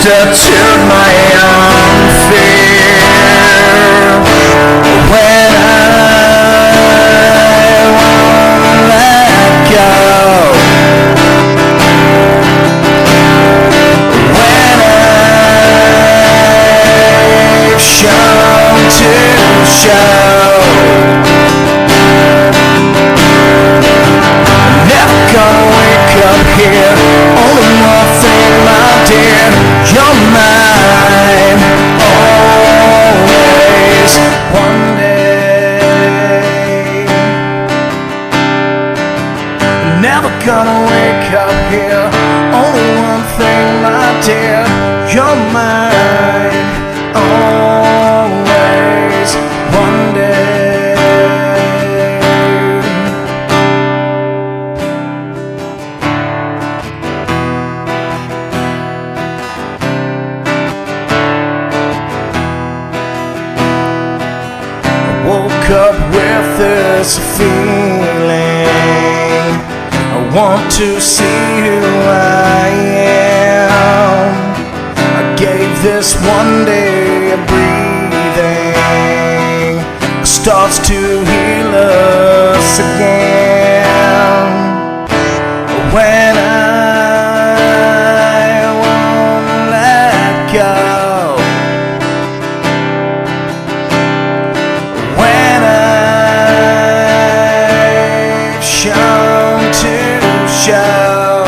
substitute my own fear when I won't let go, when I've shown to show. Never gonna wake up here, only one thing, my dear, you're mine, always, one day. Never gonna wake up here, only one thing, my dear, you're mine, always, one day. Woke up with this feeling, I want to see who I am. I gave this one day a breathing, starts to heal us again. When I won't let go, shown to show.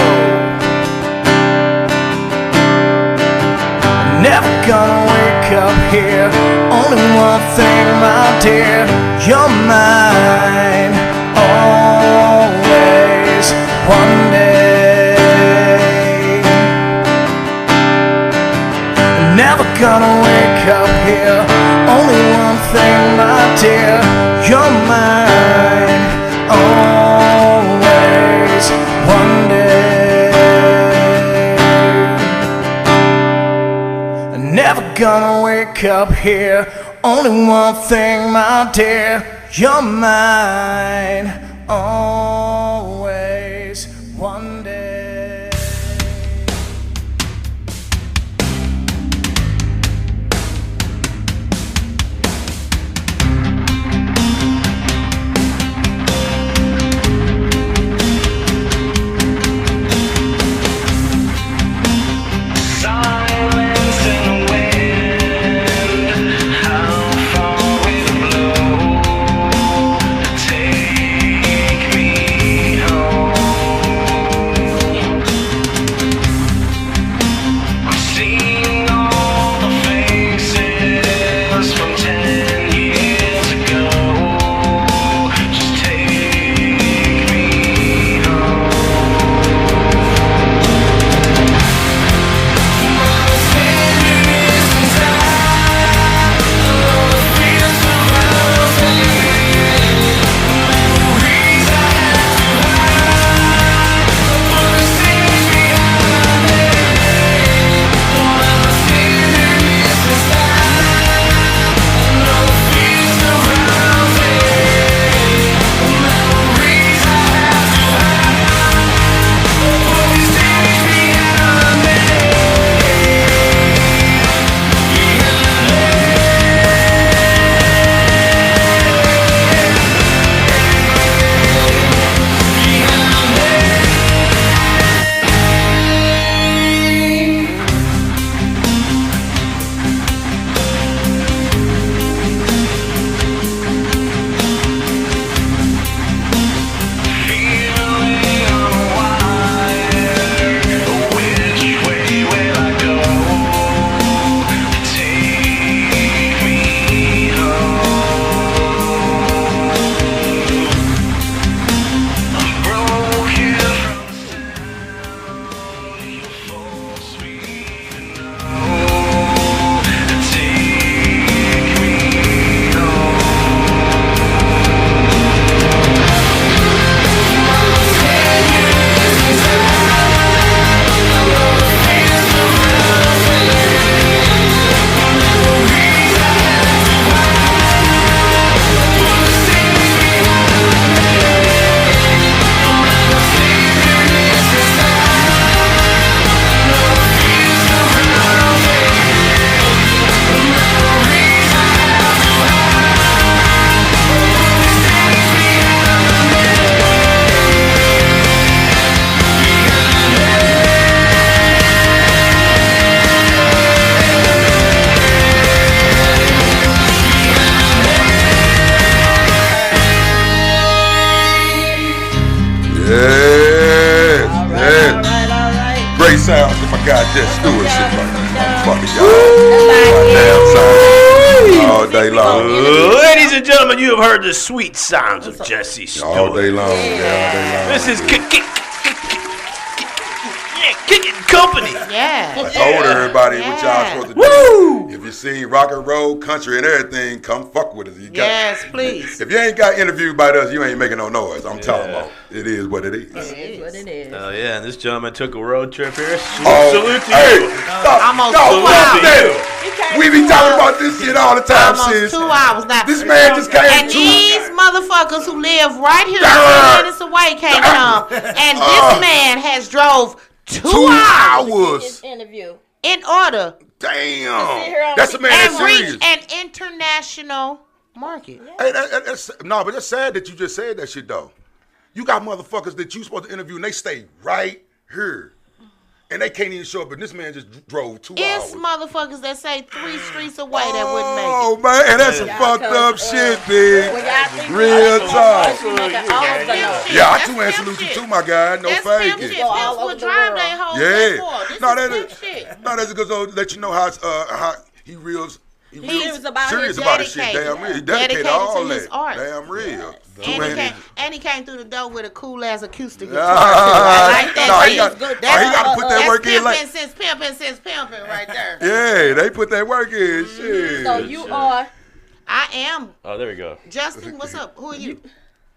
Never gonna wake up here, only one thing, my dear, you're mine, always, one day. Never gonna wake up here, only one thing, my dear, you're mine, always, one day. Never gonna wake up here, only one thing, my dear, you're mine, always, one day. Take me Yes. All Yes. right. Great sounds to my guy, Jeff Stuart. Shit right there. Fucking y'all. My damn sound. All day long. Ladies and gentlemen, you have heard the sweet sounds of Jesse Stewart. All day long. Yeah, all day long. This is Kicking Company. Yeah. I told everybody what y'all supposed to do. Woo! If you see rock and roll, country, and everything, come fuck with us. Yes, please. If you ain't got interviewed by us, you ain't making no noise. I'm telling you. It is what it is. It is what it is. Oh yeah, and this gentleman took a road trip here. Oh, Salute to hey, you. Almost no, 2 hours. man. We be talking about this shit all the time, Almost sis. 2 hours now. This man just came And these motherfuckers who live right here 2 minutes away can't come. And this man has drove 2 hours His interview. in order Damn. That's a man and that's reach serious. an international market. Hey, but that's sad that you just said that shit, though. You got motherfuckers that you supposed to interview, and they stay right here. And they can't even show up, and this man just drove 2 hours. It's motherfuckers that say 3 streets away that wouldn't make it. Oh, man, and that's some fucked up shit, big. When y'all think Real talk. Yeah, I That's too and pimp salute you shit. too, my guy. No That's pimp faking. shit. Go all Pimps over will the drive world. their whole Yeah. for. This No, is pimp shit. that's because to let you know how he real. He Serious about serious his about his shit. dedication. Damn real. He dedicated all to that. his art. Damn real. And he came through the door with a cool ass acoustic guitar. Ah, I like that. no, he shit. got to put that That's work in. Like, pimping since pimping right there. yeah, they put that work in. Shit. So you are. I am. Oh, there we go. Justin, what's up? Who are you?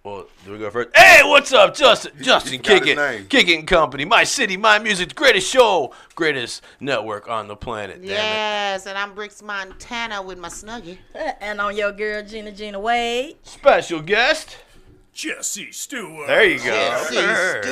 Well, do we go first? Hey, what's up, Justin? Justin, forgot his name. Kicking Company, my city, my music, greatest show, greatest network on the planet. Damn Yes, and I'm Bricks Montana with my Snuggie. And on your girl Gina Wade. it. Special guest. Jesse Stuart. There you go. Jesse Stewart.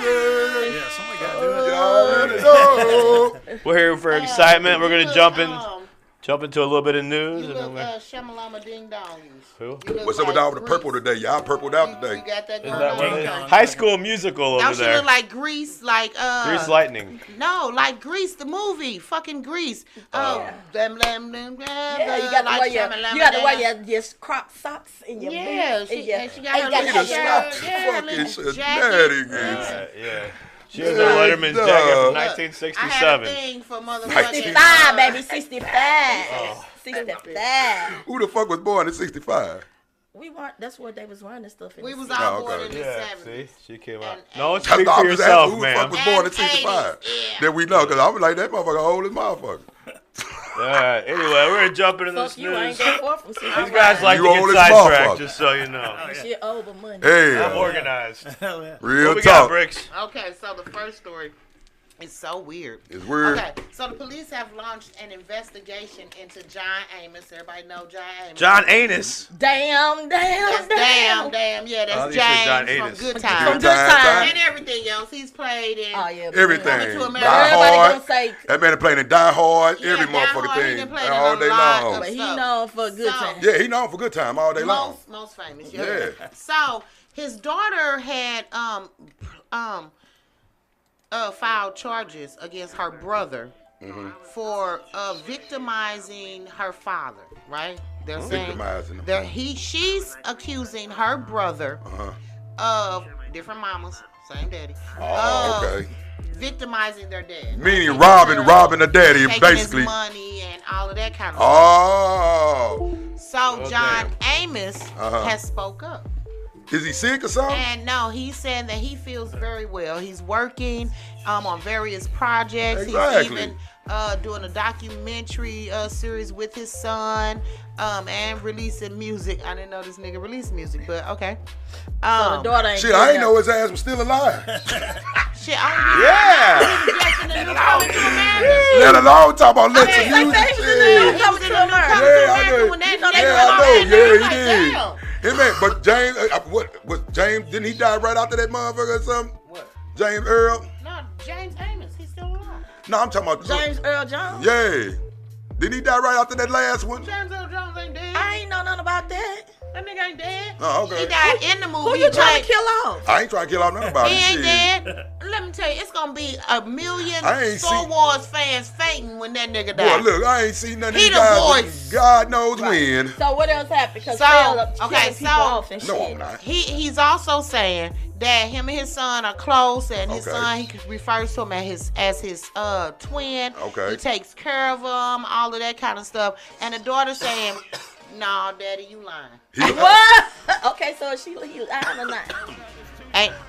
Yeah, somebody got to do it. You already know. We're here for excitement. We're You gonna look, jump into a little bit of news. You and then look shamalama ding dongs. Who? What's up with all the purple today? Y'all purpled out today. You got that Is going that on. what it is? Okay. High School Musical Don't over she there. look like Grease? Like Grease Lightning. No, like Grease, the movie, fucking Grease. Yeah, you got to wear your crop socks and your Yeah, boots. she got her got little her shirt, Fucking little jacket. Yeah. She was in Letterman's jacket from I had a 1967. thing for motherfucking 65, baby, 65. 65. Who the fuck was born in 65? We weren't. That's what they was running stuff in. We the was 60s. all Oh, born okay. in the Yeah, 70s. see? She came out. And- No, and- speak I for was yourself, asking who the fuck ma'am. was born in And 65. 80s, yeah. That we know, because I was like, that motherfucker old as motherfucker. All right. Anyway, we're gonna jump into this Fuck you, I ain't news. that far from 65. These guys like You to old get as sidetracked, motherfucker. just so you know. Shit over money. Hey, I'm organized. Hell yeah. real What we got, talk. Bricks? Okay, so the first story is so weird. It's weird. Okay, so the police have launched an investigation into John Amos. Everybody know John Amos. John Amos. Damn. That's damn. Yeah, Oh, that's you said John James from Amos. Good From Times. Good Times. And everything else. He's played in. Oh, yeah. Everything. Coming to America. Die Everybody Hard. gonna say, That man playing in Die Hard, Yeah, every Die motherfucking Hard, he thing, done played in all a day lot long. of but he stuff. known for a good So- time. Yeah, he known for good time all day long. Most famous. Yeah. So his daughter had filed charges against her brother for victimizing her father. Right? They're saying Victimizing him. she's accusing her brother of different mamas, same daddy. Oh, of okay. victimizing their dad. Meaning robbing the daddy, taking basically. his money and all of that kind of stuff. Oh. So Oh, John Amos Uh-huh. has spoke up. Is he sick or something? And no, he's saying that he feels very well. He's working on various projects. Exactly. He's even doing a documentary series with his son and releasing music. I didn't know this nigga released music, but okay. So the daughter ain't Shit, doing I ain't nothing. know his ass was still alive. Shit, Yeah. Let alone talk about let's Hey, music. like, they was in the Yeah, Coming to America. I know. Yeah, he did. Damn. Hey, man, but James, what was James? Didn't he die right after that motherfucker or something? What? James Earl? No, James Amos, he's still alive. No, I'm talking about James Earl Jones. Yeah. Didn't he die right after that last one? James Earl Jones ain't dead. I ain't know nothing about that. That nigga ain't dead. Oh, okay. He died in the movie. Who you trying to kill off? I ain't trying to kill out nothing about He it. ain't Shit. dead. Let me tell you, it's gonna be a million I ain't Star seen- Wars fans fainting when that nigga Boy, died. look, I ain't seen none of He these the guys. voice. God knows when. So what else happened? Because So, okay, killing people so- off and No, shit. I'm not. He's also saying that him and his son are close, and his son, he refers to him as his twin. Okay. He takes care of him, all of that kind of stuff. And the daughter saying, "No, Daddy, you lying." What? Okay, so she lying or not?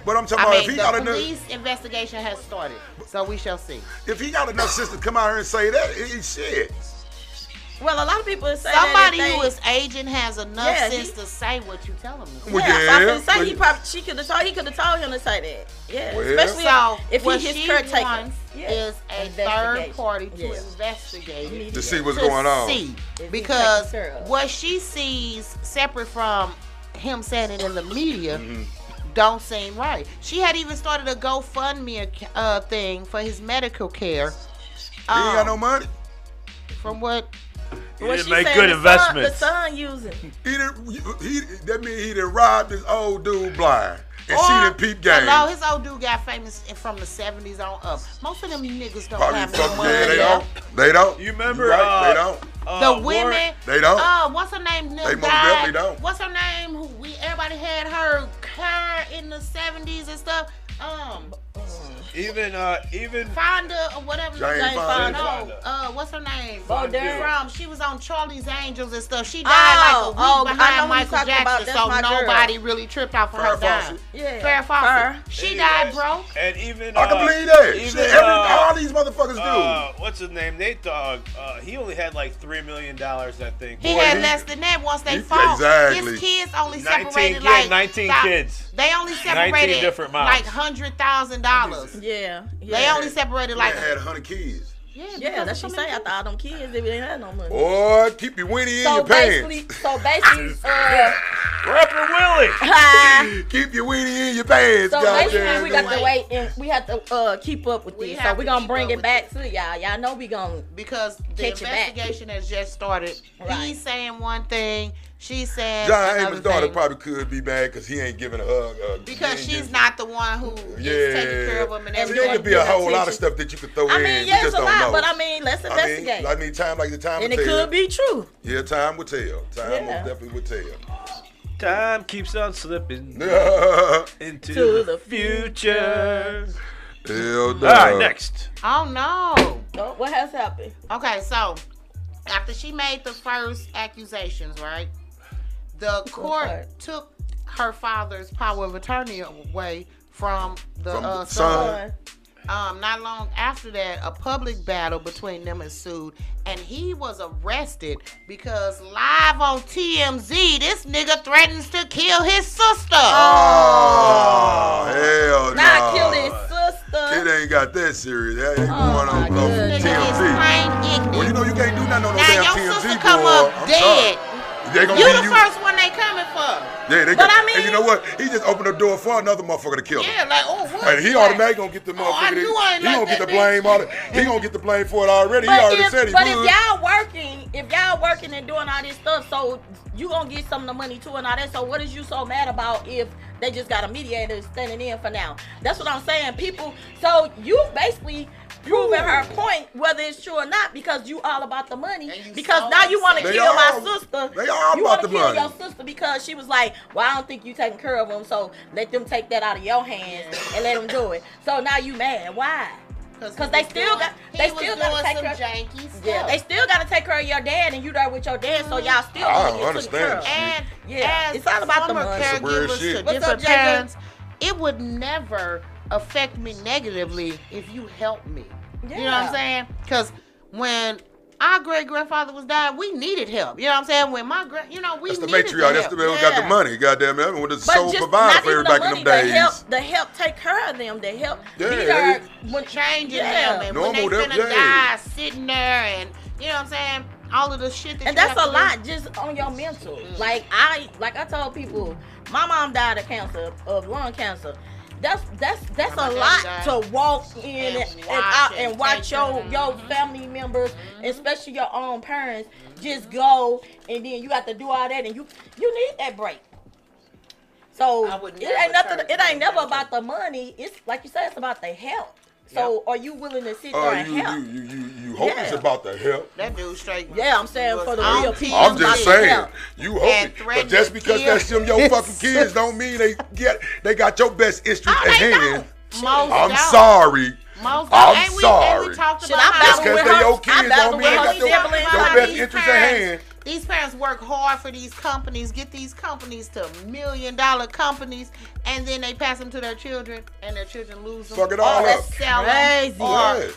But I'm talking about if he the got enough. police investigation has started, so we shall see. If he got enough sense to come out here and say that, shit. Well, a lot of people say somebody that who is aging has enough sense to say what you tell him. Well, I say he could have told him to say that. Yeah, well, especially so if what he his she caretaker. wants is a third party to investigate it, to see what's going on. Because what she sees separate from him saying it in the media don't seem right. She had even started a GoFundMe thing for his medical care. He ain't got no money. From what? He didn't make good investments. The son using. That means he done robbed this old dude blind. And see the peep game. Hello, his old dude got famous from the 70s on up. Most of them niggas don't Probably have no money. Yeah, they don't. You remember? Right, they don't. The women. They don't. What's her name? They most definitely don't. What's her name? Everybody had her car in the 70s and stuff. Even Fonda or whatever. Jane Fonda. No, what's her name? Fonda. She was on Charlie's Angels and stuff. She died like a week behind Michael Jackson, so nobody really tripped off of her dying. Yeah. Farrah Fawcett. She died broke. And even I can believe that. Even, all these motherfuckers do. What's his name? Nate Dogg. He only had like $3 million, I think. He had less than that once they fought. Exactly. His kids only 19 separated kids, 19 kids. They only separated different moms. like $100,000. Yeah. They only separated like. They had 100 kids. Yeah, that's what she say. After all them kids, they didn't have no money. Boy, keep your weenie in your pants. So basically, Rapper Willie. Keep your weenie in your pants, so basically, we goddamn. got to wait and we have to keep up with this. So we're gonna bring it back to y'all. Y'all know we gonna because the investigation has just started. Right. He's saying one thing. She's saying John another Amos' daughter thing. probably could be mad because he ain't giving her because she's not the one who is taking care of him and See, everything. it could be a whole lot of stuff that you could throw in. I mean, We yeah, just it's a don't lot, know. but I mean, let's investigate. I mean, time like the time and will it tell. could be true. Yeah, time will tell. Time most definitely will tell. Time keeps on slipping into the future. Hell no. All right, next. Oh no. Oh, what has happened? Okay, so after she made the first accusations, right? The court took her father's power of attorney away from the son. Not long after that, a public battle between them ensued, and he was arrested because live on TMZ, this nigga threatens to kill his sister. Oh, hell no. Not kill his sister. It ain't got that serious. That ain't going on This nigga is plain ignorant. Well, you know you can't do nothing on no Now damn your TMZ, sister boy. come up I'm dead. sorry. They gonna You be the first one they coming for. Yeah, they But got, I mean- and you know what? He just opened the door for another motherfucker to kill him. Yeah, like, oh, what? And he automatically gonna get the motherfucker. I knew I ain't he like gonna get that the blame bitch. on it. He gonna get the blame for it already. He But already if, said he but would. if y'all working and doing all this stuff, so you gonna get some of the money too and all that. So what is you so mad about if they just got a mediator standing in for now? That's what I'm saying. People, so you basically proving her point, whether it's true or not, because you all about the money. Because now you want to They kill my all- sister. they all you about want the to kill money. your sister because she was like, well, I don't think you taking care of them, so let them take that out of your hands and let them do it. So now you mad. Why? Because they still got to take care. janky stuff. Yeah, they still got to take care of your dad, and you there with your dad, so y'all still I gonna don't get taken care understand. of. And Yeah, as it's all about the former money. Some weird caregivers shit. to What's up, different JJ? parents, it would never affect me negatively if you helped me. You know what I'm saying? Because when our great grandfather was dying, we needed help. You know what I'm saying? When my we That's the needed matriarch. That's the man who got the money. Goddamn it. With the sole provider for everybody back in them days. The help take care of them. The help Yeah, be there when changing Yeah. them and Normal when they them, finna yeah. die, sitting there and you know what I'm saying? All of the shit that and you that's have a to lot just on your mental. Like I told people, my mom died of cancer, of lung cancer. That's a lot to walk in and watch your family members, especially your own parents, just go, and then you have to do all that, and you need that break. So it ain't never about the money. It's like you said, it's about the health. So are you willing to sit there and help? You hope it's about the help. That dude straight. Yeah, I'm saying for the real people. I'm just saying, help. you hope it. But just because that's them your fucking kids don't mean they got your best interest at hand. I'm sorry. I'm sorry. Just because they your kids don't mean they got your best interest at hand. These parents work hard for these companies, get these companies to $1 million companies, and then they pass them to their children, and their children lose them. Fuck it all up. Crazy.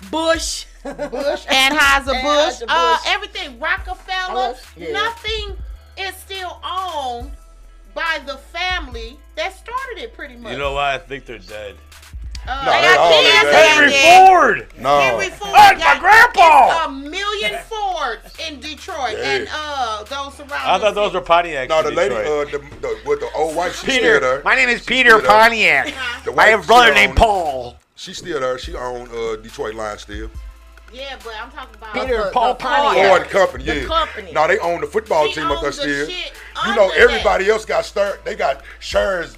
Bush. Anheuser-Busch. Everything. Rockefeller. Nothing is still owned by the family that started it pretty much. You know why? I think they're dead. Henry Ford. No. Henry Ford. That's my grandpa. $1 million Fords in Detroit and those surrounding. I thought those were Pontiacs. No, the lady, with the old wife, she's still there. My name is Peter Pontiac. I have a brother named Paul. She's still there. She owned Detroit line still. Yeah, but I'm talking about Peter and Paul Pontiac. Ford Company, yeah. The company. No, they own the football team up there still. You know, everybody else got they got shares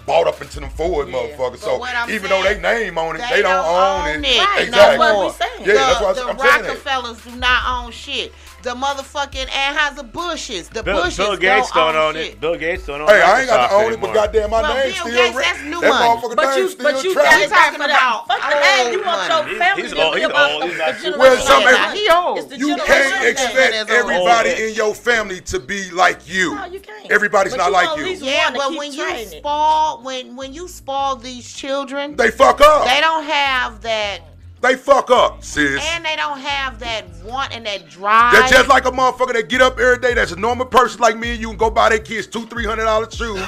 bought up into them Ford motherfuckers. So even though they name on it, they don't own it. Right. Exactly. That's what we're saying. Yeah, that's what I'm saying. The Rockefellers do not own shit. The motherfucking Anheuser-Busch's. The Bushes Bill Gates don't own shit. it. Bill Gates don't own it. Hey, I ain't got to own it, but goddamn, my name Bill still Gates, red. that's new That money. motherfucker But name you still gotta trash. talking about fuck the name. You want your family He's to old. be He's about old. the He's not generation. Well, some He old. It's the You generation can't thing. expect everybody in your family to be like you. No, you can't. Everybody's But not you like gonna you. at least Yeah, wanna but keep when you training. spoil, when you spoil these children, They fuck up. they don't have that, They fuck up, sis. and they don't have that want and that drive. They're just like a motherfucker that get up every day that's a normal person like me and you and go buy their kids $200-$300 shoes.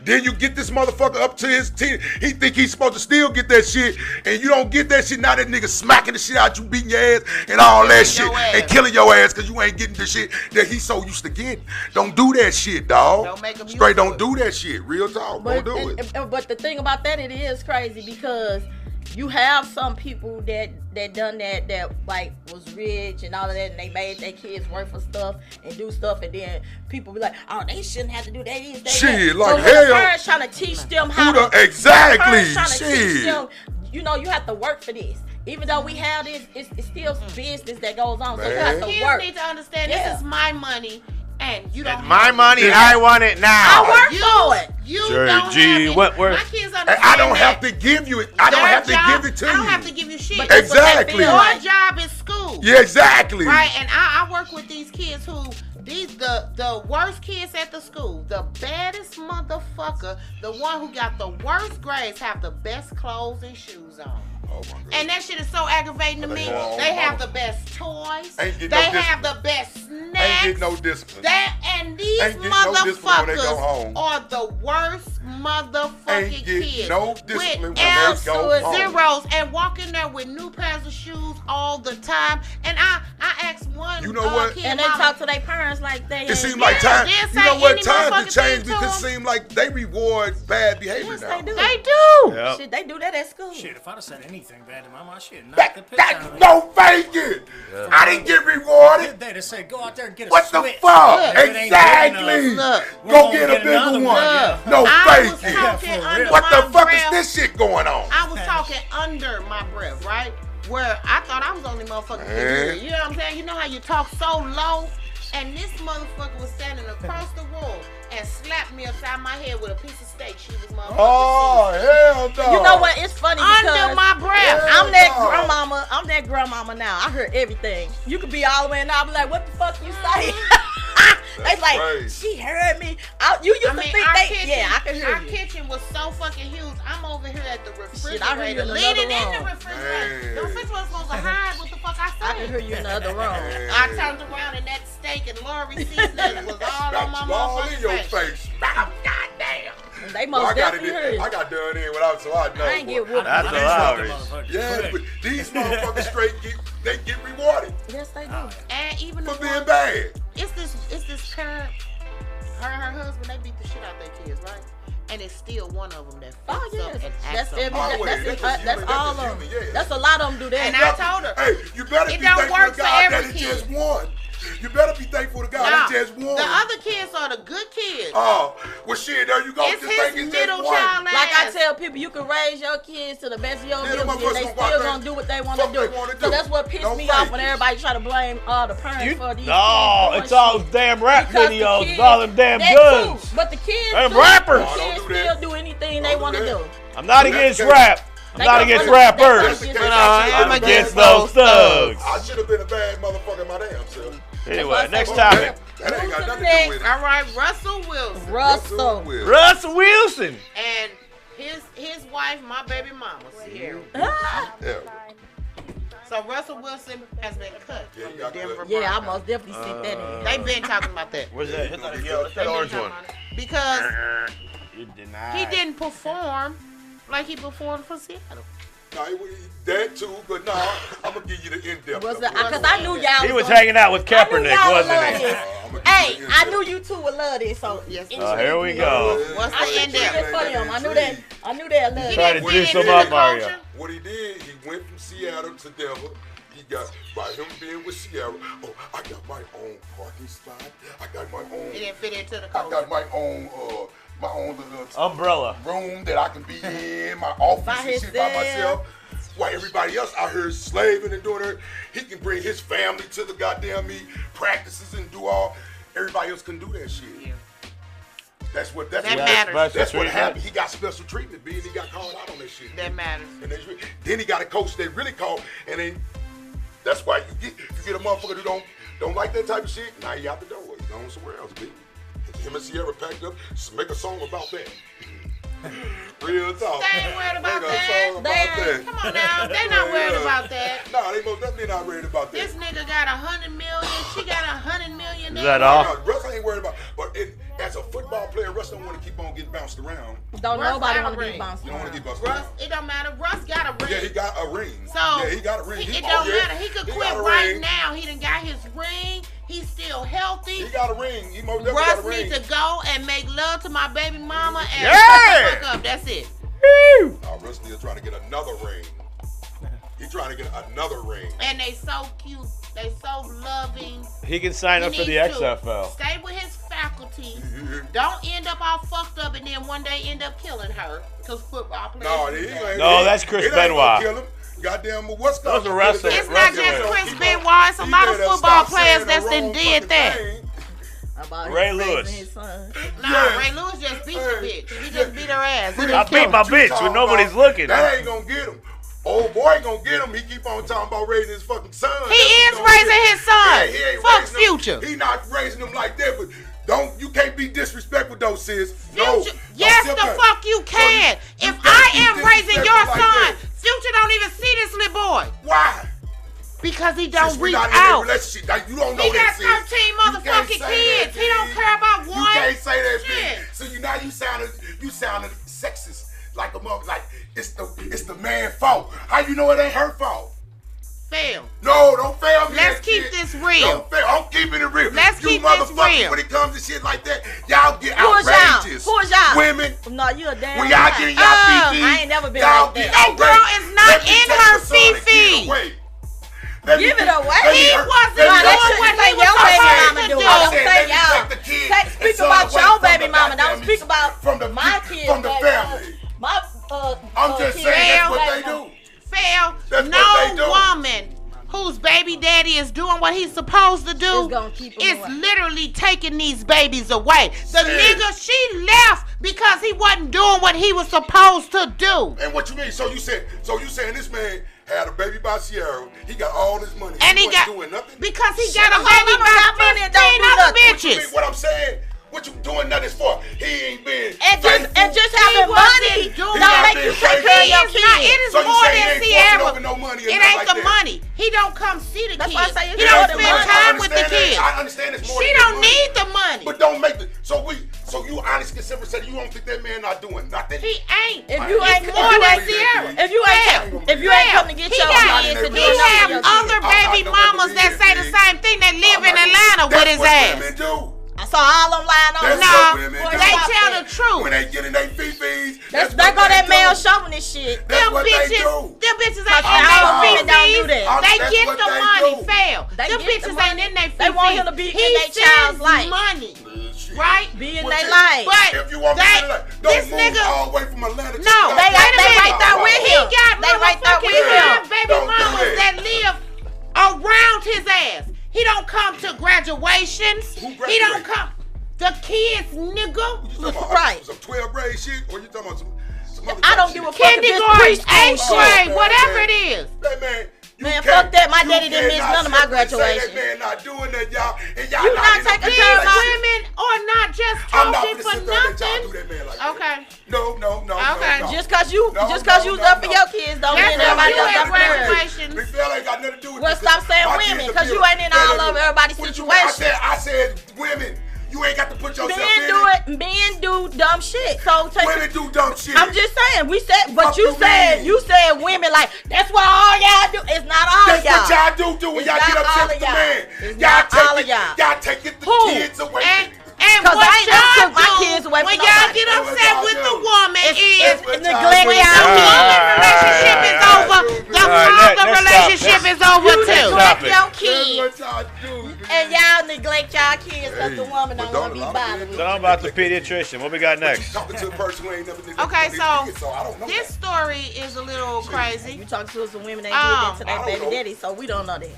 Then you get this motherfucker up to his team. He think he's supposed to still get that shit, and you don't get that shit. Now that nigga smacking the shit out you, beating your ass, and all that shit, and killing your ass because you ain't getting the shit that he's so used to getting. Don't do that shit, dog. Don't make him Straight used to don't do that shit. Real talk. Don't do it. But the thing about that, it is crazy because you have some people that done that like was rich and all of that, and they made their kids work for stuff and do stuff, and then people be like, oh, they shouldn't have to do that. Shit, like so hell. the parents trying to teach them how to exactly. parents trying to teach Shit. them, you know, you have to work for this. Even though we have this, it's still business that goes on. So you have to Kids work. need to understand this is my money, and you don't. It's my money and I want it now. I work for it. You don't have it. Wentworth. My kids understand And I don't have that. to give you it. I don't Their have to job- give it to you. I don't have to give you shit. But that's what they Exactly. feel Your like. job is school. Yeah, exactly. Right, and I work with these kids who the worst kids at the school, the baddest motherfucker, the one who got the worst grades, have the best clothes and shoes on. Oh my God. And that shit is so aggravating to me. Oh, They have mama. the best toys. Ain't get They no have discipline. the best Ain't snacks. get no discipline. And these Ain't get no discipline when they go motherfuckers home. are the worst motherfucking Ain't get kids. no discipline when with they L's go to home. zeros and walk in there with new pairs of shoes all the time. And I asked one You know what? kid, And they mama, talk to their parents like they. It seems like Yeah, time. they'll You say know what? any Times motherfucking have changed thing to because it them. seems like they reward bad behavior Yes, now. they do. they do. Yep. Shit, they do that at school. Shit, if I'd have said anything bad to my mom, shit, knock the piss That out of me. don't fake it. I didn't get rewarded. They just say, go out there and get a What the switch. fuck? If it ain't Exactly. good enough, Look, we're Go gonna get a bigger another one. Yeah. No I was fake it. talking for under real. What the my fuck breath. is this shit going on? I was talking under my breath, right? Where I thought I was the only motherfucker could hear it. You know what I'm saying? You know how you talk so low? And this motherfucker was standing across the room and slapped me upside my head with a piece of steak she was motherfucking Oh, hell no. You know what? It's funny because under my breath. I'm that no. grandmama. I'm that grandmama now. I heard everything. You could be all the way and I'll be like, what the fuck you say? They like, crazy. she heard me. You used I to mean, think our they, kitchen, yeah, I can hear our you. kitchen was so fucking huge. I'm over here at the Shit, I heard you refrigerator, in another leaning in room. the refrigerator. Man. The refrigerator's supposed to hide what the fuck I I can hear said. you in the other room. I turned around and that steak and Lori seasoning was all on my all in your motherfucking face. face. Goddamn. They Well, most I got definitely it. heard I it. got done in without, so I know. I ain't boy. get whooped. That's I a done lot. dropped the motherfucker. Yeah, Quick. but these motherfuckers straight get rewarded Yes, they do. And even the for being one, bad. it's this parent, her and her husband, they beat the shit out their kids, right? And it's still one of them that Oh fucks yeah, up and that's acts up. every. Always. That's That's all just of them. human, yeah. That's a lot of them do that. And I told her, Hey, you better it be don't thankful work to for God that every it kid. just one. You better be thankful to God. Nah, He just won. the other kids are the good kids. Oh, well, shit, there you go. It's This his thing is middle just one. child Like I ass. tell people, you can raise your kids to the best of your Yeah, them ability, and they motherfuckers still gonna gonna do what they want fuck to they do. wanna So do. that's what pissed Don't me off fake when it. everybody try to blame the parents for these No, kids it's doing all shit. damn rap Because the videos. kids, It's all them damn they guns. too, but the kids, Them too, rappers. the Oh, don't kids do that. still do anything they Don't want do to that. do. I'm not against rap. I'm They not gonna against put- they rappers. gonna get- But I'm against those thugs. I should have been a bad motherfucker my damn self. Anyway, next Fuck topic. That ain't got Move to nothing the to do with it. All right, Russell Wilson. Russell. Will. Russell Wilson. And his wife, my baby mama, Sierra. Ah. Yeah. So Russell Wilson has been cut Yeah, from he the got Denver cut. Yeah, I Broncos. most definitely see that in. They've been talking about that. Where's that? Hit that yellow. Hit They've that been orange talking one. about it. Because You denied. he didn't perform like he performed for Seattle. Nah, that too, but nah, I'm gonna give you the in-depth. Was of it? it. Because I knew y'all. He was gonna- hanging out with I knew Kaepernick, y'all would wasn't love he? this. I'ma give Hey, you the I in-depth. knew you two would love this. So Yes, Here we go. What's I the was end cheering there? for him. I knew that. I knew they'd love Try it. to juice him up, Mario. What he did, he went from Seattle to Denver. He got, by him being with Sierra, oh, I got my own parking spot. I got my own. He didn't fit into the I culture. got my own little Umbrella. room that I can be in, my office By and shit by himself. myself. While everybody else out here is slaving and doing it, he can bring his family to the goddamn practices and do all. Everybody else can do that shit. Yeah. That's what That matters. That's what treatment. happened. He got special treatment, being he got called out on that shit. That matters. And then he got a coach they really called, and then that's why you get a motherfucker who don't like that type of shit. Now he out the door. He going somewhere else, B. Him and Sierra packed up. Make a song about that. Real talk. They ain't worried about Make a that. song about that. Come on now, they not worried about that. Nah, they most definitely not worried about that. This nigga got 100 million. She got 100 million. Is that all? Nah, Russ ain't worried about. But as a football player, Russ don't want to keep on getting bounced around. Don't Russ nobody got a want to ring. be bounced You don't want to around. get bounced Russ, around. it don't matter. Russ got a ring. Yeah, he got a ring. So yeah, he got a ring. It Oh, don't yeah. matter. He could He quit got a right ring. now. He done got his ring. He's still healthy. He got a ring. He most definitely got a Russ ring. needs to go and make love to my baby mama and Yeah. shut the fuck up. That's it. Nah, Russ still trying to get another ring. He trying to get another ring. And they so cute. They so loving. He can sign up He for the needs to XFL. Stay with his faculty. Don't end up all fucked up and then one day end up killing her. Because football players. No, do he that. ain't. No, that's Chris it ain't gonna Benoit. kill him. Goddamn, what's Those are wrestlers. It's not just Chris Benoit. It's a lot of football players that's done did that. About Ray his face Lewis. and his son. Nah, Yeah. Ray Lewis just beat the bitch. He just beat her ass. He I didn't kill beat her. my bitch when nobody's looking. That ain't gonna get him. Old boy ain't gonna get him. He keep on talking about raising his fucking son. He is raising his son. He ain't Fuck raising him. Future. He not raising him like that, but you can't be disrespectful though, sis. No. Future, yes, the fuck you can. you If can't I be am raising your disrespectful like son, that. Future don't even see this little boy Why? because he don't Since we reach not in that out. relationship, like, you don't know He that, got sis. 13 You can't motherfucking say kids. that, He don't sis. care about You one. can't say that, Shit. bitch. So you sounded sexist, like a mother, like it's the man's fault. How you know it ain't her fault? Fail. No, don't fail me. Let's that keep shit. this real. Don't fail. I'm keeping it real. Let's you keep this motherfuckers, real. when it comes to shit like that, y'all get Who is y'all? outrageous. Who is y'all? Women. No, you a damn When y'all lie. get in y'all fifi, I ain't never been y'all like get that. That girl outrageous. is not Let me in take her the son and fifi. give it away. Let me Give it take- away? let me He hurt- wasn't let me doing hurt- what what say he your was baby supposed mama to do. do. Don't said, say let me y'all. take the kid and Speak son about away your from baby the mama. Don't goddamn- speak about from the my kids. from the baby family. mama. My I'm just kids' saying that's what baby they mama. do. Fail. That's No what they do. woman whose baby daddy is doing what he's supposed to do Is gonna keep 'em is away. literally taking these babies away. The Shit. nigga, she left because he wasn't doing what he was supposed to do. And what you mean? So you saying this man had a baby by Sierra. He got all this money. And he wasn't got doing nothing. because he Shut got a up. baby Mama by got money and don't 15 do other nothing. What you bitches. mean? What I'm saying? What you doing nothing for? He ain't been And just He having wasn't money doing don't that. make you He take care of your It is not. It kids. is So you more say he than ain't Sierra. fucking over no money or It nothing ain't like the that. money. He don't come see the That's why I kids. say it's He more don't than spend money. time with the understand that. kids. I understand it's more She than don't money. need the money. But don't make the so you honestly can simply say you don't think that man not doing nothing. He ain't. If you ain't It's more than believe Sierra. that. If you ain't come to get He your got- kids to do He He nothing have for your other kids. baby I'm not gonna mamas that believe say it, the G. same thing that live in Atlanta with That's his what ass. women do. I So all them lying on That's no, what women do. They tell the truth. When they get in their fifis, That's they go that male chauvinist shit. That's what they do. Them bitches ain't All in women their don't do fifis. that. They That's get what the they money, do. fail. They Them get the bitches money. ain't in their fifis. They want him to be in their child's life. Money, Shit. right? Be in Well, their shit. life. But If you want they, to like, this don't move nigga, all the way from Atlanta to no, They right there with he him. got They right there with motherfucking him. baby Don't do mamas that. that live around his ass. He don't come to graduations. Who He don't graduate? come. The kids, nigga. You talking about Right. some 12th grade shit, or you talking about some other I type don't shit? give a fuck if this Kindergarten, preschool 8th shit. grade, man, whatever man. it is. Hey, man. You Man, can't- fuck that. My you daddy didn't miss cannot none of my sit there and graduation. Say that man not doing that, y'all, and y'all You not not in taking the care of These my business. women are not just I'm not talking gonna for sit there and let y'all nothing. do that man like that. Okay. No. Okay. No. Just cause you No, just cause no, you no, up for no. your kids don't That's mean how everybody you else at up for theirs. graduations. Big fella ain't got nothing to do with Well, this. stop saying My women, kids 'cause will you be ain't in better all than of you. everybody's What you- situation. I said women. You ain't got to put yourself in Men do dumb shit. So take Women do dumb shit. I'm just saying, but Fuck you you said mean? you said women like that's what all y'all do. It's not all That's of y'all. what y'all do when It's y'all not get all upset of with the y'all. man. It's Y'all not all take of y'all. Y'all take the Who? kids away. And Cause what I ain't never y'all took my do kids away when from y'all nobody. get That's what upset y'all with do. the woman It's is what neglect y'all when do. the y'all woman kids. relationship is over, the father let's relationship stop. is over You too. neglect it. your That's kids, what y'all do. man. and y'all neglect y'all kids because the Hey, woman but don't want to be don't- a lot of bothered men with. So you. I'm about the pediatrician. What we got But you next? talking to a person who ain't never did Okay, that, so I don't know this that. story is a little You crazy. talk to some women that did that to I their don't baby know. daddy, so we don't know that.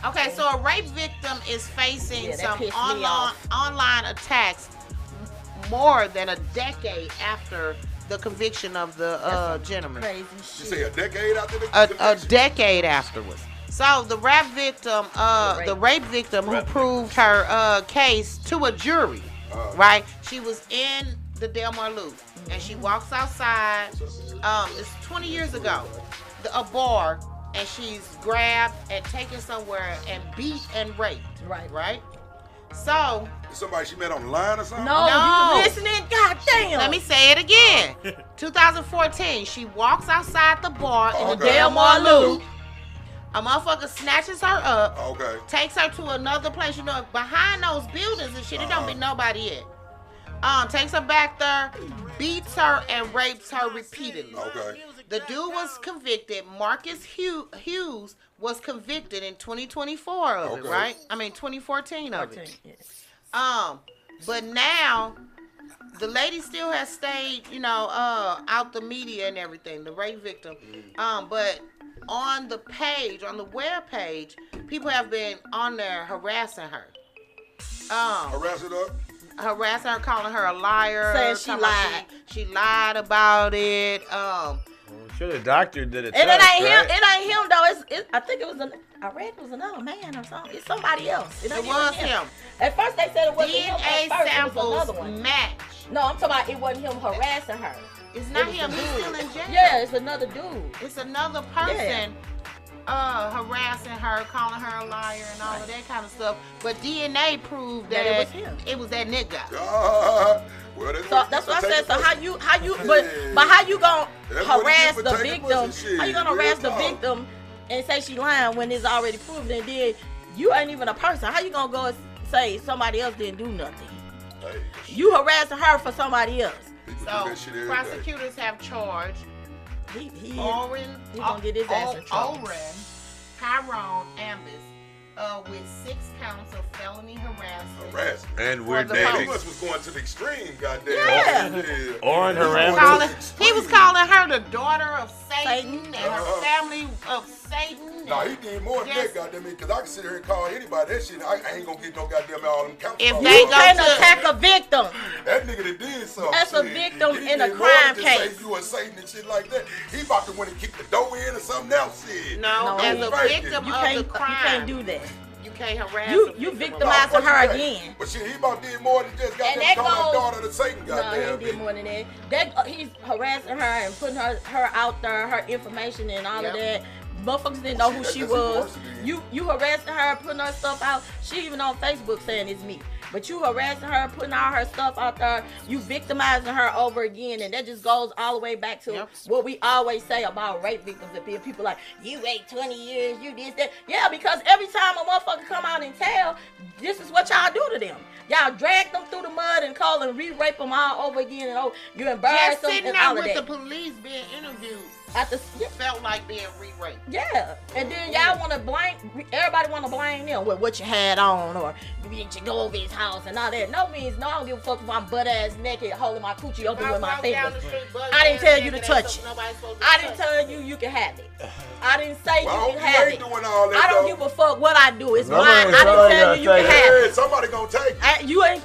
Okay, so a rape victim is facing Yeah, that some pissed me online attacks more than a decade after the conviction of the gentleman. Crazy You shit. say a decade after the A conviction? decade afterwards. So the rape victim, the rape victim who proved her case to a jury, right? She was in the Delmar Loop, and she walks outside. It's 20 years ago, a bar, and she's grabbed and taken somewhere and beat and raped. Right. So Somebody she met online or something? No, No. you listening? God damn. let me say it again. 2014, she walks outside the bar in the Okay. Delmar Loop. A motherfucker snatches her up, Okay. takes her to another place. You know, behind those buildings and shit, it don't be nobody at. Takes her back there, beats her, and rapes her repeatedly. Okay. The dude was convicted. Marcus Hughes was convicted in 2024 of it, Okay. right? I mean 2014 of it. 14, yeah. But now the lady still has stayed, out the media and everything, the rape victim. But on the page, on the web page, people have been on there harassing her. Harass it up? Harassing her, calling her a liar. Saying she talking about lied. She lied about it. Sure, the doctor did a And it test, ain't him. right? It ain't him though. I think it was I read it was another man or something. It's somebody else. It It ain't was even him. At first they said it wasn't him. DNA At first it was samples another one. match. No, I'm talking about it wasn't him harassing her. It's not It was him. the He's dude. still in jail. Yeah, it's another dude. It's another person harassing her, calling her a liar, and all of that kind of stuff. But DNA proved that, That it was him. It was that nigga. Well, So that's what I said. So how you but how you gonna That's what he harass get the for taking victim? pussy shit. How you gonna Real harass the talk. victim and say she lying when it's already proven? And then you ain't even a person. How you gonna go and say somebody else didn't do nothing? Hey, You harassing her for somebody else. people do So that shit every day. prosecutors have charged He He gonna get his ass in trouble. Tyrone Amos with 6 counts of felony harassment. Harass. And For we're the Man, post. he dating. must was going to the extreme, goddamn. Yeah. On He was harassment. going to the He was extreme. calling her the daughter of Satan, Satan. and her family of Satan. Nah, he did more than that, goddamn it, because I can sit here and call anybody that shit. I ain't gonna get no goddamn all them counts. If off. they You go can't to- attack a victim. That nigga that did something. That's a shit. victim He in a did more crime than just case. Say you a Satan and shit like that. He about to want to kick the door in or something else. Shit. No, No, as a fake it. victim You of can't. the You crime, can't do that. you can't harass You a victim of- victimizing fuck her that. again. But shit, he about did more than just And goddamn that calling her goes- daughter to Satan. No, he Goddamn. did more than that. He's harassing her and putting her out there, her information and all of that. Motherfuckers didn't know who Shit, she that's even was. worse than that. You harassing her, putting her stuff out. She even on Facebook saying it's me. But you harassing her, putting all her stuff out there, you victimizing her over again, and that just goes all the way back to what we always say about rape victims. And people like, you wait 20 years, you this, that. Yeah, because every time a motherfucker come out and tell, this is what y'all do to them. Y'all drag them through the mud and call and re-rape them all over again, and you embarrass them and all of that. With the police being interviewed. It felt like being re-raped. Yeah, and then y'all want to blame, everybody want to blame them with what you had on, or you go over his house and all that. No means no, I don't give a fuck if I'm butt-ass naked holding my coochie open with my fingers. I didn't tell you to touch it. I didn't tell you can have it. I didn't say you can have it. I don't give a fuck what I do. It's mine. I didn't tell you can have it. Somebody gonna take it. You ain't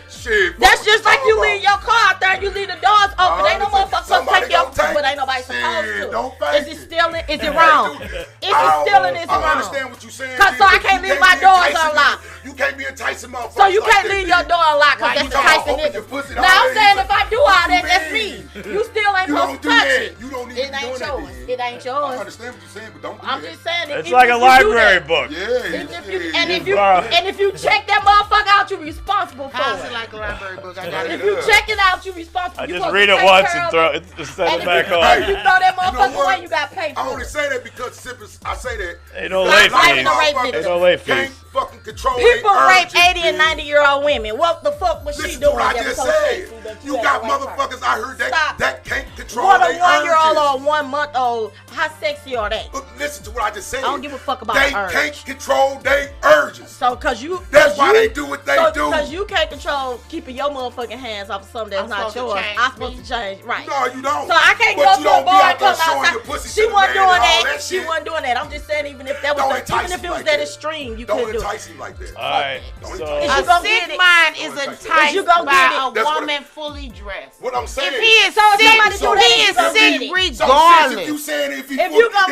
shit. That's just like you leave your car out there and you leave the doors open. Ain't no motherfucker gonna take your food, but ain't nobody supposed to. Is it stealing? Is it wrong? Is it stealing? Is it wrong? I understand what you're saying. Cause so I can't leave my doors unlocked. You can't be enticing motherfuckers. So you can't leave your door unlocked because that's enticing niggas. Now I'm saying if I do all that, that's me. You still ain't supposed to touch it. You don't need to be doing that. It ain't yours. I understand what you're saying, but don't do that. I'm just saying it's like a library book. Yeah. And if you check that motherfucker out, you're responsible for How's it. it like a library book? If you check it out, you're responsible. I just read it once and throw it, set it back on. If you throw that motherfucker away, you got paid for it. I only say that because I say that. Ain't no late fees. Ain't no late fees. Fucking control. People rape 80 and 90-year-old women. What the fuck was she doing? What I just said. You got motherfuckers out here that can't control their urges. What a 1-year-old or a 1-month-old? How sexy are they? Listen to what I just said. I don't give a fuck about they can't control their urges. So, cause you. That's why they do what they do. Because you can't control keeping your motherfucking hands off of something that's not yours. I'm supposed to change, right? No, you don't. So I can't go to a bar and come outside. She wasn't doing that. She wasn't doing that. I'm just saying, even if that was, even if it was that extreme, you couldn't do it. Don't entice him like that. All right. So a sick mind is enticed by a woman fully dressed. What I'm saying. If he is sick, regardless. If you saying if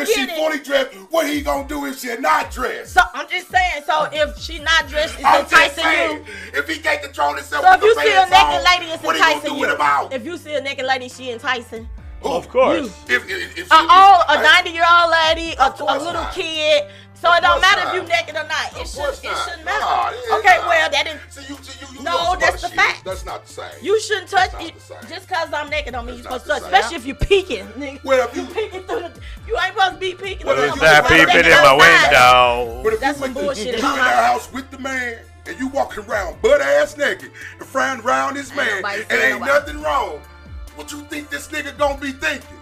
she fully dressed, what he gonna do if she not dressed? So I'm just saying. So if she not dressed, it's enticing you. If he can't control himself, so if you see a naked lady, it's enticing you. If you see a naked lady, she enticing. Well, of course. If a 90-year-old lady, a little kid. So it don't matter if you naked or not. It shouldn't matter. Okay, well that didn't. No, that's the fact. That's not the same. You shouldn't touch it just cause I'm naked. Don't mean you're supposed to touch, especially if you peeking, nigga. Well, if you peeking through the, you ain't supposed to be peeking. What is that peeping in my window? But if that's some bullshit. You in our house with the man and you walking around butt ass naked and frown around this man and ain't nothing wrong, what you think this nigga gonna be thinking?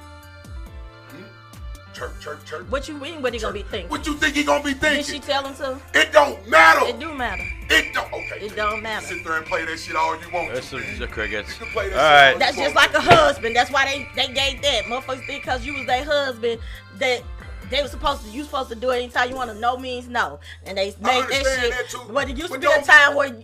Chirp. What you mean? What he gonna be thinking? What you think he gonna be thinking? Did she tell him to? It don't matter. It do matter. It don't. Okay. It don't matter. Sit there and play that shit all you want. That's the crickets. You can play that all right. That's just like a husband. That's why they gave that. Motherfuckers think because you was their husband that they were supposed to do it anytime you want to. No means no, and they made that shit. That too. But it used to be a time where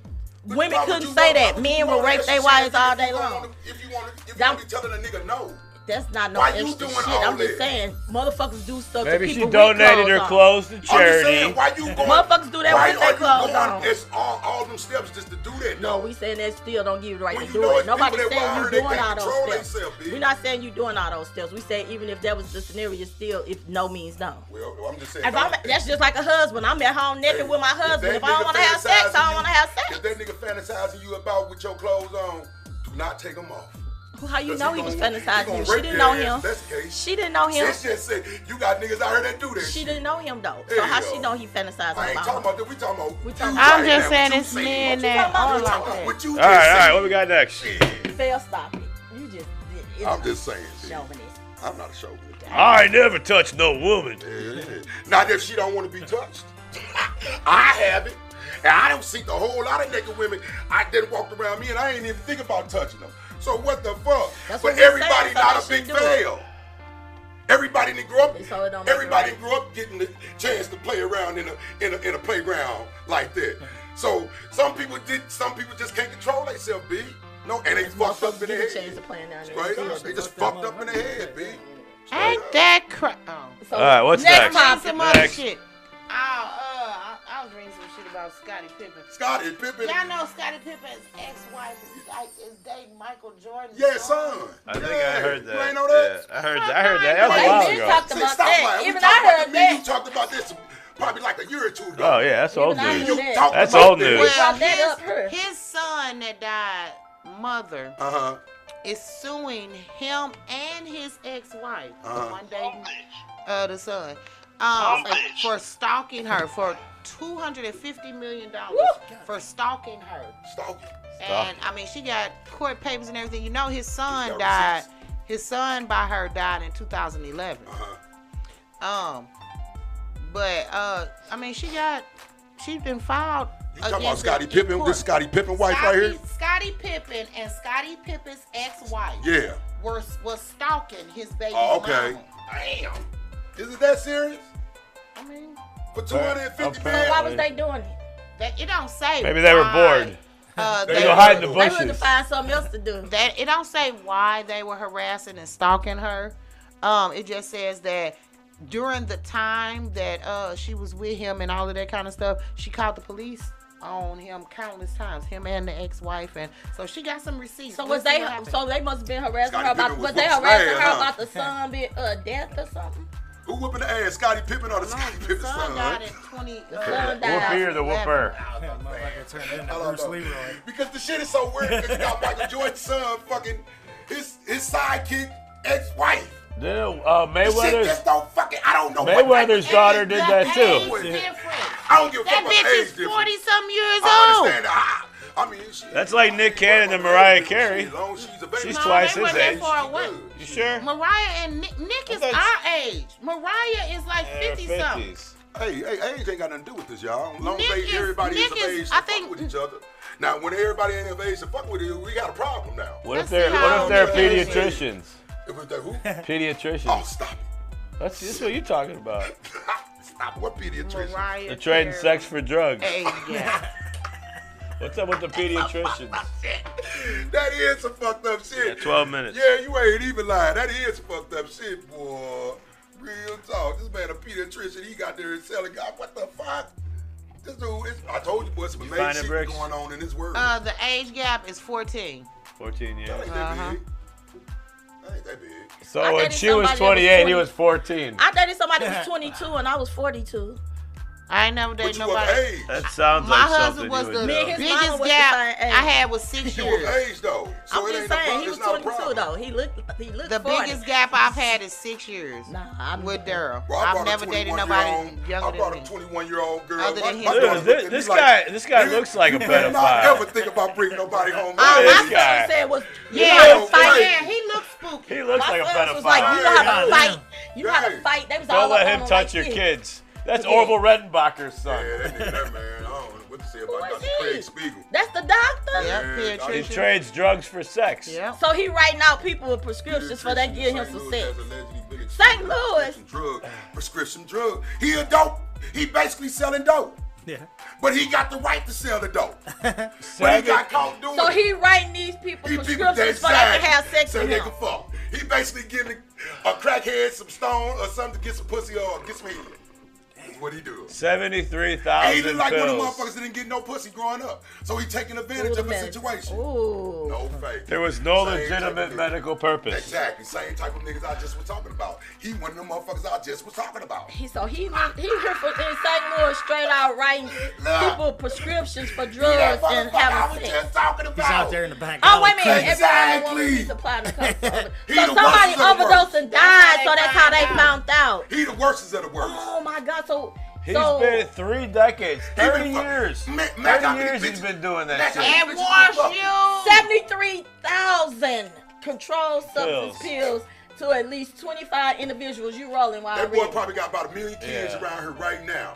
women couldn't say that. Men would rape their wives all day long. If you want to be telling a nigga no. That's not no extra shit. I'm just saying, motherfuckers do stuff Maybe to people. Maybe she donated her clothes to charity. I'm just saying, why you going? Motherfuckers do that with their clothes on. It's all them steps just to do that. No, we saying that still don't give you the right to do it. Nobody's saying you doing all those steps. We're not saying you doing all those steps. We say even if that was the scenario, still, if no means no. Well, I'm just saying. That's just like a husband. I'm at home naked with my husband. If I don't want to have sex, I don't want to have sex. If that nigga fantasizing you about with your clothes on, do not take them off. How you know he was fantasizing you? She didn't know him. She didn't know him. She just said, you got niggas out here that do that. She didn't know him though. So how she know he fantasizing I ain't talking about that. We talking about. I'm just saying it's men that are like that. All right. What we got next? Fail, stop it. You just. I'm just saying. Chauvinist. I'm not a chauvinist. I never touched no woman. Not if she don't want to be touched. I have it. And I don't see a whole lot of naked women. I didn't walk around me and I ain't even think about touching them. So what the fuck? But everybody not a big fail. Everybody didn't grow up. Everybody grew up getting the chance to play around in a playground like that. So some people just can't control themselves, B. No, and they fucked up in their head. Right? They just fucked up in their head, B. Ain't that crap? All right, what's next? Some other shit. I was reading some shit about Scottie Pippen. Scottie Pippen. Y'all know Scottie Pippen's ex-wife is dating Michael Jordan. Yeah, son. I think I heard that. You ain't know that? Yeah, I heard that. That was a while ago. Talked about that. Even I heard that. You talked about this probably like a year or two ago. Oh yeah, that's old news. That's old news. Well, his son that died, mother, is suing him and his ex-wife, the one dating the son, for stalking her for $250 million for stalking her. Stalking. And I mean, she got court papers and everything. You know, his son died. His son by her died in 2011. But I mean, she's been filed. You talking about Scottie Pippen? This Scottie Pippen wife right here? Scottie Pippen and Scottie Pippen's ex-wife. Yeah. Was stalking his baby okay. mama. Damn. Is it that serious? I mean, for 250 So million? why was they doing it? It don't say. Maybe they were bored. They were hiding the bushes. They wanted to find something else to do. It don't say why they were harassing and stalking her. It just says that during the time that she was with him and all of that kind of stuff, she called the police on him countless times, him and the ex-wife, and so she got some receipts. So they must have been harassing her about about the son being death or something? Who whooping the ass, Scottie Pippen or the Scottie Pippen son? The son died in 20. Whoopie or the whooper? Because the shit is so weird. Because you got Michael Jordan's son, fucking his sidekick ex-wife. Mayweather's just don't fucking. I don't know. Mayweather's daughter did that too. I don't give a fuck about that age bitch is difference. 40-some years I old. understand that. I mean, That's like Nick Cannon and Mariah Carey. She's No, twice they his weren't that age. far away. You sure? Mariah and Nick is our age. Mariah is like 50-something. Hey, age ain't got nothing to do with this, y'all. As long Nick as everybody is of age to I fuck think- with each other. Now, when everybody ain't of age to fuck with you, we got a problem now. What if Let's they're see how pediatricians? If it's that who? Pediatricians. Oh, stop it. That's what you're talking about. Stop. What pediatrician? Mariah They're trading Carey. sex for drugs. Yeah. What's up with the pediatricians? That is some fucked up shit. Yeah, 12 minutes. Yeah, you ain't even lying. That is some fucked up shit, boy. Real talk. This man a pediatrician. He got there and selling. God, what the fuck? This dude, I told you, boy, some amazing shit bricks? going on in this world. The age gap is 14. 14 years. That ain't that big. That ain't that big. So when she was 28, he was 14. I dated somebody that was 22 and I was 42. I ain't never But dated you nobody. of age. That sounds My like husband something was you the would Me and do. his mama biggest was gap the same age. I had was 6 You of years. age, though. So I'm it just ain't a saying, problem. he was It's not a 22 problem. though. He looked The 40. biggest gap I've had is 6 years Nah, I'm with Daryl. Bro, I I've brought a never dated 21-year-old nobody younger I than brought me. a 21-year-old girl. Other than My him. daughter looked at me This like, guy looks like a you better not pedophile. ever think about bringing nobody home. my This son guy. said was, Yeah, know, fight. right. yeah, he looks spooky. He looks My like a son was like, pedophile. you know how to Right. fight. You know how to Right. fight. They was all Don't let up him on touch like your this. kids. That's Yeah. Orville Redenbacher's son. Yeah, that nigga, that man, I don't know what to say Who about is Dr. he? Craig Spiegel. That's the doctor? Yep, Yeah, He pediatrician. trades drugs for sex. Yep. So he writing out people with prescriptions for they give him St. some Louis sex. has allegedly been St. exposed Louis? to prescription drug. He a dope. He basically selling dope. Yeah. But he got the right to sell the dope. But he got caught doing So it. he writing these people He prescriptions so they can have sex so with they him. can fuck. He basically giving a crackhead some stone or something to get some pussy or get some head. That's what he do. And he 73,000 look like one of the pills. motherfuckers that didn't get no pussy growing up. So he taking advantage of a situation. Ooh. No fake. There was no Same type legitimate of nigga. medical purpose. Exactly. Same type of niggas I just was talking about. He one of them motherfuckers I just was talking about. He here for in St. Louis straight out writing people prescriptions for He that drugs and motherfucker I having was sex. just talking about. He's out there in the back. Oh, wait a minute. Exactly. Everybody wants to supply the cup. He So the somebody worst of the overdosed worst. and died, so that's how they found out. He the worst of the worst. Oh my God. He's been 3 decades, 30 years. 30 years he's been doing that shit. And wash you. 73,000 controlled substance pills to at least 25 individuals you rolling while That I boy read. probably got about 1 million kids Yeah. around here right now.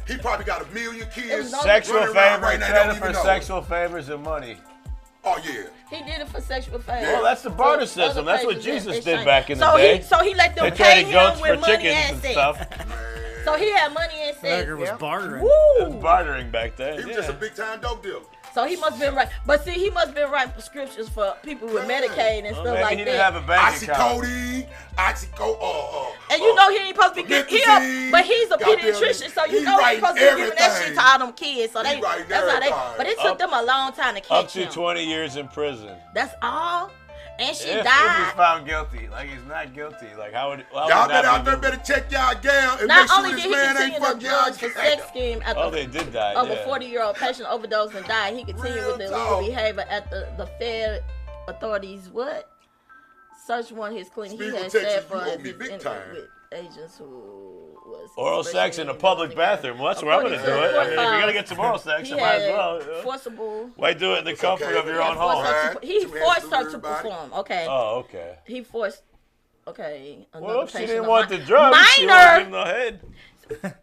He probably got 1 million kids. no- Sexual running around favor, right now, credit don't for even know. sexual favors and money. Oh yeah. He did it for sexual favor. Well, that's the barter So other system. That's what places, Jesus they did back in the so day. So he let them They pay traded goats him for with money chickens and and sex. stuff. So he had money and sex. Beggar was bartering. It was Woo! bartering back then. He was yeah. just a big time dope dealer. So he must been right. But see, he must been writing prescriptions for people with Medicaid and Well, stuff maybe like he didn't that. have a bank account. Oxycodone, And you know he ain't supposed to be getting Promethazine, but he's a goddamn pediatrician, it. so you He know he's writing supposed to be giving that everything. shit to all them kids. So He they writing that's how they everything. but it took them a long time to Up catch to him. 20 years in prison. That's all. And she If died. he's found guilty, like he's not guilty, like how would Y'all that out be there better check y'all gal and Not make sure only this did he man continue ain't the fuck y'all drugs for sex gal. scheme at Oh, they did die. of a yeah. 40-year-old patient overdosed and died, he continued Real with the illegal talk. behavior at the Fed authorities. What? Search one his clinic. Speaking He of had Texas, said you for owe me his big in- time. with agents who was Oral sex in a public bathroom. Well, that's where I'm going to do it. I mean, if you're going to get some oral sex, He I might as had well. You know? forcible. Why do it in the comfort okay. of your He own home? He Two hands forced to her to everybody. perform. Okay. Oh, okay. He forced. Okay. Well, if she patient didn't of want mine- the drugs, she won't minor. give him no head.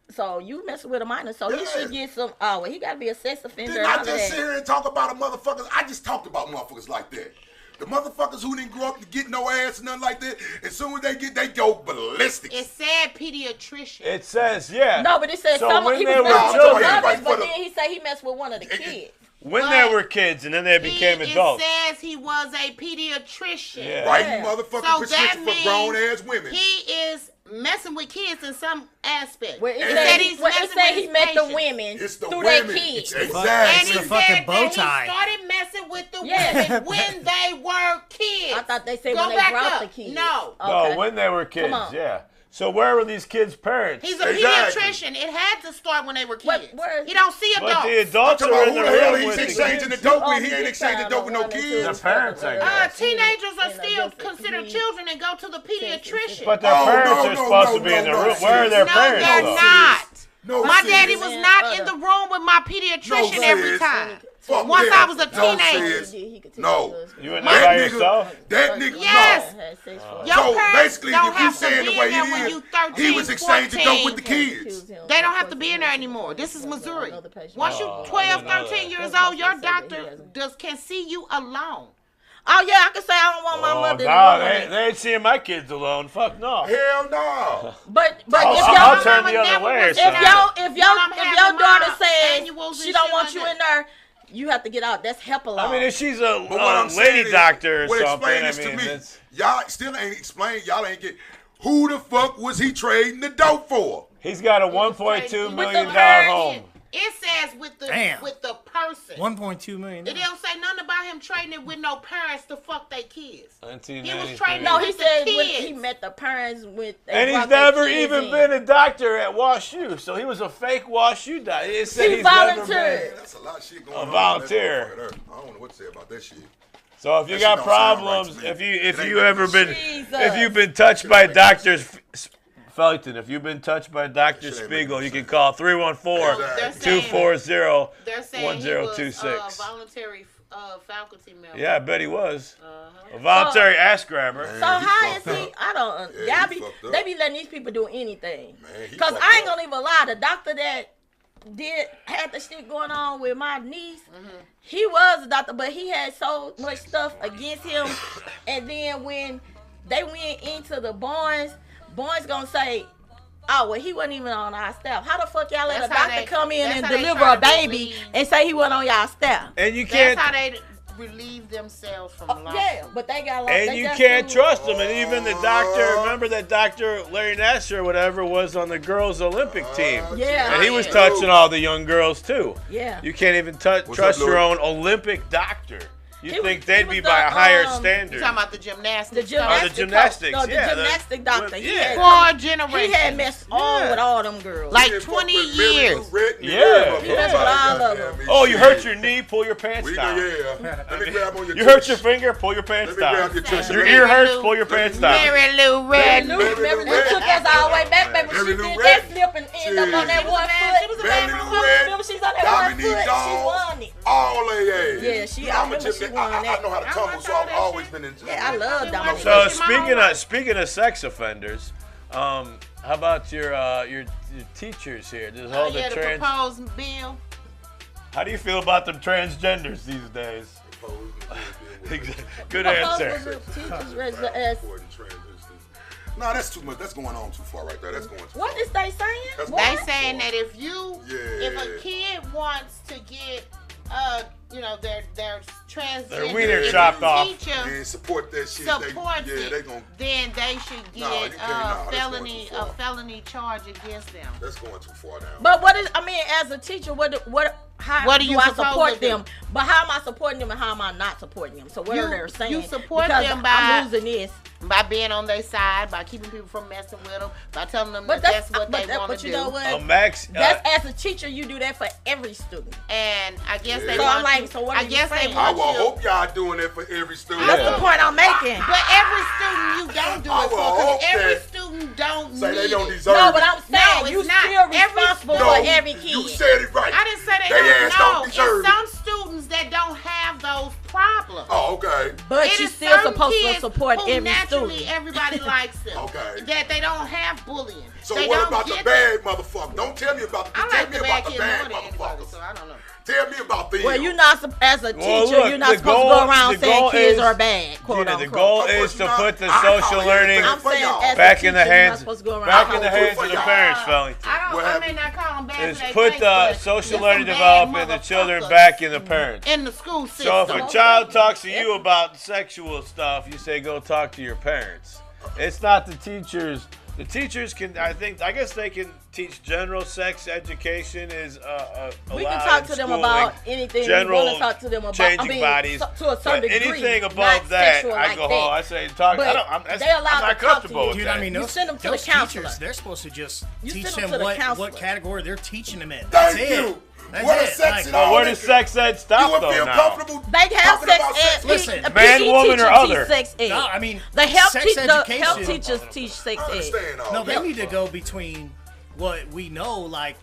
So you messing with a minor, so he should get some. Oh, well, he got to be a sex offender. Didn't and I all just that. sit here and talk about a motherfuckers? I just talked about motherfuckers like that. The motherfuckers who didn't grow up to get no ass and nothing like that. As soon as they go ballistic. It said pediatrician. It says, yeah. No, but it said So some. when He they was were messing children- with Right others, for but the- then he said he messed with one of the kids. When But they were kids and then they became adults. It says he was a pediatrician. Yeah. Writing motherfucking So that prescriptions for means grown ass women. he is messing with kids in some aspect. Where it It said said he, he's where it messing said with he his met the patients. women It's the through women. their kids. And Exactly. he the fucking said bow that tie. he started messing with the Yeah. women when they were kids. I thought they said Go when they back brought up. the kids. No. Okay. No, when they were kids, on. yeah. So where were these kids' parents? He's a Exactly. pediatrician. It had to start when they were kids. Where- He don't see But adults. the adults I'm are talking in about the who the hell room he's with the exchanging the kids. dope Oh, with. He ain't big exchanging time dope with no on one and two. kids. The parents, I guess. Teenagers are And still this- considered he- children and go to the pediatrician. But their Oh, parents no, are no, supposed no, to be in the no, room. no, Where are their no, parents, they're though? not. No, My sis. daddy was not in the room with my pediatrician No, every sis. time. Fuck Once that. I was a No, teenager. sis. No. You in there by yourself? That nigga, Yes. no. Your So parents basically, don't if you have to saying be the way in there it when is, you 13, he was exchanging dope with the 14. kids. They don't have to be in there anymore. This is Missouri. Once you 12, 13 years old, your doctor can see you alone. Oh yeah, I could say I don't want my Oh, mother. no, to they ain't seeing my kids alone. Fuck no. Hell no. But I'll if I'll y'all turn the other way or if something. your daughter says annuals she and don't shit want like you that. in there, you have to get out. That's help alone. I mean, if she's But what a I'm saying lady is, doctor or well, something, explain I this to mean, me. that's... Y'all still ain't explained. Y'all ain't get who the fuck was he trading the dope for? He's got a $1.2 With the million parent, home. It says with the Damn. person. 1.2 million. It don't say nothing about him trading it with no parents to fuck their kids. 1993. trading no, with he the said when kids. he met the parents with. And he's never even been a doctor at WashU, so he was a fake WashU doctor. It said He he's never volunteered. That's a lot of shit going A on. volunteer. I don't know what to say about that shit. So if you That got shit don't sound problems, right to me. if It ain't you making ever been, Jesus. if you've been touched by doctors, Felton, if you've been touched by Dr. Shit ain't Spiegel, making you can sense. call They're saying- 314-240-1026. They're saying he was voluntary faculty member. Yeah, I bet he was. A voluntary ass grabber. So he how is fucked he? up. I don't. Yeah, Y'all he be fucked up. they be letting these people do anything. Man, he Cause fucked I ain't up. gonna even lie. The doctor that had the shit going on with my niece, he was a doctor, but he had so much stuff against him. And then when they went into the Barnes gonna say, oh, well, he wasn't even on our staff. How the fuck y'all let That's a how doctor they- come in that's and how they deliver try a to baby relieve- and say he wasn't on y'all staff? And you That's can't, how they relieve themselves from lawsuits. Yeah, but they got and they you just can't do- trust them. And even the doctor, remember that Dr. Larry Nasser or whatever was on the girls' Olympic team. Yeah. And he was Yeah. touching all the young girls too. Yeah. You can't even What's trust up, your Louis? own Olympic doctor. He You'd think was- they'd he be was by the, a higher um, standard. You talking about the gymnastics? The gymnastics, gymnastics, coach. No, the yeah, gymnastic doctor. He yeah. had, For he generations. had messed on with all them girls. Like He done 20 fucked with Mary Lou years. Retton and Yeah. everybody. He messed with all of Goddamn them. me, Oh, you shit. hurt your knee? Pull your pants We go, down. yeah. Let me grab on your You hurt tush. your finger? Pull your pants Let me grab down. your tush. Your Mary ear hurts? Lou- Pull your pants down. Mary Lou Retton. Mary Lou took us all the way back, baby. Mary She Lou did Retton. that slip and ended up on that Shit. one She was foot. a Mary baby. Lou Retton, Remember, she's on that one Dominique foot. She Dawes, won it. all they ass. Yeah, she- You know, I I'm a remember she gymnast. won I that. know how to tumble, so I've always been in. Yeah, I love Dominique. So So speaking of sex offenders, how about your teachers here? This whole Yeah, the the trans. proposed bill. How do you feel about them transgenders these days? Good answer. No, that's too much. That's going on too far right there. That's going too What far. is they saying? That's What? They saying that if a kid wants to get their transgender, Their wiener if the chopped off. teacher And support that shit. supports they it, gonna. then they should get No, you can't. No, that's going too a far. felony charge against them. That's going too far down. But what is? I mean, as a teacher, what What do you I suppose support to do? them? But how am I supporting them and how am I not supporting them? So what are they saying? You support Because them by I'm losing this. by being on their side, by keeping people from messing with them, by telling them But that's what they want to But do. you know what? Max, That's as a teacher, you do that for every student. And I guess they So want I'm like, you, so what I are you guess they saying? I want will you. hope y'all doing it for every student. That's the point I'm making. But every student you don't do I it for, will because hope every that- student don't Say need they don't it. deserve No, it. but I'm No, saying it's you not. still Every- responsible No, for every kid. you said it right. I didn't say they They ass don't don't. deserve It's it. some students that don't have those problems. Oh, okay. But It you is still certain supposed to kids support who every naturally student. everybody likes them. Okay. That they don't have bullying. So they what don't about the get bad motherfucker? Don't tell me about the I tell like me the about bad the kid bad more than anybody, motherfuckers. so I don't know. Tell me about them. Well, you're not as a teacher. Well, look, you're not the supposed goal- to go around the saying goal kids is- are bad. Quote the unquote. goal Of is course to not. put the I social call it learning I'm for saying y'all. as back a in the teacher, you're not hands, supposed to go around back calling in the kids hands of the y'all. parents, Felly. I may not call them bad Is for they put think, the but social there's learning some bad development of the children motherfuckers back in the parents. in the school system. So if a child talks to you about sexual stuff, you say go talk to your parents. It's not the teachers. The teachers can, I guess they can teach general sex education is We allowed can talk in to them schooling. about anything General we want to talk to them about. changing bodies. To a certain But degree. anything not above that, sexual I like go that. home. I say talk. But I'm they allowed I'm to not talk to comfortable you. with Dude, that. I mean, You those, send them to the those counselor. teachers, they're supposed to just You teach send them them to the counselor. what category they're teaching them in. That's Thank it. you. That's What a it. sex Like, and But all where that does shit. sex ed You stop would though feel now? comfortable They have talking sex about ed. sex. Listen, The man, PE woman, or teachers other. teach sex ed. No, I mean, the health sex the health education. teachers teach sex I ed. understand all No, that. they need to go between what we know, like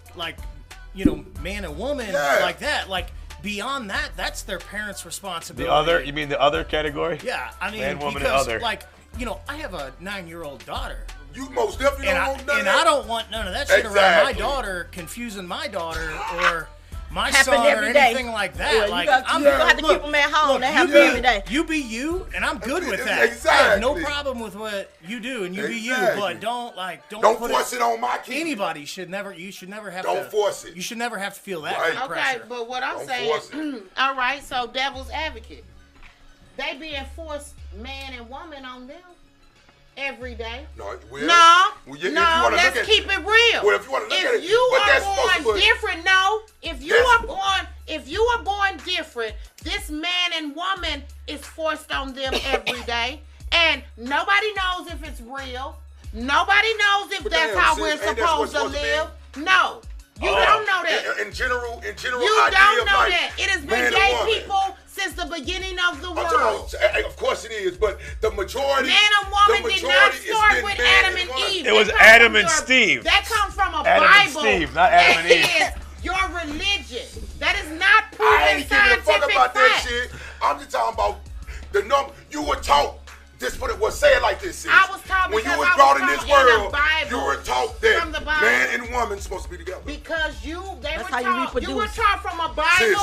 you know, man and woman, Yeah. like that. Like beyond that, that's their parents' The responsibility. other, you mean the other category? Yeah, I mean, Man, woman, and because other. like you know, I have a 9-year-old daughter. You most definitely And don't I, want none and of I that. don't want none of that shit around my Exactly. daughter, confusing my daughter or my Happen son or every day. anything like that. Well, like you gonna have to keep them at home. They happen every day. You be you, and I'm good with that. I have no Exactly. problem with what you do, and you be you. Exactly. But don't Don't put force it on my kid. Anybody should never. You should never have Don't to force it. You should never have to feel that Right. kind of Okay, pressure. but what I'm Don't saying, force it. all right, so devil's advocate. They being forced man and woman on them every day. No, well, No, well, yeah, if you no, wanna let's look at keep it real. Well, if you wanna look at it, you but are that's supposed to born be- different, no. If you That's- are born different, this man and woman is forced on them every day, and nobody knows if it's real. Nobody knows if But that's damn, how sis, we're ain't that supposed what's to supposed to be? live. No, you don't know that. In general, You idea don't of know life, that. It has man been and gay woman. people since the beginning of the I'm world. talking about, of course it is, but the majority, Man and woman the did not majority is start been with man Adam and woman. Eve. It was That comes Adam from and Steve. That comes from a Adam and Bible. Steve, not Adam and Eve. That is your religion. That is not I proven ain't giving a fuck scientific about fact. that shit. I'm just talking about the number. You were taught. Just put it. Well, say it like this. Sis. I was taught when you because were I brought was in this taught in the world, Bible. you were taught that From the Bible. man and woman supposed to be together. Because they That's were how you taught. You were reproduce. taught from a Bible Sis,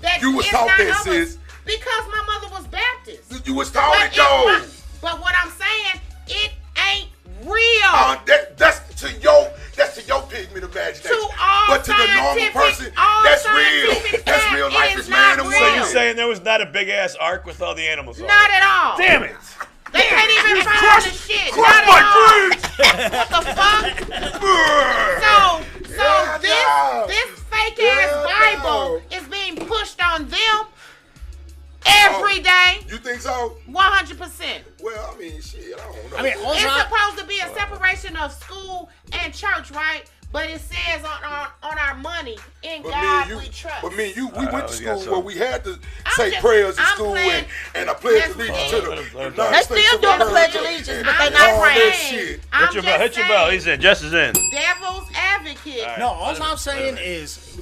that you was is taught not that, of us. sis. Because my mother was Baptist. You was taught it it though. was- But what I'm saying, it ain't real. That's to your pigment imagination. To all but to the normal scientific- person, all that's real. scientific That's fact, real it life. is Is man not and real. So woman. you're saying there was not a big ass ark with all the animals on Not it? at all. Damn it! They can't even find the shit. Crush Not my at all. dreams. What the fuck? So Yeah, this fake ass Bible is being pushed on them every day, You think so? 100%. Well, I mean, shit, I don't know. I mean, It's also, supposed to be a separation of school and church, right? But it says on our money, in God we trust. But me and you, we went to yeah, school so- where we had to I'm say just- prayers in I'm school playing- and I pledge That's allegiance to it. the They United They States still of doing the America Pledge of Allegiance, and but they I'm not all just praying. that saying. shit. I'm Hit your just bell. Hit your bell. saying, He's in. Jess is in. Devil's advocate. no, all I'm saying is,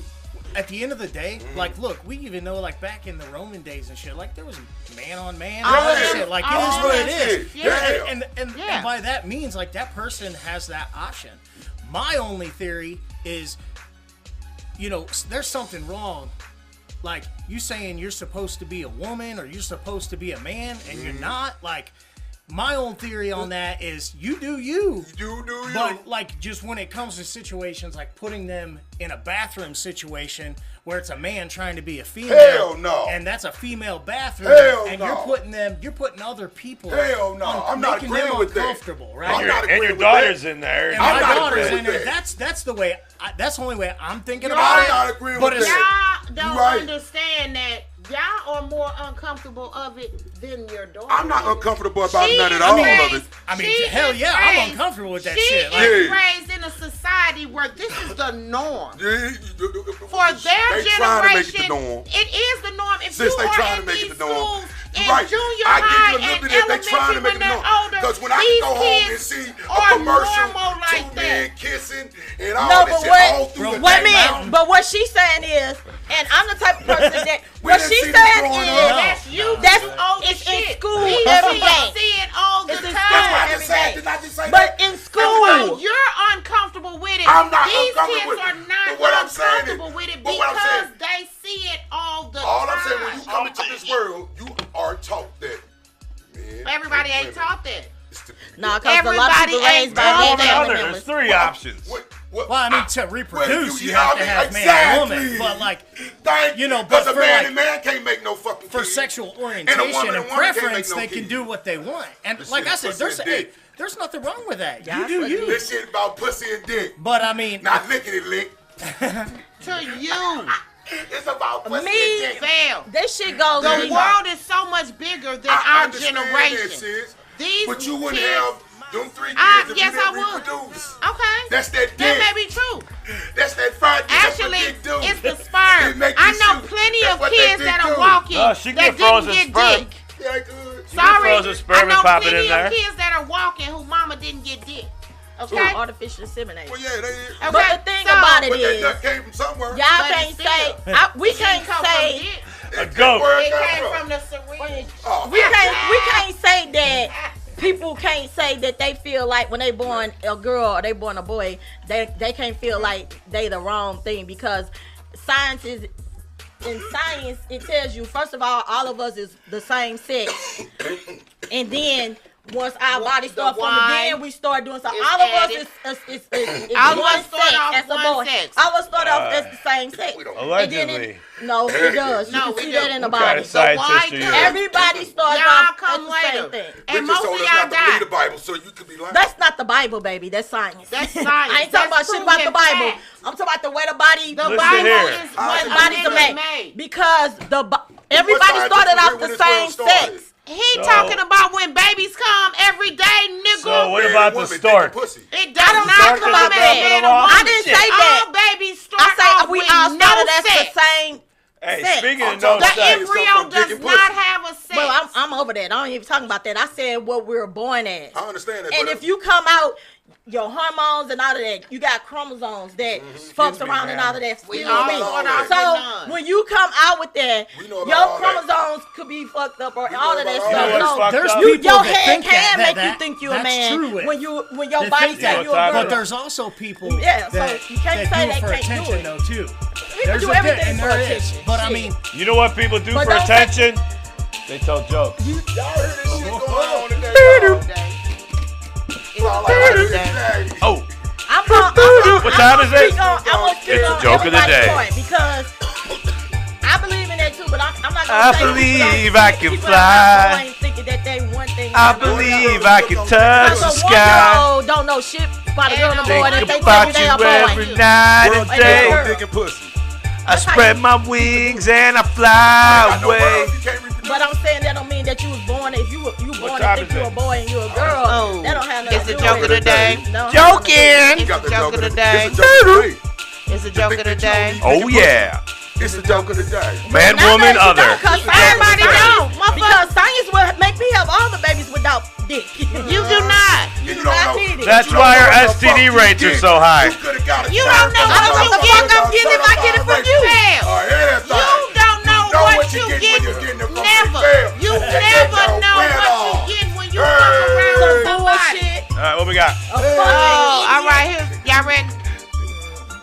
at the end of the day, like, look, we even know, like, back in the Roman days and shit, like, there was man on man and all that Yeah. shit. Like, it All is what it that is. shit. Yeah. And Yeah. by that means, like, that person has that option. My only theory is, you know, there's something wrong. Like, you saying you're supposed to be a woman or you're supposed to be a man and you're not. Like, my own theory on that is you do you. You do you. But like, just when it comes to situations like putting them in a bathroom situation where it's a man trying to be a female, Hell no. and that's a female bathroom, Hell and no. you're putting other people, Hell no. I'm not making agreeing them with that. uncomfortable, right? I'm not And agreeing your with daughter's that. in there. And I'm my not daughter's agreeing in with there. that. That's the way. That's the only way I'm thinking I'm about it. not agreeing but with it's, that. don't right. understand that y'all are more uncomfortable of it than your daughter. I'm not uncomfortable about none at is all raised- of it. I mean, she hell is yeah, I'm raised- uncomfortable with that she shit. Like, is Yeah. raised in a society where this is the norm. For Their they trying to make it the generation, norm. it is the norm. If Since you they are trying in to make these it the norm. schools, in Right. junior I give high you a little and bit of they trying to elementary make when it they're known. older, Because when I these can go home and kids see a are commercial, normal like two men that. kissing and all No, this but shit all what? through the Wait a damn minute. mountain. But what she's saying is, and I'm the type of person that We what didn't she's see this saying growing is up. That's you. that's old it's in shit. school We every see day. it all the It's in time. school That's why I every just said, day. did I just say But that? in So school, you're uncomfortable with it. I'm not These uncomfortable kids with are it. not But what I'm saying is- uncomfortable with it but what I'm because saying- they see it all the All time. I'm saying, when you come into this world, you are taught that. Man, Everybody ain't women, taught that. it's the- nah, because a lot of Everybody people ain't raised by taught men that. family There's members. three options. well, I mean, to reproduce, Well, you yeah, have I to mean, have man and woman. exactly. But like, Thank you know, because but a for man like- and man can't make no fucking for kids. sexual And a orientation woman and and woman can't preference, make no they can kids. do what they want. And This like shit I is said, pussy and dick. there's nothing wrong with that. Yeah, You do that's you. This shit about pussy and dick. But I mean, Not licking it lick. To you, It's about pussy Me? and dick. fail. This shit goes The deep. world is so much bigger than I our understand generation. that, sis. These But you wouldn't kids, have them 3 kids if yes, you I didn't would. reproduce. Okay. That's that That dick. may be true. That's that fire dick. That's what Actually, dick do. it's the sperm. It make I you know shoot. plenty That's of what kids dick that are do. walking No, she that get frozen didn't get sperm. dick. Yeah, good. Sorry, frozen sperm I and know pop it in plenty there. of kids that are walking who mama didn't get dick. Okay. Artificial insemination. Well, yeah, they. Okay, But the thing so- about it But that is, nut came from somewhere. y'all But can't it's say still- we It didn't can't come say from dick. A goat. Where It come came from the syringe. Oh, we can't say that people can't say that they feel like when they born a girl or they born a boy, they can't feel like they the wrong thing, because science it tells you, first of all of us is the same sex, and then once our body start forming, then we start doing something. is All of us added. is All of one us start sex off as a one boy. sex. All of us start off as the same sex. Allegedly. No, it does. No, You can we see do. that in the What kind body. of scientist why are you? do- Everybody starts Y'all off come as the same later. thing. And Richard most told of us y'all not to believe die. the Bible, so you could be lying. That's not the Bible, baby. That's science. That's science. I ain't talking about That's shit about the proven Bible. fact. I'm talking about the way the body, The Listen Bible here. is How what the bodies are is made. Because everybody science started was off when the this same world started? sex. He So- talking about when babies come every day, nigga. So what Man about and the woman, dick stork? and pussy. It does I don't not talk come about about that. man I or I woman. didn't say that. All babies start I say off we with all no started as sex. the same Hey, sex. speaking I'm of no talking The about sex, dick embryo and does pussy. not have a sex. Well, I'm over that. I ain't even talking about that. I said what we were born as. I understand that. And but if you come out, your hormones and all of that, you got chromosomes that fucks around and all of that. We Excuse all me. start off with So none. when you come out with that, We know about your all that. chromosomes could be fucked up or We all know of that about all stuff. that. What's So fucked there's up? people your that head think can that, make you think you're a that's man true with. when your They body think says that. you're a But girl. But there's also people Yeah, so that, you can't that say do they it for can't do attention it. though too. People There's do a bit, everything and for there is. attention. But I Shit. mean, you know what people do But for don't attention? They tell jokes. y'all hear this shit going on today. Oh, What time is it? I'm gonna speak It's on a joke of the everybody's day. point because I believe in that too, but I'm not gonna I say believe people I can people fly. Ain't thinking that they one thing. I and another. believe I can touch the Because a sky. 1-year-old don't know shit about a girl and a boy, and if Think they tell you about they you a boy. every night and Ain't no day. girl. Dick and pussy. I spread my wings and I fly away. But I'm saying that don't mean that you was born. If you born time and think is you it? a boy and you a girl, Oh. that don't have nothing It's to the do joke with of it. the day. No, Joking. It's the joke of the day. It's a joke of the day. It's a joke of the day. Oh yeah. It's the joke of the day. Man, Now woman, that you other. don't, 'cause everybody don't. Because science will make me have all the babies without dick. You do not. You do not need it. That's You why don't our know what the STD fuck rates you are get. so high. You coulda got a You child don't know from what a you get. motherfucker I'm getting if I get it from you. Fail. All right, everything. You don't know what you get get. when you're getting it from Never. fail. You That never don't know win what all. you get when you Hey. fuck around with Some somebody. bullshit. All right, what we got? Oh, all right. Here, y'all ready?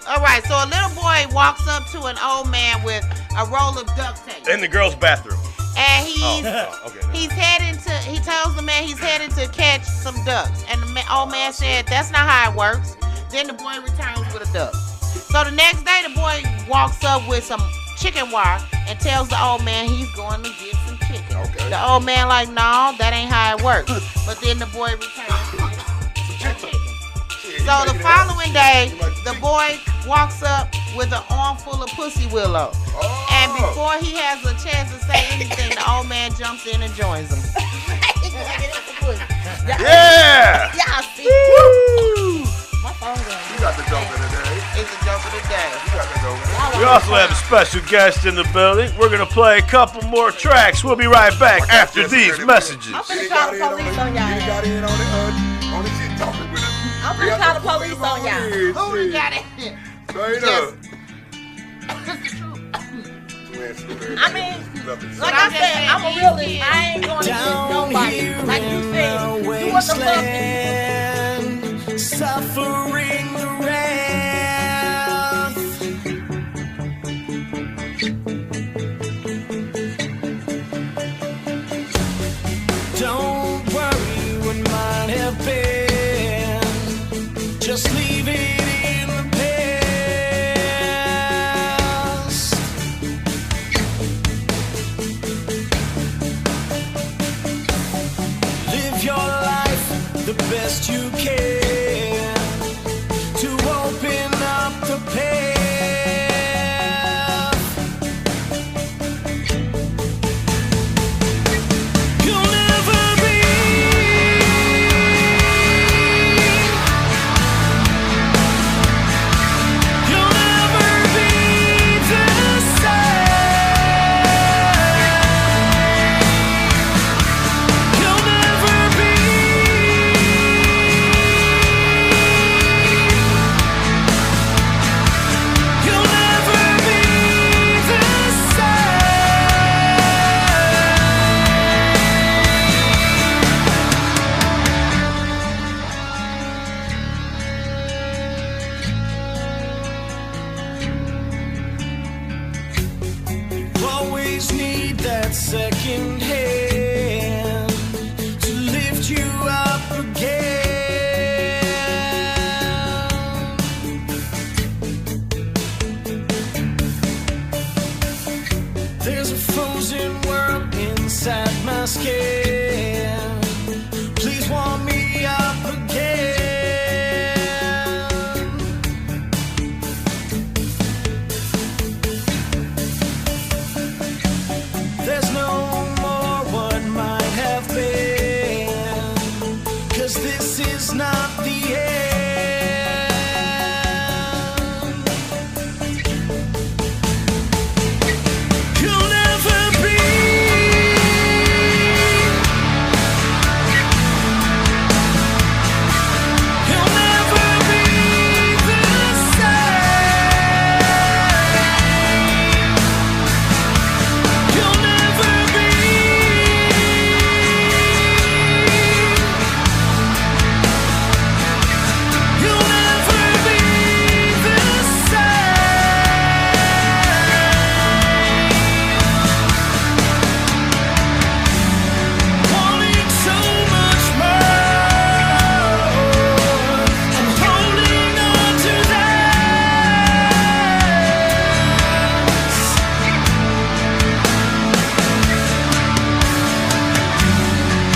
All right. So a little boy walks up to an old man with a roll of duct tape, In the girls' bathroom. and Okay. he's heading to. He tells the man he's heading to catch some ducks, and the old man said that's not how it works. Then the boy returns with a duck. So the next day, the boy walks up with some chicken wire and tells the old man he's going to get some chicken. Okay. The old man like, no, that ain't how it works. But then the boy returns with some chicken. So the following day, the boy walks up with an armful of pussy willow. Oh. And before he has a chance to say anything, the old man jumps in and joins him. Yeah! Yeah, see. Woo! My phone going. You got the joke of the day. It's a joke of the day. You got the joke of the day. We also have a special guest in the building. We're going to play a couple more tracks. We'll be right back after these messages. I'm finna call the police on y'all. You got in on the shit talking with us. I'm finna call the police on y'all. Who we got in here? Straight up. I mean, like I said, I'm a realist. I ain't going to get nobody. Like you said, do what the fuck is suffering the wrath. Don't worry what might have been. Just leave it in the past. Live your life the best you can to open up the path. You'll never be. You'll never be the same. You'll never be. You'll never be the same. Always need that second hand to lift you up again. There's a frozen world inside my skin. Please warm me up again. There's no more what might have been, 'cause this is not the end. You'll never be. You'll never be the same. You'll never be. You'll never be the same. Wanting so much more and holding on to that.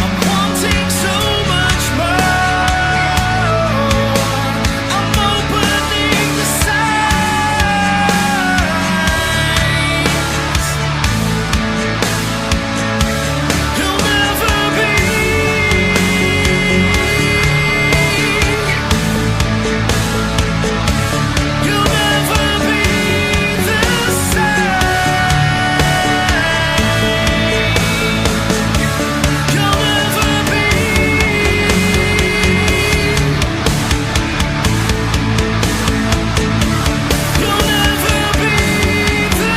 I'm wanting so much more. I'm opening the signs. You'll never be. You'll never be the same. You'll never be. You'll never be the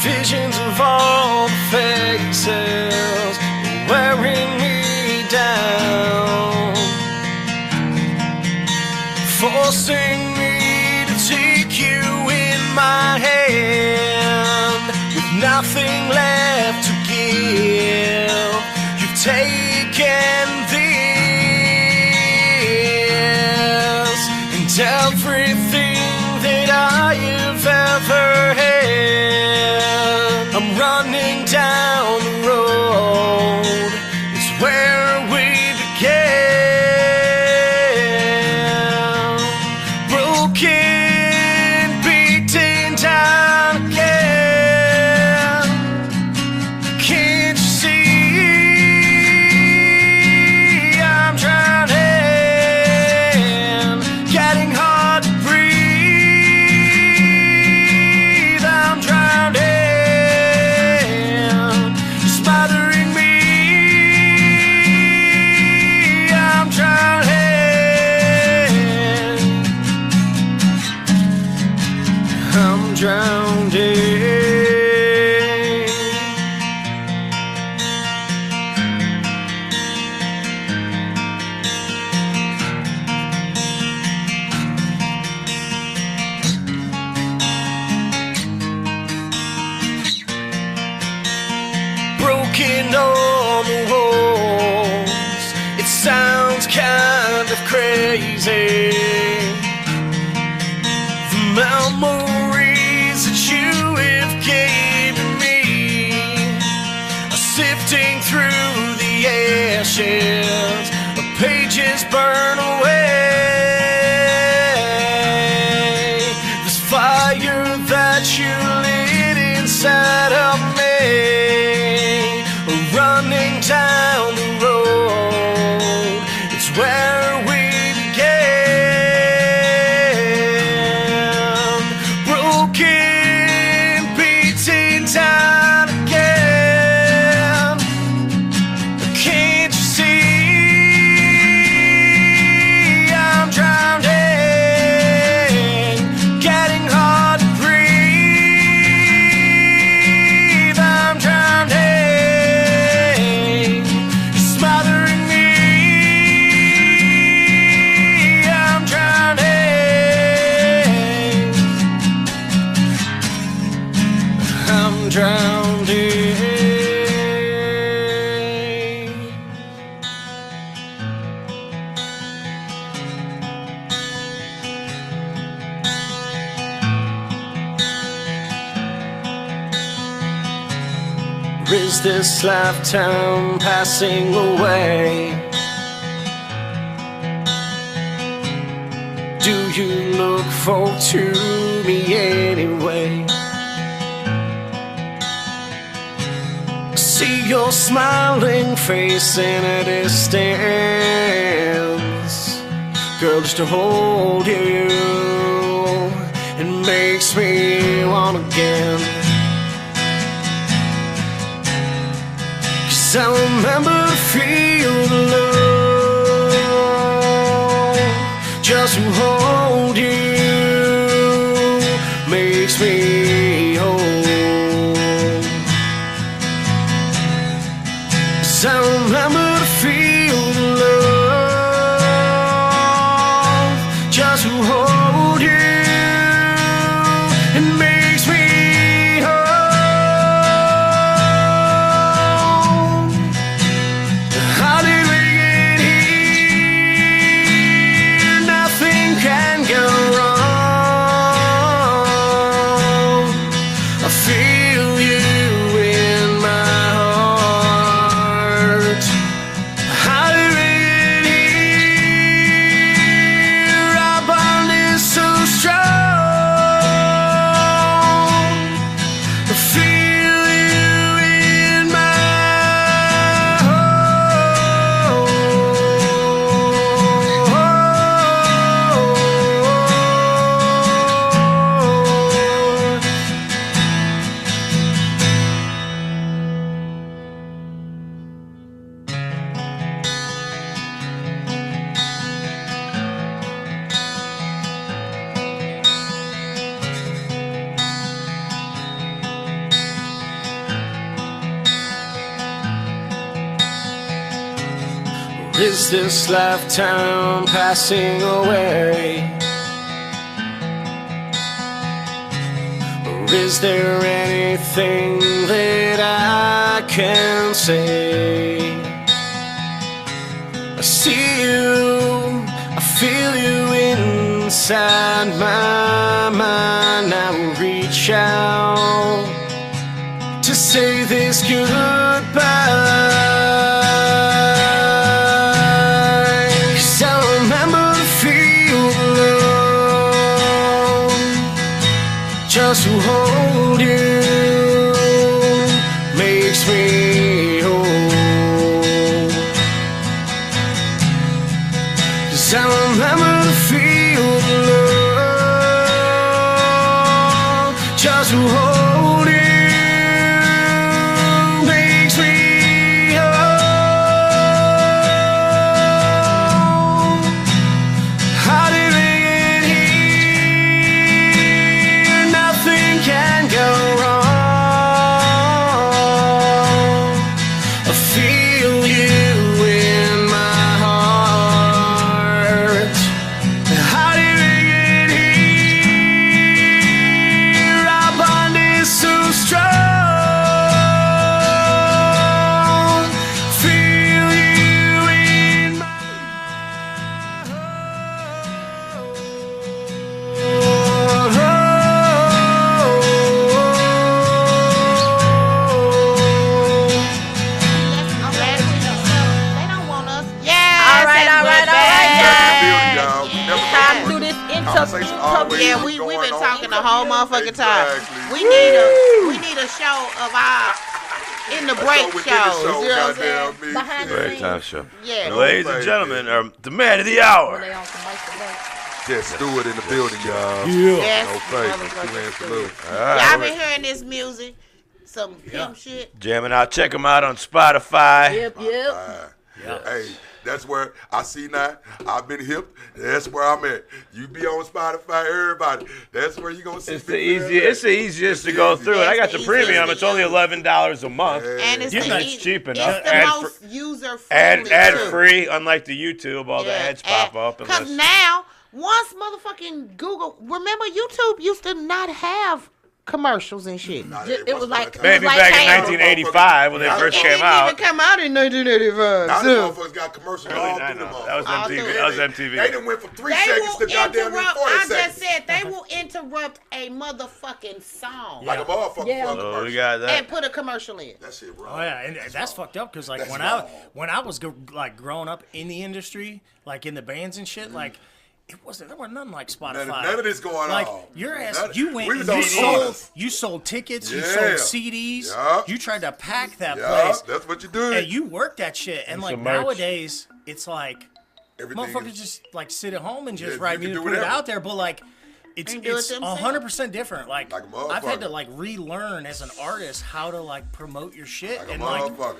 Visions of all the fairy tales wearing me down, forcing me to take you in my hand with taken this and everything that I have ever had. I'm running down the road, it's where we began. Broken, beaten down again. Can't you see I'm drowning, getting hard to breathe. I'm drowning, smothering me. I'm drowning, I'm drowning. Broken on the walls, it sounds kind of crazy. The memories that you have given me are sifting through the ashes, the pages burn away. This fire that you lit inside of me, running down the road, it's where we began. Broken, beaten down again. Can't you see I'm drowning, getting hard to breathe. I'm drowning, smothering me. I'm drowning, I'm drowning. Is this lifetime passing away? Do you look forward to me anyway? See your smiling face in a distance, girl, just to hold you, it makes me want again. I remember to feel the love, just to hold you, makes me whole. I remember to feel the love, just to hold you, it makes me Is this lifetime passing away? Or is there anything that I can say? inside my mind, I will reach out to say this goodbye. 'Cause I remember the feel of love, just to hold you makes me whole. 'Cause I remember the feel of love, just to hold you makes me whole. How did we get here? Nothing can go wrong. I feel you in my heart. How did we get here? Our bond is so strong. Feel you in my They don't want us. Yes. All right, and all right, we're all right, back. y'all. We never Time know to do what this conversation always Yeah, is we've going been on. talking the whole motherfucking time. Exactly. We need a show of our in the break That's what we shows. did the show, You know what I'm goddamn saying? me. Behind the Great scenes. time show. Yeah. Ladies and gentlemen, the man of the hour. When they on some lights and lights. Yeah, Stuart in the building, y'all. Yes. No face, no motherfucking two-hand Stuart. salute. Y'all been hearing this music? Some pimp shit. Jamming out. Check them out on Spotify. Yep. Hey, that's where I see now. I've been hip. That's where I'm at. You be on Spotify, everybody. That's where you gonna see. It's the easiest. It's the easiest to go through. And I got the It's the premium. easiest. It's only $11 a month. And it's Yeah, the that's cheap It's enough. the most user friendly. Ad free, unlike the YouTube, all the ads pop up. Because now, once motherfucking Google, remember YouTube used to not have commercials and shit. It was like Maybe like back in cable. 1985 when they first It came didn't out. even come out in 1985. Now the so- motherfuckers got commercials Early all through 90s. the That was All MTV. through That was They MTV. done went from 3 They seconds will to goddamn interrupt. 40 I seconds. just said they will interrupt a motherfucking song Like a motherfucker Yeah. for a So we commercial. got that. and put a commercial in. That shit wrong. Oh yeah, and that's fucked up because like That's when wrong. I was like growing up in the industry, like in the bands and shit, like there were nothing like Spotify. None of this going Like on. your ass, None- you went we and was on you CDs. sold tickets, you Yeah. sold CDs, Yeah. you tried to pack that Yeah, place, that's what you do. and you worked that shit. And like some merch. nowadays, it's like Everything motherfuckers is- just like sit at home and just Yeah, write you can music, do put it whatever. out there. But like, it's And do it it's themselves. 100% different. Like Like a I've had motherfucker. to like relearn as an artist how to like promote your shit, like a and like motherfucker.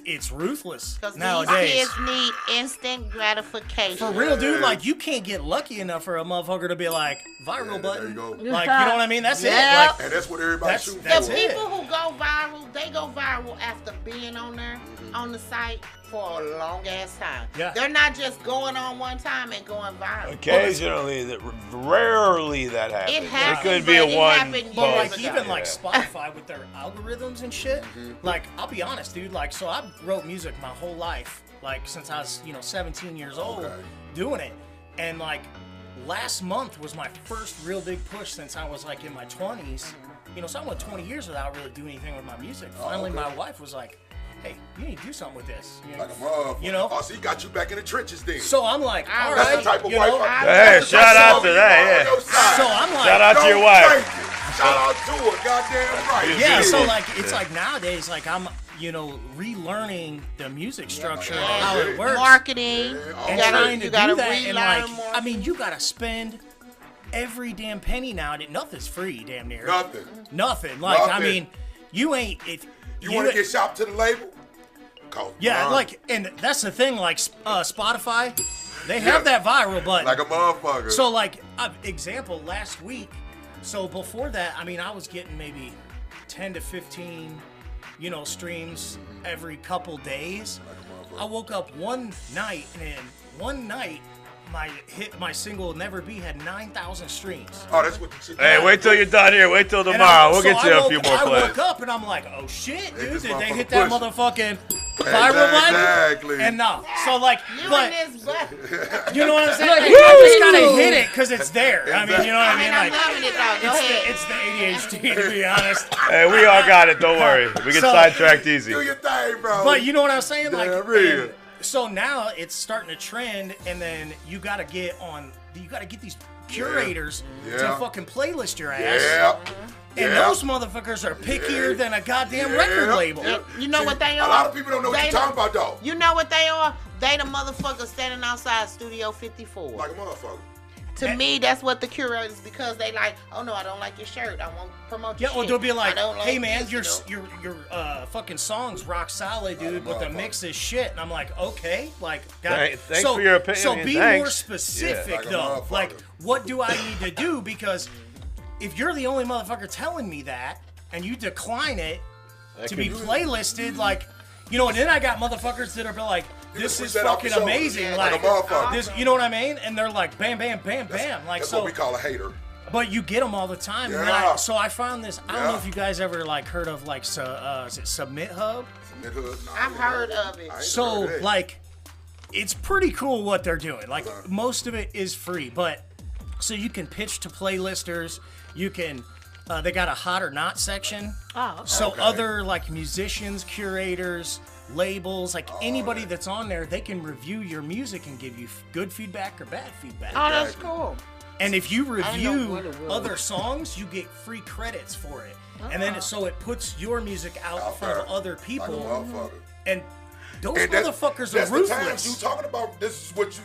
it's ruthless Because these nowadays. kids need instant gratification. For real, dude, like you can't get lucky enough for a motherfucker to be like viral Yeah, button. there you go. Like you know what I mean? That's Yeah. it. Like And that's what everybody That's- shooting that's for. The it. people who go viral, they go viral after being on there, on the site for a long ass time. Yeah. They're not just going on one time and going viral. Occasionally, rarely that happens. It happens, It could be but a it one. happened but years like ago. even like Yeah. Spotify with their algorithms and shit. Like I'll be honest, dude. Like so I wrote music my whole life, like since I was 17 years old, Okay. doing it, and like last month was my first real big push since I was like in my 20s. So I went 20 years without really doing anything with my music. Finally, okay. my wife was like, "Hey, you need to do something with this." Like a motherfucker. Oh, so he got you back in the trenches then. So I'm like, all That's right, the type of you wife. know. Hey, shout out to that, yeah. So I'm like, Shout out to your No, wife. thank you. Shout out to her. Goddamn right. yeah. So like, it's like nowadays, like I'm, relearning the music structure and how it works, Marketing, and you trying gotta, to you gotta do that. And relearn like, more. I mean, you gotta spend every damn penny nowadays. Nothing's free, damn near. Nothing. Nothing. Like, I Nothing. mean, you ain't if You want to get shopped to the label? Call yeah, Ron. like, and that's the thing. Like, Spotify, they have that viral button. Like a motherfucker. So, like, example, last week, so before that, I mean, I was getting maybe 10 to 15, streams every couple days. I woke up one night, and in one night, my single Never Be had 9,000 streams. Oh, that's what the shit. Hey, wait till you're done here. Wait till And tomorrow. We'll so get you I a few more I plays. woke up, and I'm like, oh, shit, dude, this did they motherfucker hit that pushing. motherfucking viral button. Exactly. And no, so like, but and this button. you know what I'm saying? Like, I just gotta hit it because it's there. I mean, you know what I mean? I'm Like, loving it though. Go ahead. it's the ADHD, to be honest. Hey, we all got it. Don't worry. We get So- sidetracked easy. Do your thing, bro. But you know what I'm saying? Like, Damn real. and so now it's starting to trend, and then you gotta get these curators to Yeah. fucking playlist your ass. Yeah. And Yeah. those motherfuckers are pickier than a goddamn record label. You know what they A are? lot of people don't know what They you're talking about, though. You know what they are? They the motherfuckers standing outside Studio 54. Like a motherfucker. To me, that's what the curators, because they like, oh no, I don't like your shirt. I won't promote your Yeah, shit. or they'll be I like, don't "Hey like man, this, your fucking song's rock solid, dude, but the mix is shit." And I'm like, "Okay, like, Thanks for your opinion. So be Thanks. more specific, Yeah, like a though. motherfucker. Like, what do I need to do? Because if you're the only motherfucker telling me that, and you decline it to be playlisted, like, you know, and then I got motherfuckers that are like, "This can is push that off fucking your shoulder. amazing," Yeah, like, like a motherfucker. this, you know what I mean? And they're like, "Bam, bam, bam, bam," like That's so. what we call a hater. But you get them all the time. And Yeah. so I found this. I don't know Yeah. if you guys ever like heard of like is it Submit Hub? I've heard of it. So like, it's pretty cool what they're doing. Like most of it is free, but so you can pitch to playlisters. You can. They got a hot or not section. Oh, okay. So other like musicians, curators, labels, like anybody that's on there, they can review your music and give you good feedback or bad feedback. Oh, that's cool. And if you know review what it was. other songs, you get free credits for it. And then so it puts your music out in front of other Like a people. motherfucker. And those And motherfuckers that's are the times ruthless. you talking about. This is what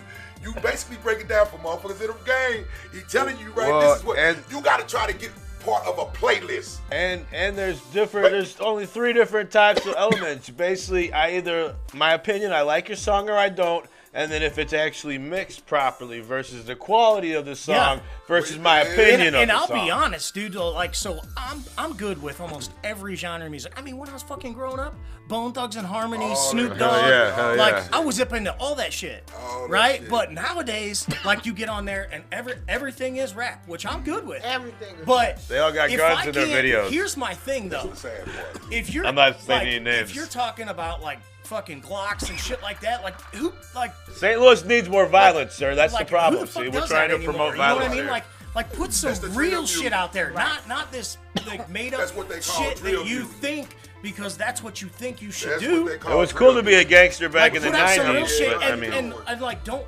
you basically break it down for motherfuckers in the game. He telling you right. Well, This is what and- you got to try to get part of a playlist. And there's only 3 different types of elements. Basically, my opinion, I like your song or I don't. And then if it's actually mixed properly versus the quality of the song versus my opinion And of I'll the song. be honest, dude. Like, so I'm good with almost every genre of music. I mean, when I was fucking growing up, Bone Thugs and Harmony, Snoop Dogg, hell like yeah. I was up into all that shit, All that right? shit. But nowadays, like you get on there and everything is rap, which I'm good with. Everything is But They all got if guns I in their can't- videos. Here's my thing, though. That's the sad part. If you're I'm not saying like, any names. If you're talking about like fucking Glocks and shit like that, like who, like St. Louis needs more violence, sir. That's like, the problem. Who the fuck See, we're does trying that to promote anymore? You know what violence I mean? here. Like put some That's the real drill shit music. out there, not this like made up That's what they call shit drill that you music. think because that's what you think you should That's do. what they call It was drill cool to be a gangster back Like, in the put out some real 90s, shit, but I and, mean, and like don't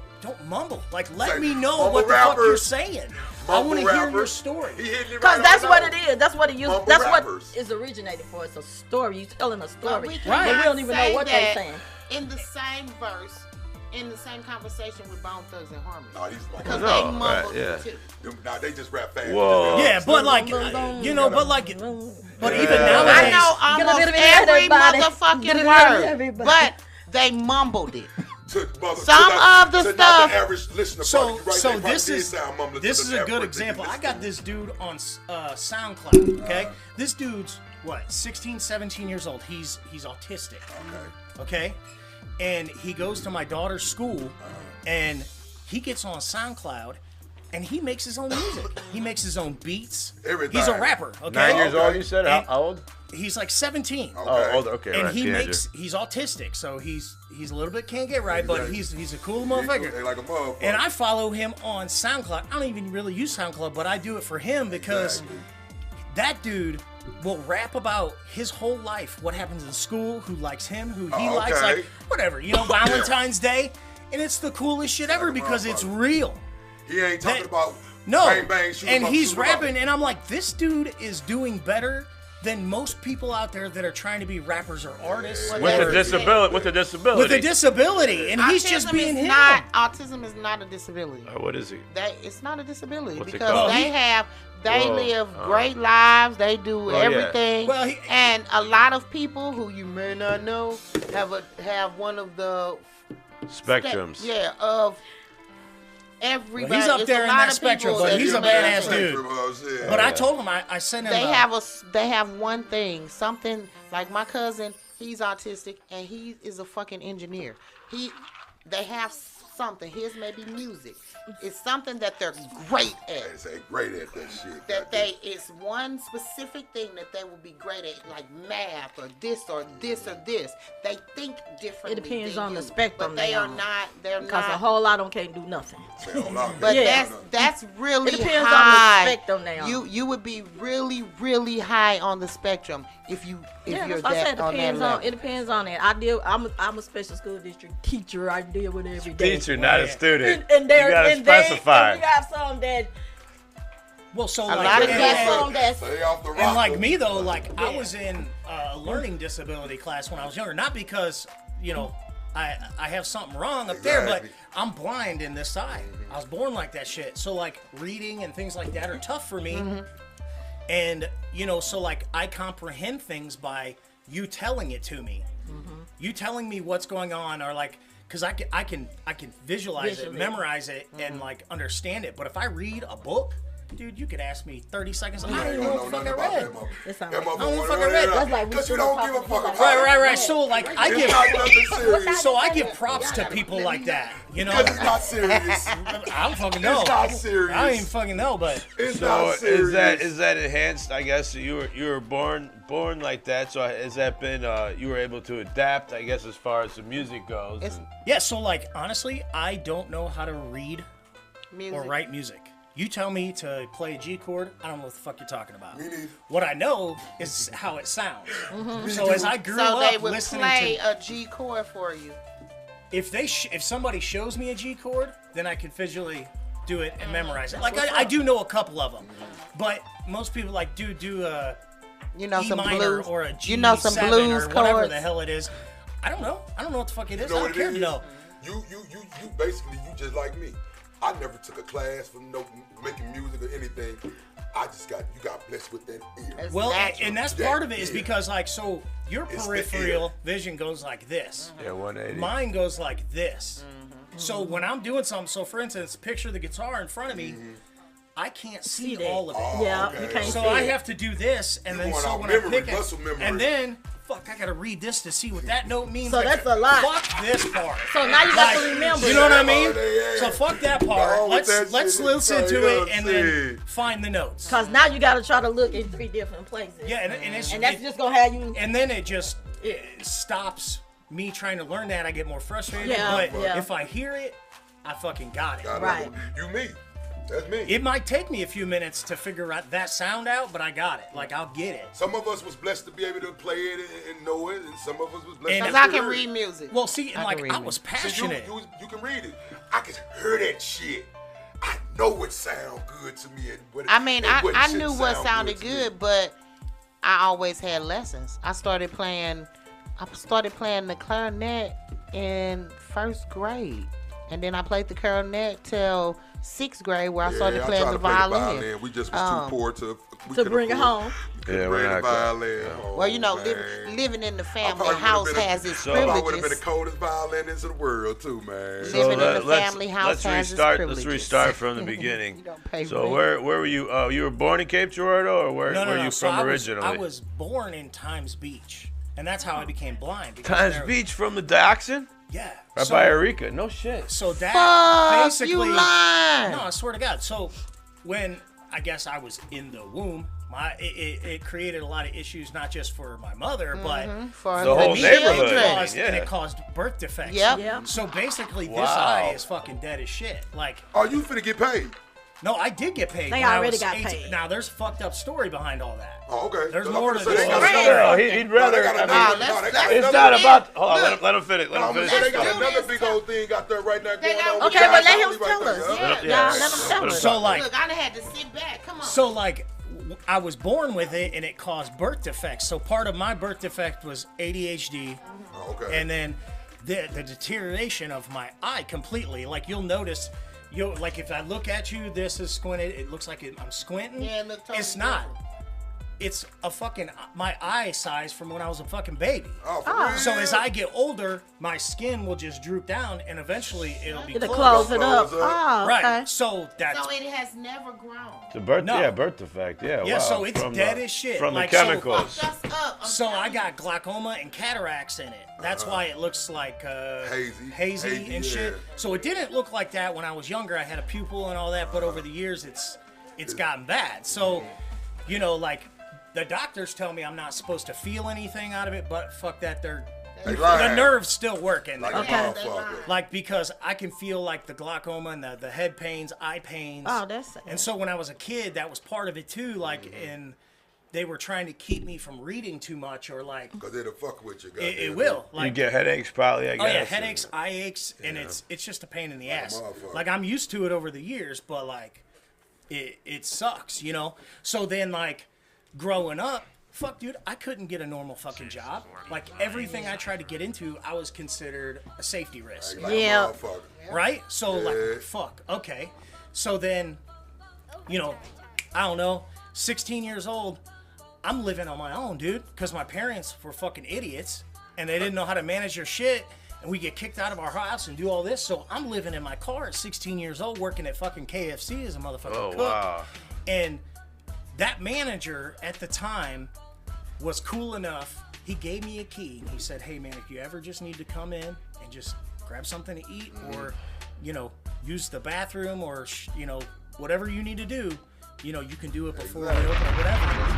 mumble. Like let Say, me know mumble what the fuck you're rappers, saying. I mumble want to hear your rappers. story. He hitting it Because right that's on what the it nose. is. That's what it used. Mumble That's rappers. what is originated for. It's a story. You telling a story. we But we don't even know say what they're that saying. in the same verse, in the same conversation with Bone Thugs and Harmony. Nah, these Because motherfuckers. they No, mumble right, yeah. too. Nah, they just rap fast. Whoa. Yeah, but like you know, but even nowadays. I know Get a almost little bit of every everybody. Get a motherfucking little bit of word, everybody. but they mumbled it. Some of the stuff- average listener, So, probably, right, so they probably this did is sound mumbling this to is the a good average example. I listener. got this dude on SoundCloud. Okay, this dude's what 16, 17 years old. He's autistic. Okay, and he goes to my daughter's school, and he gets on SoundCloud. And he makes his own music. He makes his own beats. Everything. He's a rapper. Okay, 9 years Okay. old, you said? And- How old? He's like 17. Oh, older. Okay, And right. he teenager. he's autistic, so he's a little bit can't get right, but he's a cool motherfucker. They like a motherfucker. And I follow him on SoundCloud. I don't even really use SoundCloud, but I do it for him because that dude will rap about his whole life, what happens in school, who likes him, who he Oh, likes, okay. like whatever, Valentine's Day, and it's the coolest shit ever because it's real. He ain't talking about No, bang bang, shoot 'em and up, he's shoot 'em up. rapping, and I'm like, this dude is doing better than most people out there that are trying to be rappers or artists Well, With that's- a disability. With a disability. with a disability, and he's just being him. Autism is not a disability. What is he? It's not a disability What's it because called? they Whoa. live great lives. They do yeah. everything. Well, and a lot of people who you may not know have one of the Spectrums. of everybody. He's up It's there a in lot that of spectrum, people but that he's do a that. badass dude. But I told him I sent him. They have one thing, something like my cousin. He's autistic and he is a fucking engineer. They have something. His may be music. It's something that they're great at. They're great at that shit. That it's one specific thing that they will be great at, like math or this or this or this. They think differently. It depends than on you, the spectrum. but they are not. They're because not. a whole lot of them can't do nothing. But Yeah. that's really It depends high. on the spectrum now. You would be really, really high on the spectrum if you're That's what I said. that on that Depends level. on. It depends on it. I'm a special school district teacher. I deal with it every day. Teacher, not a student. And you gotta specify. And we got some that. Well, so A like, lot of and like me though, like I was in a learning disability class when I was younger, not because I have something wrong up there, but I'm blind in this side. I was born like that shit. So like reading and things like that are tough for me. And so like I comprehend things by you telling it to me. You telling me what's going on, or like, because I can visualize it, memorize it, and like understand it. But if I read a book, dude, you could ask me 30 seconds. I don't even know what the fuck I read. I don't know what the fuck I read. That's like because you don't give a fuck about Right. So like I It's give props to people like that. Because it's not serious. I don't fucking know. It's not serious. I don't even fucking know, but It's not serious. Is that enhanced? I guess you were born like that. So has that been you were able to adapt? I guess as far as the music goes. yeah. So like honestly, I don't know how to read Music. or write music. You tell me to play a G chord, I don't know what the fuck you're talking about. Me neither. What I know is how it sounds. So as I grew So they up would listening play to, a G chord for you. if somebody shows me a G chord, then I can visually do it and memorize it. Like I do know a couple of them, but most people like do a E some minor blues or a G7 some blues or whatever chords. the hell it is. I don't know. I don't know what the fuck it is. You know I what don't care it to is? know. You basically just like me. I never took a class for making music or anything. You got blessed with that ear. It's Well, natural. and that's part of it is because like so your It's the peripheral vision goes like this. Yeah, 180. Mine goes like this. So when I'm doing something, so for instance, picture the guitar in front of me, I can't see that. all of it. Yeah, you can't So see I it. have to do this, and You then going so off when memory, I pick muscle it, memory. and then fuck, I gotta read this to see what that note means. So Like, that's a lot. Fuck this part. So now you got to Like, remember. You know what I mean? Yeah. So fuck that Go part. with that Let's shit. listen It's to straight it up and shit. then find the notes. Because now you got to try to look in 3 different places. Yeah, and it's And that's just going to have you. and then it stops me trying to learn that. I get more frustrated. Yeah, but yeah. if I hear it, I fucking got it. Right. You me. That's me. It might take me a few minutes to figure out that sound out, but I got it. Like I'll get it. Some of us was blessed to be able to play it and know it, and some of us was blessed And to Because I hear can it. read music. Well, see, and I like can read I was See, passionate. you can read it. I can hear that shit. I know it sound good to me. I mean, I knew shouldn't what sound sounded to me. good, but I always had lessons. I started playing the clarinet in 1st grade. And then I played the clarinet till 6th grade, where I started playing tried the to play violin. We just was too poor to bring it home. Yeah, bring we're the not violin home. Well, man. living in the I family probably house would've been has its I probably would have been the privileges. coldest violinist in the world too, man. Living in the family house has its privileges. Let's restart from the beginning. You don't pay So rent. where were you? You were born in Cape Girardeau, or where No. were you So from I originally? was born in Times Beach, and that's how I became blind. because Times there- Beach from the Dioxin? Yeah. Right So- by Eureka. No shit. So that Fuck, basically, you lying. no, I swear to God. So when I guess I was in the womb, it created a lot of issues, not just for my mother, but For The whole children. neighborhood. and Yeah. it caused birth defects. Yep. Yep. So basically, this Wow. eye is fucking dead as shit. Like, Oh, you finna get paid? no, I did get paid. They when I already was got 18. paid. Now there's a fucked up story behind all that. Oh, okay. There's I'm more finna to say this. they got Right. another- He'd No, they rather. got I mean, another- let's- no, they got let's- it's another not big- about. Hold on. Look. Let him finish. Let No, him I'm gonna finish. say they his got story. another big old thing out there right now They going got- on. with Okay, but let Guy him Holly right tell there, us. huh? Yeah, Yeah. let him tell us. So like, Look, I done had to sit back. Come on. so like, I was born with it, and it caused birth defects. So part of my birth defect was ADHD, Oh, okay. and then the deterioration of my eye completely. Like you'll notice, like if I look at you, this is squinted. It looks like I'm squinting. Yeah, it looked totally It's not. it's a fucking my eye size from when I was a fucking baby. Oh, for real? So as I get older, my skin will just droop down, and eventually it'll be It'll closed. close it up. Close up. Oh, Right. okay. So that's So it has never grown. The birth, No. yeah, birth defect, yeah. Yeah, wow. so it's From dead the, as shit. From Like, the so- chemicals. Fucked us up. I'm So I telling got glaucoma and cataracts in it. That's why it looks like Hazy. hazy Hazy, and shit. yeah. So it didn't look like that when I was younger. I had a pupil and all that, but over the years it's gotten bad. So, you know, like the doctors tell me I'm not supposed to feel anything out of it, but fuck that, They the lying. nerves still working. Like Okay. a motherfucker. Like because I can feel like the glaucoma and the head pains, eye pains. Oh, that's sad. And so when I was a kid, that was part of it too. Like, and they were trying to keep me from reading too much, or like Because it'll fuck with you. it goddamn. will. You Like, get headaches probably, I guess. oh yeah, headaches, eye aches, and it's just a pain in the ass. motherfucker. Like I'm used to it over the years, but like it sucks, you know. So then like growing up, fuck, dude, I couldn't get a normal fucking job. Like everything I tried to get into, I was considered a safety risk. Like Yeah. a motherfucker. Right? So Yeah. like, fuck, okay. So then, you know, I don't know, 16 years old, I'm living on my own, dude, because my parents were fucking idiots and they didn't know how to manage their shit, and we get kicked out of our house and do all this. So I'm living in my car at 16 years old, working at fucking KFC as a motherfucking Oh, cook. wow. And that manager at the time was cool enough. He gave me a key. He said, hey, man, if you ever just need to come in and just grab something to eat or, you know, use the bathroom or, you know, whatever you need to do, you know, you can do it before we open or whatever.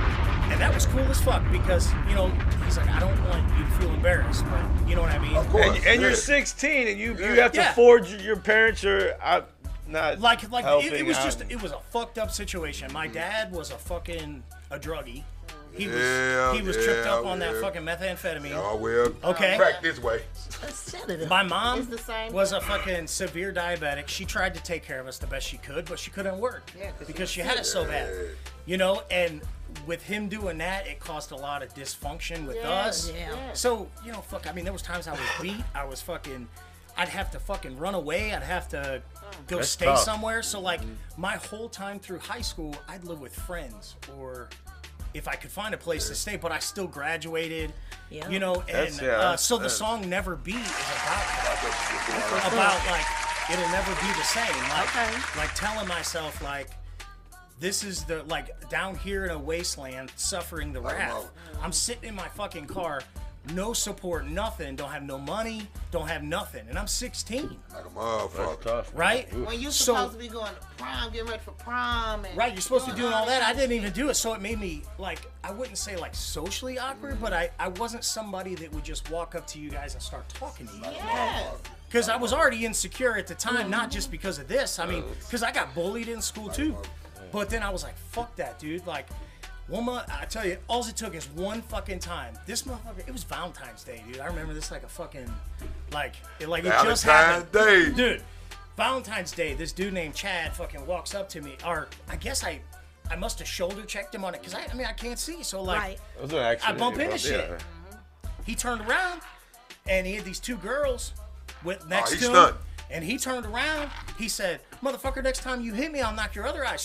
And that was cool as fuck because, you know, he's like, I don't want you to feel embarrassed, but you know what I mean? Of course. And you're Yeah. 16 and you have to Yeah. forge your parents are not Like helping it was out. just, it was a fucked up situation. My dad was a druggie. He was Yeah, tripped up on yeah. that fucking methamphetamine. Oh, well. Okay. Crack this way. My mom It's the same was a fucking severe diabetic. She tried to take care of us the best she could, but she couldn't work because she had it so bad. You know, and with him doing that, it caused a lot of dysfunction with us. Yeah. So, you know, fuck, I mean, there was times I was beat. I'd have to fucking run away. I'd have to go That's stay tough. somewhere. So, like, my whole time through high school, I'd live with friends or if I could find a place to stay, but I still graduated, Yeah. you know, and so the song Never Be is about like, it'll never be the same. Like telling myself, like, this is the, like, down here in a wasteland, suffering the wrath. I'm sitting in my fucking car, no support, nothing, don't have no money, don't have nothing, and I'm 16, Like a motherfucker. right? When you're So- supposed to be going to prom, getting ready for prom. And Right, you're supposed to be doing all that. I didn't even do it, so it made me, like, I wouldn't say, like, socially awkward, but I wasn't somebody that would just walk up to you guys and start talking to you. Yes. Because I was already insecure at the time, not just because of this. I mean, because I got bullied in school, too. But then I was like, fuck that, dude. Like, one month, I tell you, all it took is one fucking time. This motherfucker, it was Valentine's Day, dude. I remember this like a fucking, like it just happened. Valentine's Day. Dude, Valentine's Day, this dude named Chad fucking walks up to me, or I guess I must have shoulder checked him on it, because I mean, I can't see, so like, Right. It was an accident, I bump you know, into shit. He turned around, and he had these two girls next he to him. stunned. And he turned around. He said, "Motherfucker, next time you hit me, I'll knock your other eye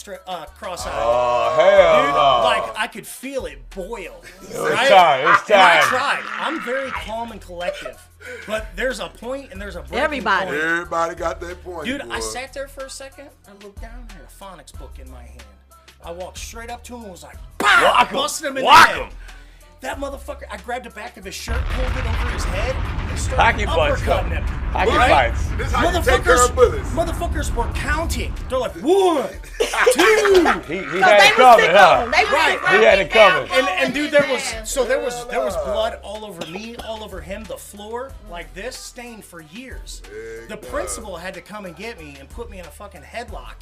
cross-eyed." Oh, hell Dude, no. like I could feel it boil. It's Right? time. It's And I time. tried. I'm very calm and collective, but there's a point and there's a breaking Everybody. point. Everybody got that point. Dude, boy. I sat there for a second. I looked down. I had a phonics book in my hand. I walked straight up to him and was like, "Pow!" Whack 'em. Busted him in Whack the head. 'em. That motherfucker, I grabbed the back of his shirt, pulled it over his head, and Hockey started fights, uppercutting him. Hockey Right? fights. This is how you take care of bullets. Motherfuckers were counting. They're like, 1, 2. He They had it were coming, sick huh? on. They were Right. sick He on. had it coming. And dude, there was blood all over me, all over him, the floor, like this, stained for years. The principal had to come and get me and put me in a fucking headlock.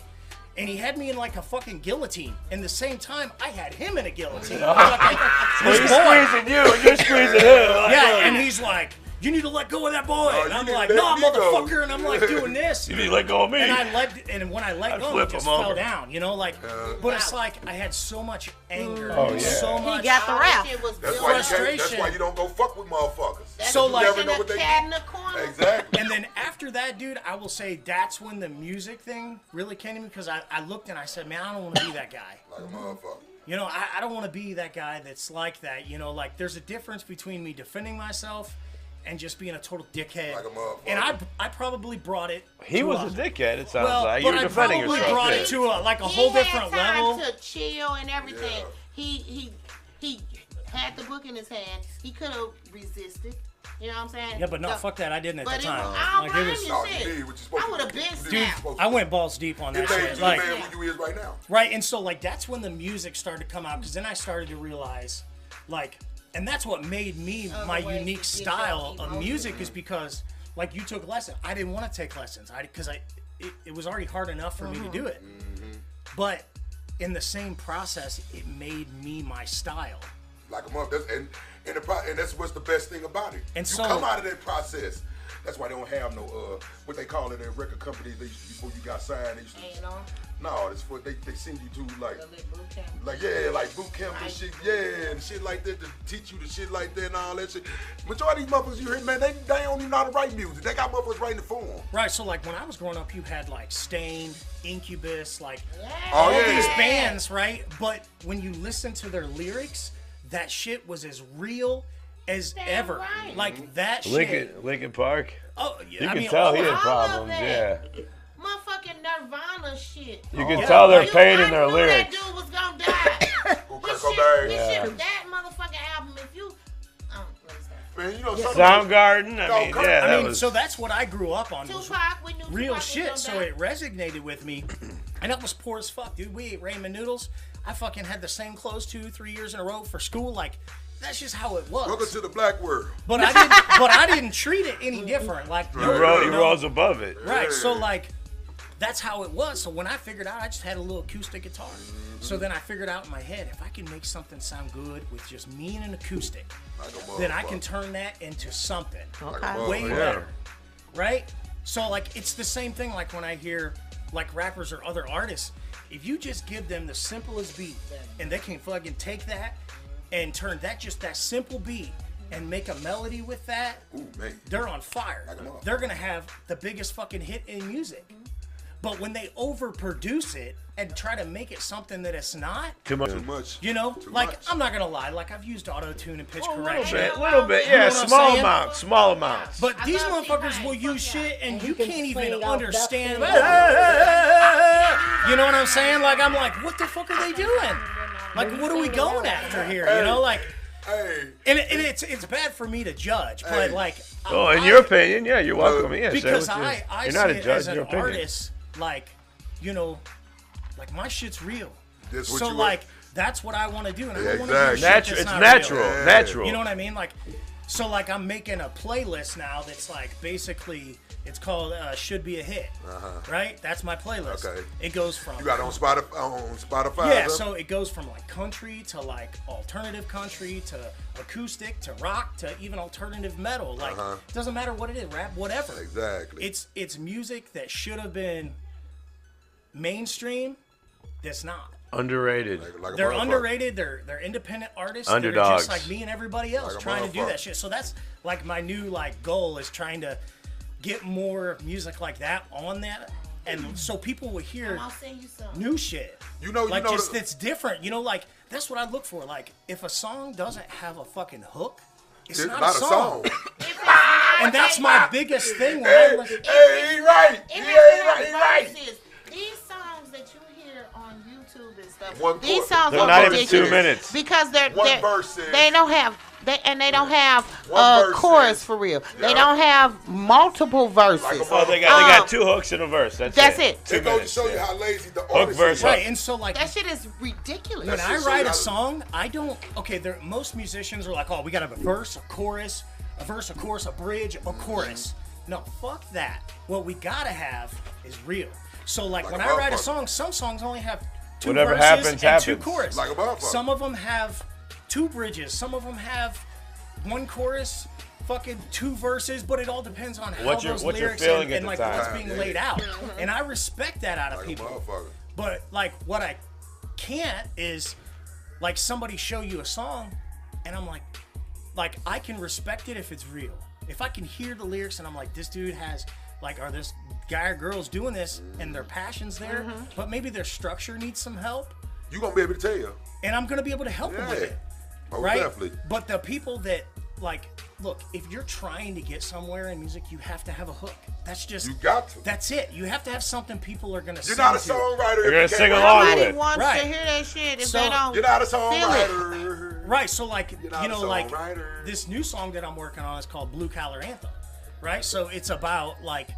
And he had me in like a fucking guillotine. And the same time, I had him in a guillotine. He's squeezing you and you're squeezing him. Like, Yeah, and he's like, "You need to let go of that boy." And you I'm need to like, let "No, me go." motherfucker." And I'm like doing this. you need to let go of me. And when I let go, flip it just him over. fell down, you know, like. But it's like I had so much anger, Oh, and yeah. so He much. got the rap. That's why that's frustration. why you don't go fuck with motherfuckers. So, You like- never know what they cat in do. the corner. Exactly. And then after that, dude, I will say that's when the music thing really came to me, because I looked and I said, man, I don't want to be that guy. Like a motherfucker. You know, I don't want to be that guy that's like that. You know, like there's a difference between me defending myself and just being a total dickhead. Like a motherfucker. And I probably brought it. He was a dickhead. It sounds well, like you but were I defending probably yourself. brought it to a whole different He had level. time to chill and everything. Yeah. He had the book in his hand. He could have resisted. You know what I'm saying? Yeah, but no, fuck that. I didn't at the time. I don't blame it was, you. No, you Shit. did what you supposed I to would have do. been You did what dude, you snapped. supposed to I do. went balls deep on that It made shit. you the Like, man who you is right now. right, and so like that's when the music started to come out, because then I started to realize, like, and that's what made me my ways unique to get style your of music is because, like, you took lessons. I didn't want to take lessons, because it was already hard enough for me to do it. But in the same process, it made me my style. Like a motherfucker. And that's what's the best thing about it. And you so- come out of that process. That's why they don't have no what they call it at record companies. They used to, before you got signed, they used to, no, it's for they send you to like boot camp and shit, and shit like that to teach you the shit like that and all that shit. Majority of these motherfuckers you hear, man, they don't even know how to write music. They got motherfuckers writing it for them. Right, so like when I was growing up, you had like Stained, Incubus, like Oh, all yeah. these bands, right? But when you listen to their lyrics, that shit was as real as ever. right. Like that shit. Lincoln Park. Oh, You I can mean, tell all he of had it. problems. that. Yeah. Motherfucking Nirvana shit. You can tell their pain in their I knew lyrics. that dude was gonna die. Who, This Kurt shit, Cobain? this shit, that motherfucking album, if you... let me stop. Man, you know something. Soundgarden. I mean, Kurt- yeah. I that mean, was, so that's what I grew up on. Was Tupac, we knew real Tupac was shit, gonna so die. it resonated with me. And that was poor as fuck, dude. We ate ramen noodles. I fucking had the same clothes 2-3 years in a row for school. Like, that's just how it was. Welcome to the black world. But I didn't treat it any different. Like, he rose above it. right. So like, that's how it was. So when I figured out, I just had a little acoustic guitar. So then I figured out in my head, if I can make something sound good with just me and an acoustic, Like a then I motherfucker. can turn that into something Like a motherfucker. way yeah. better. Right? So like, it's the same thing. Like when I hear like rappers or other artists, if you just give them the simplest beat and they can fucking take that and turn that simple beat and make a melody with that, Ooh, man. they're on fire. Like a motherfucker. They're gonna have the biggest fucking hit in music. But when they overproduce it and try to make it something that it's not, Too much. Too much. you know, Too like much. I'm not gonna lie, like I've used auto-tune and pitch A correction. little bit. You Yeah, know what I'm small saying? amounts. Small amounts. But I these love motherfuckers T-Pain. will use Fuck yeah. shit and And you he can can't even swing out understand. that You know what I'm saying? Like I'm like, what the fuck are they doing? Like what are we going after here? You know, like, Hey, and it's bad for me to judge, but Hey. like, Oh, in your opinion, yeah, you're welcome. Yeah, say because what you- I you're see not a it judge. as an Your opinion. artist, like, you know, like my shit's real. That's what So you like that's what I want to do, and I Yeah, don't want to do exactly. shit It's that's not natural. real. Yeah. Natural. You know what I mean? Like, so like I'm making a playlist now that's like basically it's called Should Be a Hit, right? That's my playlist. Okay. It goes from You got it on Spotify. yeah, huh? so it goes from like country to like alternative country to acoustic to rock to even alternative metal. Like it doesn't matter what it is, rap, whatever. Exactly. It's music that should have been mainstream. That's not. Underrated. Like a They're motherfucker. underrated. They're independent artists. Underdogs. They're just like me and everybody else Like a trying to do motherfucker. that shit. So that's like my new like goal is trying to get more music like that on that, and so people will hear I'll send you some. new shit. You know, like you know just the- it's different. You know, like that's what I look for. Like if a song doesn't have a fucking hook, it's It's not not a song. And that's my biggest thing when I listen. Hey, he right. He ain't right. He right. Verses. These songs that you hear on YouTube and stuff, One these chord. songs They're are not even ridiculous 2 minutes. because One they're verse is- they don't have One verse chorus is- for real. Yeah. They don't have multiple verses. Like a Oh, they got Um, 2 hooks in a verse. That's That's it. it. 2 It goes to minutes. show you yeah. how lazy the Hook artist verse is. Right, and so like that shit is ridiculous. when That I shit write so a song, I don't. Okay, most musicians are like, oh, we got to have a verse, a chorus, a verse, a chorus, a bridge, a chorus. No, fuck that. What we gotta have is real. So like when a I write a motherfucker. song, some songs only have 2 Whatever verses happens, and 2 happens. choruses. Like a motherfucker. Some of them have 2 bridges. Some of them have 1 chorus, fucking 2 verses. But it all depends on how What you're- those what you're lyrics feeling and at like the time. what's being Yeah. laid out. And I respect that out of Like a people. motherfucker. But like what I can't is like somebody show you a song and I'm like I can respect it if it's real. If I can hear the lyrics and I'm like, this dude has like, or this guy or girl's doing this and their passion's there, but maybe their structure needs some help. You gonna be able to tell. And I'm gonna be able to help them with it. Most Right? definitely. But the people that, like, look, if you're trying to get somewhere in music, you have to have a hook. That's just. You got to. That's it. You have to have something people are gonna You're sing not a to. songwriter. You're gonna if you sing can't along write. with Nobody it. wants Right. to hear that shit if So- they don't. You're not a feel it. songwriter. Right, so like, You're not you a know, like songwriter. this new song that I'm working on is called Blue Collar Anthem, right? So it's about like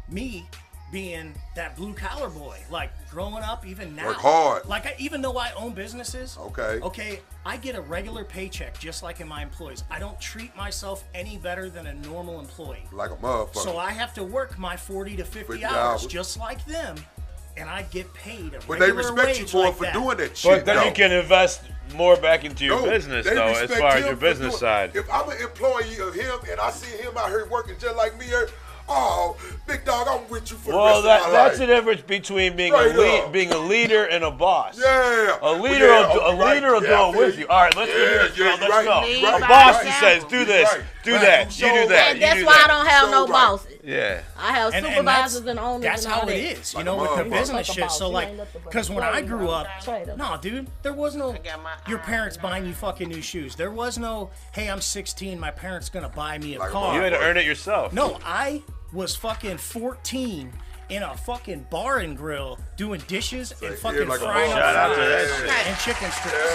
me being that blue collar boy, like growing up even now. Work hard. Like even though I own businesses, Okay. I get a regular paycheck just like in my employees. I don't treat myself any better than a normal employee. Like a motherfucker. So I have to work my 40 to 50 hours just like them, and I get paid a But they regular respect you wage more like for that. doing that shit. But then though. you can invest more back into your No, business, they though, as respect far as him your for business doing- side. If I'm an employee of him and I see him out here working just like me, oh, big dog, I'm with you for the Well, rest of my that's life. the difference between being Straight a up. being a leader and a boss. Yeah. A leader will do it with you. All right, let's do this. Yeah, Let's you're right. go. Lead You're The by boss example. says, do this, Right. do Right. that, So you do that, right. And you that's do why I that. don't have So no right. bosses. Yeah. I have And supervisors and owners. that's and all how it that. is, you Like know, a with the motherfucker. business Like a shit. boss. So You like, ain't nothing but because a when I slave, grew you know, up, trader. no, dude, there was no got my your eye parents on buying you fucking new shoes. There was no, hey, I'm 16, my parents gonna buy me a Like a car. You had to earn it yourself. No, I was fucking 14 in a fucking bar and grill doing dishes and yeah, fucking like a frying boss. up Shout out to fries that shit. and chicken strips.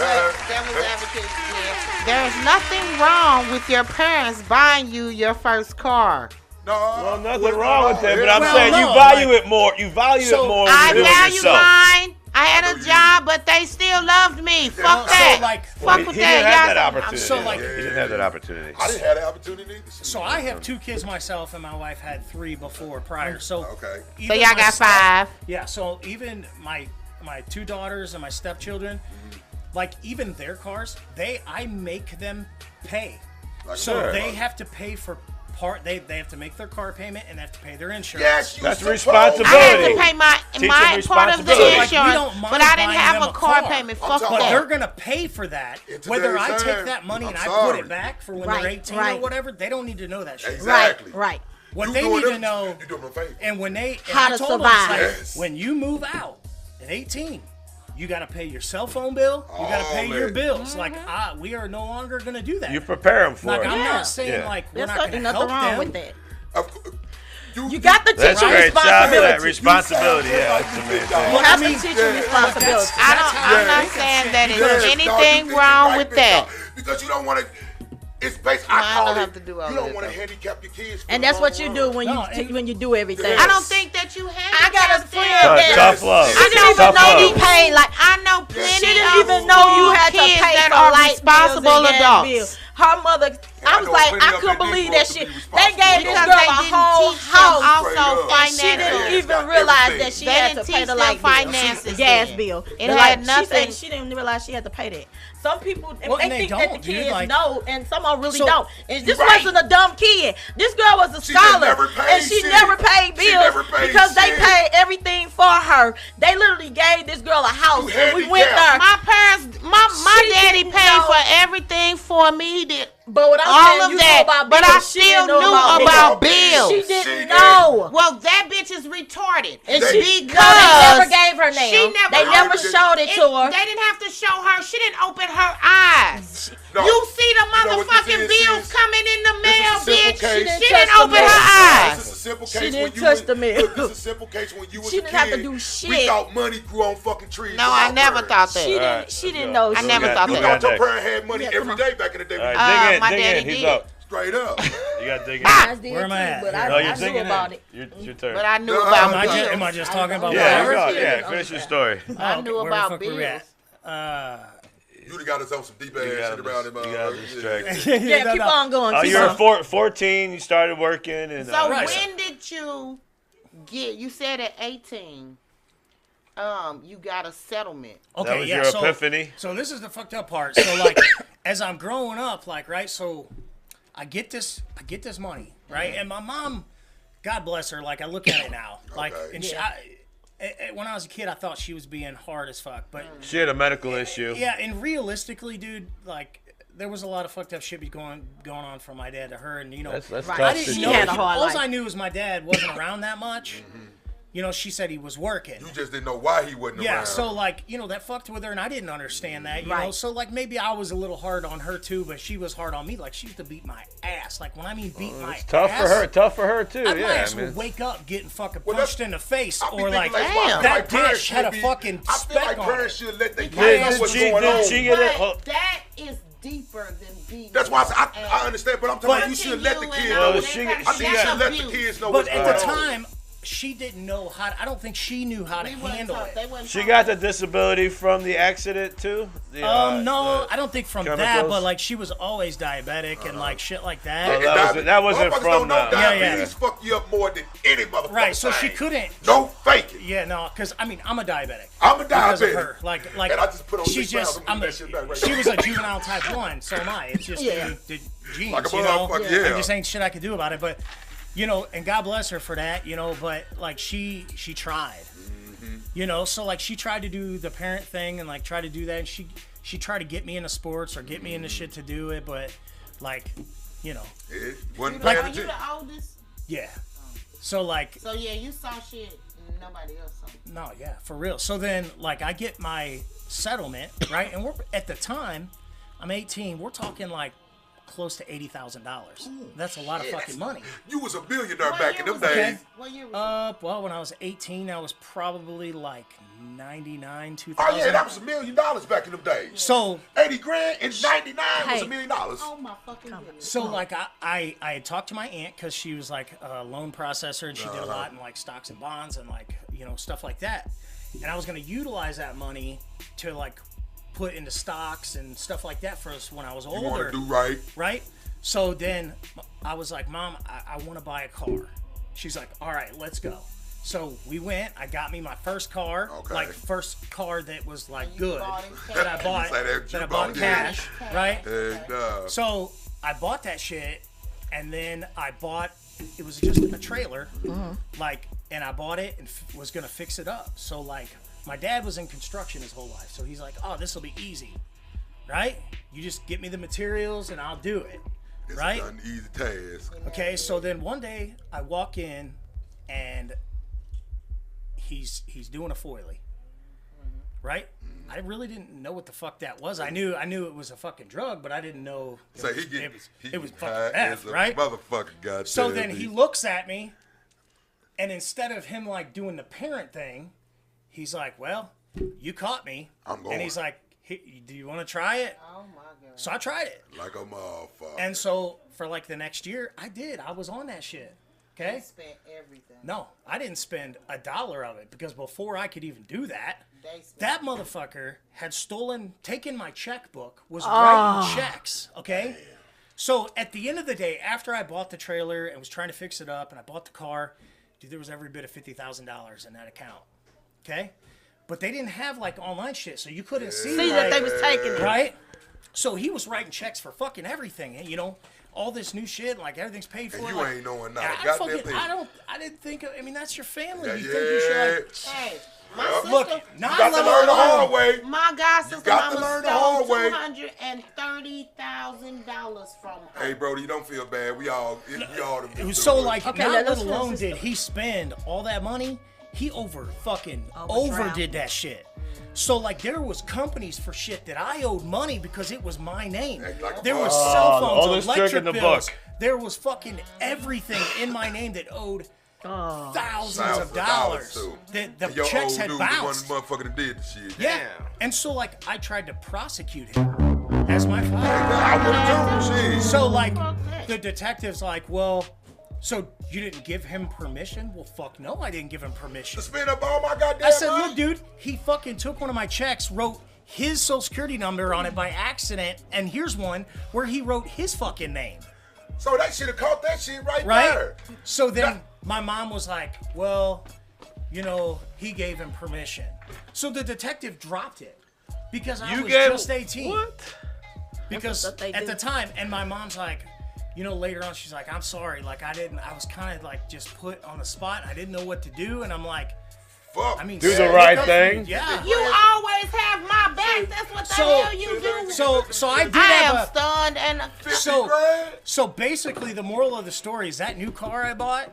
That was advocate. Yeah. There's nothing wrong with your parents buying you your first car. No, Well, nothing wrong with that, but I'm Well, saying you no, value like- it more. You value So, it more when I you do it value yourself. mine. I had a job, but they still loved me. Fuck So, that. like, Fuck He with didn't have that. that Y'all opportunity. So, like- he didn't have that opportunity. I didn't have the opportunity. So I have 2 kids myself, and my wife had 3 before prior. So Okay. So even y'all my got step- 5. Yeah. So even my 2 daughters and my stepchildren, like even their cars, I make them pay. Like So that. they have to pay for part. They have to make their car payment and they have to pay their insurance. Yes, you That's supposed- responsibility. I had to pay my Teach them part of the responsibility. Like, we insurance, don't mind but I didn't buying have them a car car. payment. I'm Fuck talking But they're that. gonna pay for that. In Whether I today's take time, that money and I'm I put sorry. it back for when Right, they're 18 right. or whatever, they don't need to know that shit. Exactly. Right. What You they doing need to them- know, You doing them a favor. and when they and How I to told them, survive. it's like, Yes. when you move out at 18, you got to pay your cell phone bill. You got to All pay your that. bills. Like, we are no longer gonna do that. You prepare them for Like, it. I'm Yeah. not saying Yeah. like we're There's not gonna nothing help wrong them. with that. Of course. You got to teach That's them great. Shout out to that responsibility. responsibility. Yeah, that's the main You thing. have I mean, to teach them responsibility. I'm not saying that Yes, there's dog, anything you wrong right, with big that. dog. Because you don't want to. It's basically. Mine I call don't it. have to do all You don't that, want to though. handicap your kids. for And the that's what long you run. do when No, when you do everything. I don't think that you have. I got a friend Tough, that tough love. she didn't even Tough know love. he paid like I know plenty she didn't of even know you had to kids pay that for are light responsible bills and gas adults. bills. Her mother, I was know like, plenty I of couldn't them believe didn't that grow up to shit. be They responsible. gave this Because girl they a didn't whole teach them house. also Straight up. And she financial. didn't even got realize everything. that she They had didn't to pay teach the them light bill, finances gas then. bill. It The had light- nothing- She said she didn't realize she had to pay that. Some people Well, they and they think that the don't, dude, kids like- know, and some of them really So- don't. And this Right. wasn't a dumb kid. This girl was a She just scholar, never paid and she shit. never paid She bills never paid because they shit. paid everything for her. They literally gave this girl a house, You and we went handicapped. there. My parents, my She daddy didn't paid know. for everything for me. He did But what I'm all saying, of you that, know about but bills. I She still didn't knew know about bills. bills. She She didn't did. know. Well, that bitch is retarded. And Because they never gave her name. she never- They never It- showed it to her. They didn't have to show her. She didn't open her eyes. No. You see the You know what motherfucking this is, bills sis? coming in the This is mail, a simple bitch. case. She didn't didn't touch the open her mail. eyes. This is a simple She case didn't when you touch was- the mail. Look, this is a simple case when you was She a didn't have to kid. do We shit. thought money grew on fucking trees. No, with I our never parents. thought that. She All right, didn't. She let's didn't go. know. I She never didn't- thought You that. thought your next. parent had money Yeah, every come on. day back in the day. All right, my dig daddy in. He's did. up. Straight up. You got to dig in. Mine did Where am I too, at? but No, I you're knew digging about in. it. Your turn. But I knew No, about I'm bills. Am I just talking about Yeah, bills? you go. She Yeah, didn't finish your understand. story. I Okay, knew where the about fuck were we bills. at? You done got us on some deep ass You shit got around him. distracted. Yeah, no, keep no. on going. Oh, keep you were on. 14. You started working, and So Right. when did you get? You said at 18, you got a settlement. Okay, that was yeah, your so, epiphany. So this is the fucked up part. So like, as I'm growing up, like, right, so I get this money, right, and my mom, God bless her, like I look at it now, like, Okay. and when I was a kid, I thought she was being hard as fuck, but She had a medical issue. yeah, and realistically, dude, like. There was a lot of fucked up shit going on from my dad to her, and you know, That's Right. tough. I didn't- situation. She had a hard all life. I knew was my dad wasn't around that much. you know, she said he was working. You just didn't know why he wasn't around. Yeah, so like, you know, that fucked with her, and I didn't understand that, you know. So like, maybe I was a little hard on her too, but she was hard on me. Like, she used to beat my ass. Like, when I mean beat my ass, tough for her too. My Yeah, ass would wake up getting fucking punched in the face, or like, damn, that dish had a fucking speck on it. I feel like parents should let their kids know what's going on. But that is deeper than beating. That's why I understand, but I'm talking about you should let the kids know. I think you should let the kids know what's going on. But at the time, she didn't know how. I don't think she knew how to handle it. She got the disability from the accident too. No, I don't think from that. But like, she was always diabetic and like shit like that. That wasn't from that. Diabetes fuck you up more than any motherfucker. Right, so she couldn't. No faking. Yeah, no, because I mean, I'm a diabetic. I'm a diabetic. Because of her. Like, and I just put on she just. She was a juvenile type 1, so am I. It's just the genes, like a you know. There just ain't shit I could do about it, but. You know, and God bless her for that, you know, but like she tried, you know, so like she tried to do the parent thing and like try to do that, and she tried to get me into sports or get me into shit to do it, but like, you know, are you the oldest? Yeah. So like. So yeah, you saw shit nobody else saw. No, yeah, for real. So then like I get my settlement, right, and we're at the time, I'm 18. We're talking like. Close to $80,000. That's a lot of fucking money. You was a millionaire back in them days. What year was well, when I was 18, I was probably like 99, 2000. Oh yeah, that was $1 million back in them days. So 80 grand in '99 was $1 million. Oh my fucking goodness. So like I had talked to my aunt because she was like a loan processor and she did a lot in like stocks and bonds and like, you know, stuff like that. And I was gonna utilize that money to like put into stocks and stuff like that for us when I was older. You want to do right. Right? So then I was like, Mom, I want to buy a car. She's like, all right, let's go. So we went. I got me my first car, like first car that was like good that I bought cash, right? So I bought that shit, and then I bought. It was just a trailer, like, and I bought it and was gonna fix it up. So like. My dad was in construction his whole life, so he's like, oh, this will be easy, right? You just get me the materials and I'll do it, right? It's an easy task. Okay, so then one day I walk in and he's doing a foilie, right? I really didn't know what the fuck that was. I knew it was a fucking drug, but I didn't know it was fucking meth, right? Motherfucker, goddamn. So then he looks at me, and instead of him like doing the parent thing, he's like, well, you caught me. I'm going. And he's like, hey, do you want to try it? Oh, my God. So I tried it. Like a motherfucker. And so for like the next year, I did. I was on that shit. Okay? I spent everything. No, I didn't spend $1 of it because before I could even do that, that motherfucker had taken my checkbook, was writing checks, okay? So at the end of the day, after I bought the trailer and was trying to fix it up and I bought the car, dude, there was every bit of $50,000 in that account. Okay, but they didn't have like online shit, so you couldn't see that they was taking it, right? So he was writing checks for fucking everything, and you know, all this new shit, like everything's paid for. And you like, ain't knowing not a goddamn thing. I didn't think. I mean, that's your family. Yeah, you think you should like? Hey, my sister. Look, you got to learn the hard way. My god sister got to learn the hard way. $230,000 from her. Hey, Brody, you don't feel bad. We all. So like, not let alone did he spend all that money. He overdid that shit. So like there was companies for shit that I owed money because it was my name. There was cell phones, electric bills. There was fucking everything in my name that owed thousands of dollars. That the checks had bounced. One motherfucker that did the shit. Yeah. And so like I tried to prosecute him as my father. I would have too. So like the detective's like, well. So you didn't give him permission? Well, fuck no, I didn't give him permission. To spend up all my goddamn I said, money? look, dude, he fucking took one of my checks, wrote his social security number on it by accident, and here's one where he wrote his fucking name. So they should have caught that shit right there. So then my mom was like, well, you know, he gave him permission. So the detective dropped it because I was just 18. What? Because at the time, and my mom's like, you know, later on, she's like, I'm sorry. Like, I was kind of like just put on the spot. I didn't know what to do. And I'm like, fuck. I mean, do the right thing. Yeah. You always have my back. That's what the hell you do. So I did am stunned and so basically the moral of the story is that new car I bought,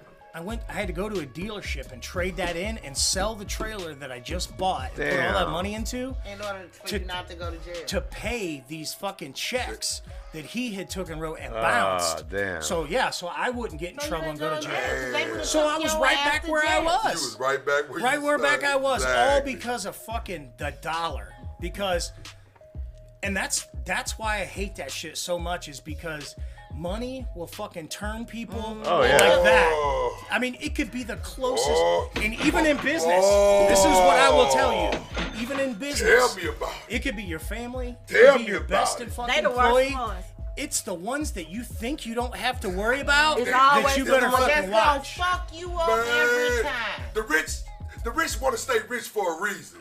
I had to go to a dealership and trade that in and sell the trailer that I just bought and put all that money into in order for you not to go to jail. To pay these fucking checks that he had took and wrote and bounced. Damn. So I wouldn't get in trouble and go to jail. So I was right back where I was. You was right back where right you where started. back I was, all Exactly. because of fucking the dollar. Because, and that's why I hate that shit so much, is because money will fucking turn people like that. I mean, it could be the closest, and even in business, this is what I will tell you. Even in business, Tell me about it. It could be your family, Tell it could me be your about best it. and fucking They the worst employee. ones. It's the ones that you think you don't have to worry about It's that always you the better ones fucking That's gonna watch. fuck you up every Man, time. the rich want to stay rich for a reason.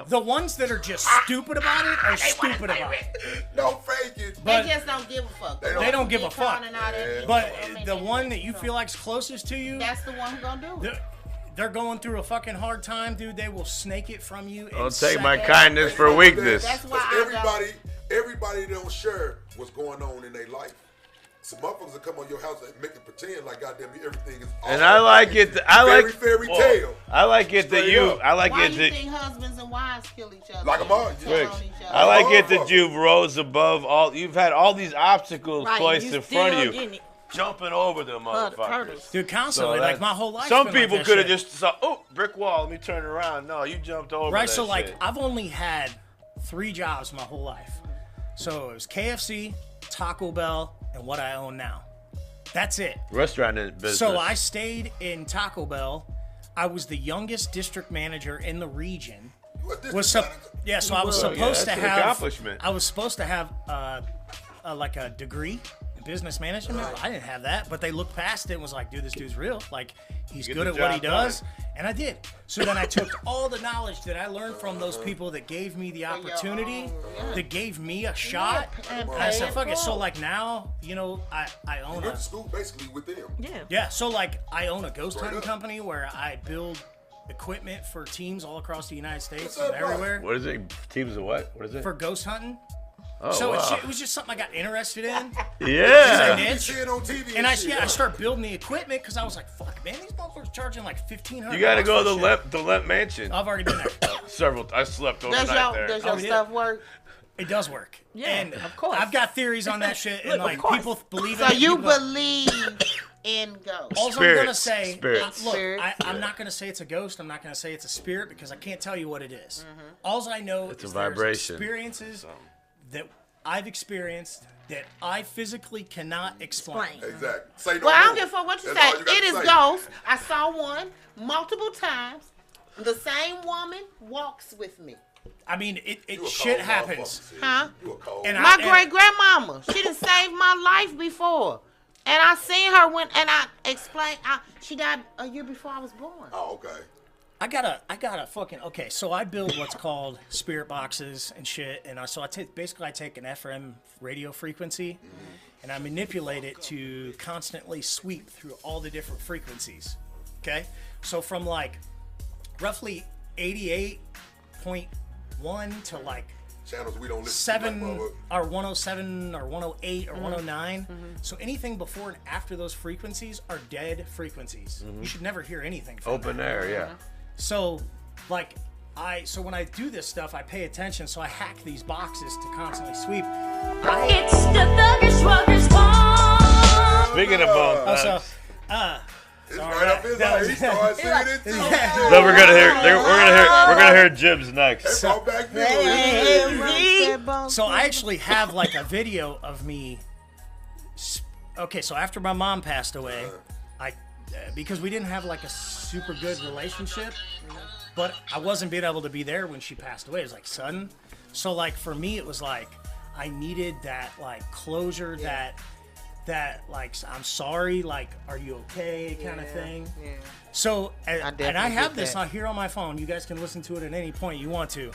The ones that are just stupid about it are stupid about it. Don't fake it. But They just don't give a fuck. they don't give a fuck. But But the one that you feel like's closest to you, that's the one who gonna do it. they're going through a fucking hard time, dude. They will snake it from you. Don't take my kindness for weakness. That's why Because everybody don't share what's going on in their life. Some motherfuckers will come on your house and make it pretend like goddamn everything is And I like it. fairy tale. I like it that Straight you. up. I like Why it you that. think husbands and wives kill each other? Like a mug. Tell on Riggs, each other. I like it that you've rose above all. You've had all these obstacles Right, placed you in front of still you, getting it. jumping over them Hurdles. motherfuckers. Dude, constantly, So like that- my whole life. Some people could have just saw, brick wall. Let me turn around. No, you jumped over. Right, that so like shit. I've only had 3 jobs my whole life. So it was KFC, Taco Bell, and what I own now. That's it. Restaurant business. So I stayed in Taco Bell. I was the youngest district manager in the region. So I was supposed to that's an have. accomplishment. I was supposed to have like a degree in business management. I didn't have that, but they looked past it and was like, "Dude, this dude's real. Like, he's Get good the at what he job does." And I did. So then I took all the knowledge that I learned from those people that gave me the opportunity, that gave me a shot. And I said, "Fuck it." So like now, I own Went a. to school basically with them. Yeah, so like I own a ghost hunting company where I build equipment for teams all across the United States and everywhere What is it? Teams of what? What is it? for ghost hunting. Oh, So wow. it was just something I got interested in. Yeah. You see it on TV. And I shit, started building the equipment because I was like, fuck, man, these motherfuckers charging like $1,500. You got to go to for the shit. Lemp Mansion. I've already been there. Several. I slept overnight there. Does your yeah. stuff work? It does work. Yeah, and of course. I've got theories on that shit, and like course. people believe So in it. you people- believe in ghosts? All I'm gonna Spirits. say, Spirits. look, Spirits. I'm not gonna say it's a ghost. I'm not gonna say it's a spirit because I can't tell you what it is. All I know It's is a there's vibration. experiences that I've experienced that I physically cannot explain. Exactly. Say no Well, I don't more. give a fuck what you That's say. all you gotta It is say. ghosts. I saw one multiple times. The same woman walks with me. I mean, You it a shit cold happens. motherfucker, sis. Huh? You a cold. And My great grandmama, she done saved my life before. And I seen her and I explained, she died a year before I was born. Oh, okay. I gotta fucking okay. So I build what's called spirit boxes and shit, and I take an FM radio frequency, and I manipulate it to constantly sweep through all the different frequencies. Okay, so from like roughly 88.1 to like Channels we don't listen 7 to. Like, or 107 or 108 or 109. So anything before and after those frequencies are dead frequencies. You should never hear anything from Open that. air, yeah. So, like, so when I do this stuff, I pay attention. So I hack these boxes to constantly sweep. It's the thuggish ruggers ball. Speaking of bone Also, thugs, it's right up his eye. He started singing it too. so we're gonna hear Jibs next. Hey, brought back Bill. so I actually have like a video of me. Okay, so after my mom passed away, because we didn't have like a super good relationship, but I wasn't being able to be there when she passed away. It was like sudden. So like for me, it was like I needed that like closure, that like I'm sorry, like are you okay kind of thing. Yeah. So and I have get this that. here on my phone. You guys can listen to it at any point you want to.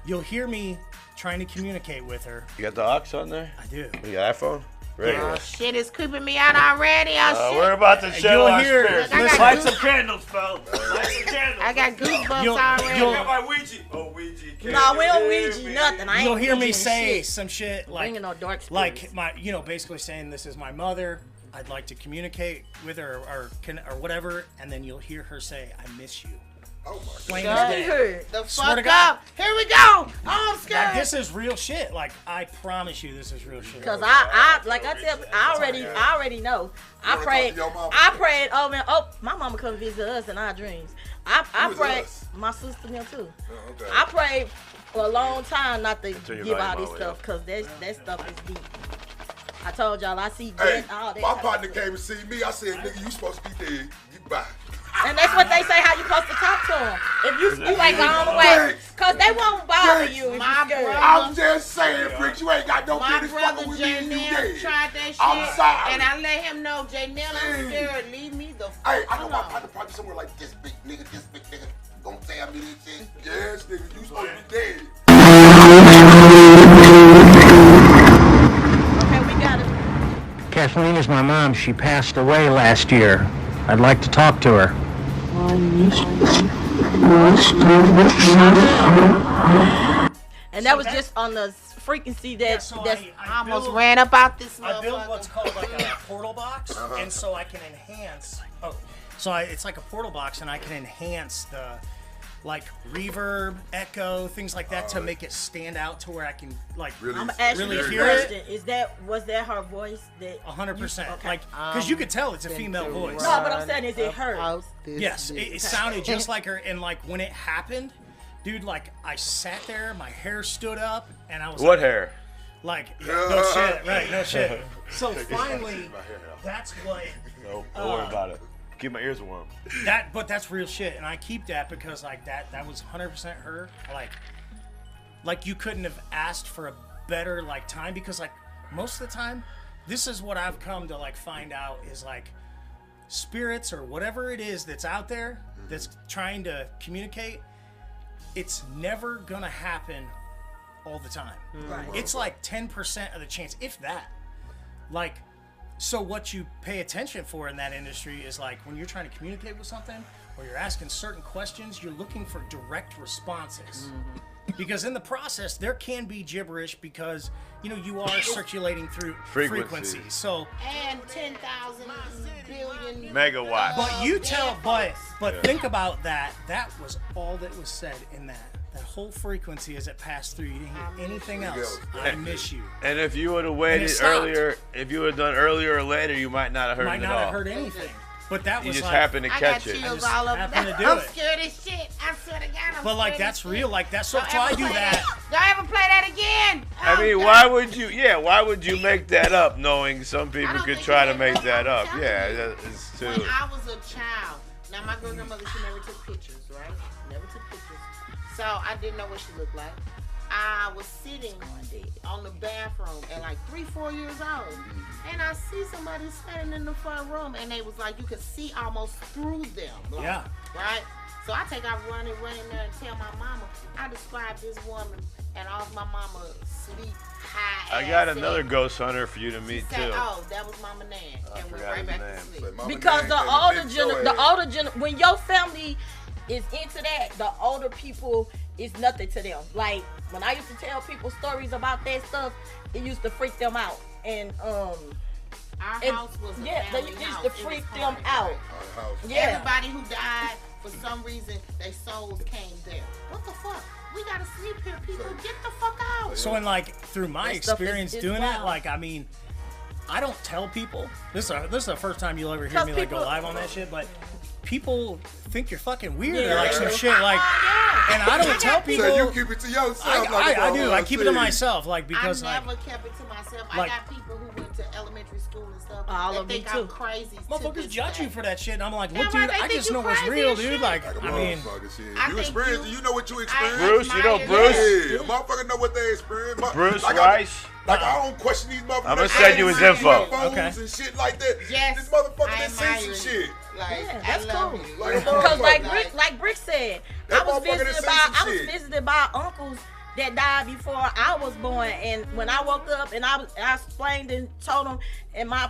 You'll hear me trying to communicate with her. You got the aux on there? I do. You got iPhone? Ready? Oh, shit is creeping me out already. Oh, shit. We're about to show You'll our hear- spirits. listen. Light some candles, fellas. Light some candles. I got goosebumps You'll- already. you'll- my Ouija. Oh, Ouija. No, we don't Ouija nothing. I ain't You'll hear me Ouija say shit. some shit like Bringing no dark spirits. like my basically saying this is my mother. I'd like to communicate with her or whatever, and then you'll hear her say, "I miss you." Oh my Plain God. as day. The Swear to fuck God. up. Here we go. Oh, I'm scared. Like, this is real shit. Like, I promise you, this is real shit. Cause I already know. I wanna prayed. talk to your mama? I prayed. Oh man. Oh, my mama come visit us in our dreams. I Who is prayed. us? My sister and them too. Oh, okay. I prayed for a long time not to you give know all your this mama, stuff, cause that stuff is deep. I told y'all I see Hey, death, all that. my partner came and see me. I said, nigga, you supposed to be dead. You bye. And that's what they say, how you supposed to talk to them. If you ain't gone away, cause they won't bother you if you My scared. brother- I'm just saying, Bricks, you ain't got no My business brother fucking with me Jay and you Nell dead. tried that shit. I'm sorry. And I let him know, Jay Nell, I'm scared. Leave me the fuck Hey, I know my alone. partner probably somewhere like this big nigga gonna tell me this shit. Yes, nigga, you supposed to be dead. Okay, we got it. Kathleen is my mom. She passed away last year. I'd like to talk to her. And that was just on the frequency that so that's I almost ran up out this I built motherfucker. what's called like a portal box, and so I can enhance. It's like a portal box, and I can enhance the like reverb, echo, things like that to make it stand out to where I can like Really? I'm gonna ask really you this hear question. Was that her voice? That 100%. Okay. Like, because you could tell it's a female voice. No, but I'm saying, is it hers? Yes, it sounded just like her, and like when it happened, dude, like I sat there, my hair stood up, and I was What like, hair? like no shit, right? No shit. So finally, that's what. No, don't worry about it. Keep my ears warm. But that's real shit, and I keep that because like that was 100% her. Like you couldn't have asked for a better like time, because like most of the time, this is what I've come to like find out is like spirits or whatever it is that's out there that's trying to communicate. It's never gonna happen all the time. Right. It's like 10% of the chance, if that. Like. So what you pay attention for in that industry is like when you're trying to communicate with something or you're asking certain questions, you're looking for direct responses. Because in the process, there can be gibberish because, you are circulating through frequencies. So, And 10,000 billion Megawatts. but you tell, but think about that. That was all that was said in that whole frequency as it passed through. You didn't hear anything else. I miss you. And if you would have And waited it stopped. earlier, if you would have done earlier or later, you might not have heard Might it at not all. have heard anything. But that You was just like, happened to I got catch it. chills just all over. happened to do I'm it. scared as shit. I swear to God, I'm but like scared that's as real. shit. Like that's so. Don't So I ever do play that. Don't ever play that again. I Oh, mean, God. why would you make that up knowing some people don't could think try you to make ever- that up? I'm Yeah, telling you. it's When too. I was a child, now my grandmother, she never took pictures, right? Never took pictures. So I didn't know what she looked like. I was sitting on the bathroom at like 3-4 years old. And I see somebody standing in the front room, and they was like, you could see almost through them. Like, Yeah. Right? So I take out running there and tell my mama, I described this woman and all my mama sleep high. I got ass another in. ghost hunter for you to She meet said, too. oh, that was Mama Nan. And went forgot right his back name. to sleep. Because when your family is into that, the older people is nothing to them. Like when I used to tell people stories about that stuff, it used to freak them out. And Our house was a they family used house. to It was freak them haunted, out. right? Yeah. Everybody who died, for some reason, their souls came there. What the fuck? We gotta sleep here, people. Get the fuck out. So in like through my That stuff experience is doing wild. it, like I mean, I don't tell people. This is the first time you'll ever hear 'Cause me like go people- live on that shit. But people think you're fucking weird or Yeah. like some shit like, and I don't tell people. So you keep it to yourself. I do. I keep it to myself, like because I like never kept it to myself. like- I got people who went to elementary school and stuff All that of me think I'm too. crazy. to motherfuckers this judge day. you for that shit. And I'm like, Yeah, look, right, dude, they I think just you know what's crazy real, as dude. shit. Like, Like a I mean, motherfucker, shit. I You think experienced you- it. You know what you experienced. Bruce, you know Bruce? Yeah, motherfucker know what they experienced. Bruce like Rice? Like I don't question these motherfuckers. I'ma They send you his see info. phones Okay. and shit like that. Yes, This motherfucker I that admire seen some you. shit. Like, Yeah, I that's love cool. you. Like, Because motherfucker. like Brick said, That I was motherfucker that visited say by some shit. uncles that died before I was born, and when I woke up and I explained and told them, and my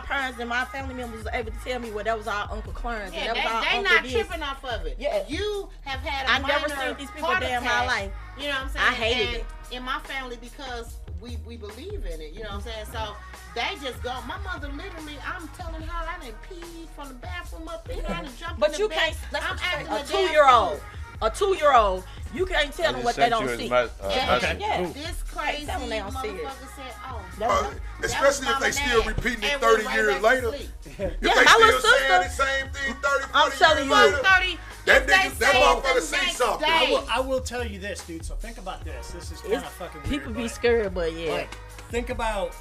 parents and my family members were able to tell me, well, that was our Uncle Clarence, Yeah, and that was our they Uncle not this. tripping off of it. Yeah. You have had a I never minor seen these people heart day in my attack. life. You know what I'm saying? I hated and it. in my family, because we believe in it. You know what I'm saying? So they just go. My mother literally, I'm telling her I didn't pee from the bathroom up in here. I didn't jump But in you the can't. bed. I'm acting A 2-year-old. A 2-year-old. You can't tell I them just what they sent don't you see. okay. Yeah. This crazy tell them they don't see it. motherfucker said, "Oh, Especially if they still repeating it 30 years later. If Yeah, they my still little saying the sister. same thing 30, 40 I'm telling years you. later, 30. that They nigga, that say motherfucker the see next something. day. I will tell you this, dude. So think about this. This is kind of fucking weird. People be but, scared, but yeah. like, think about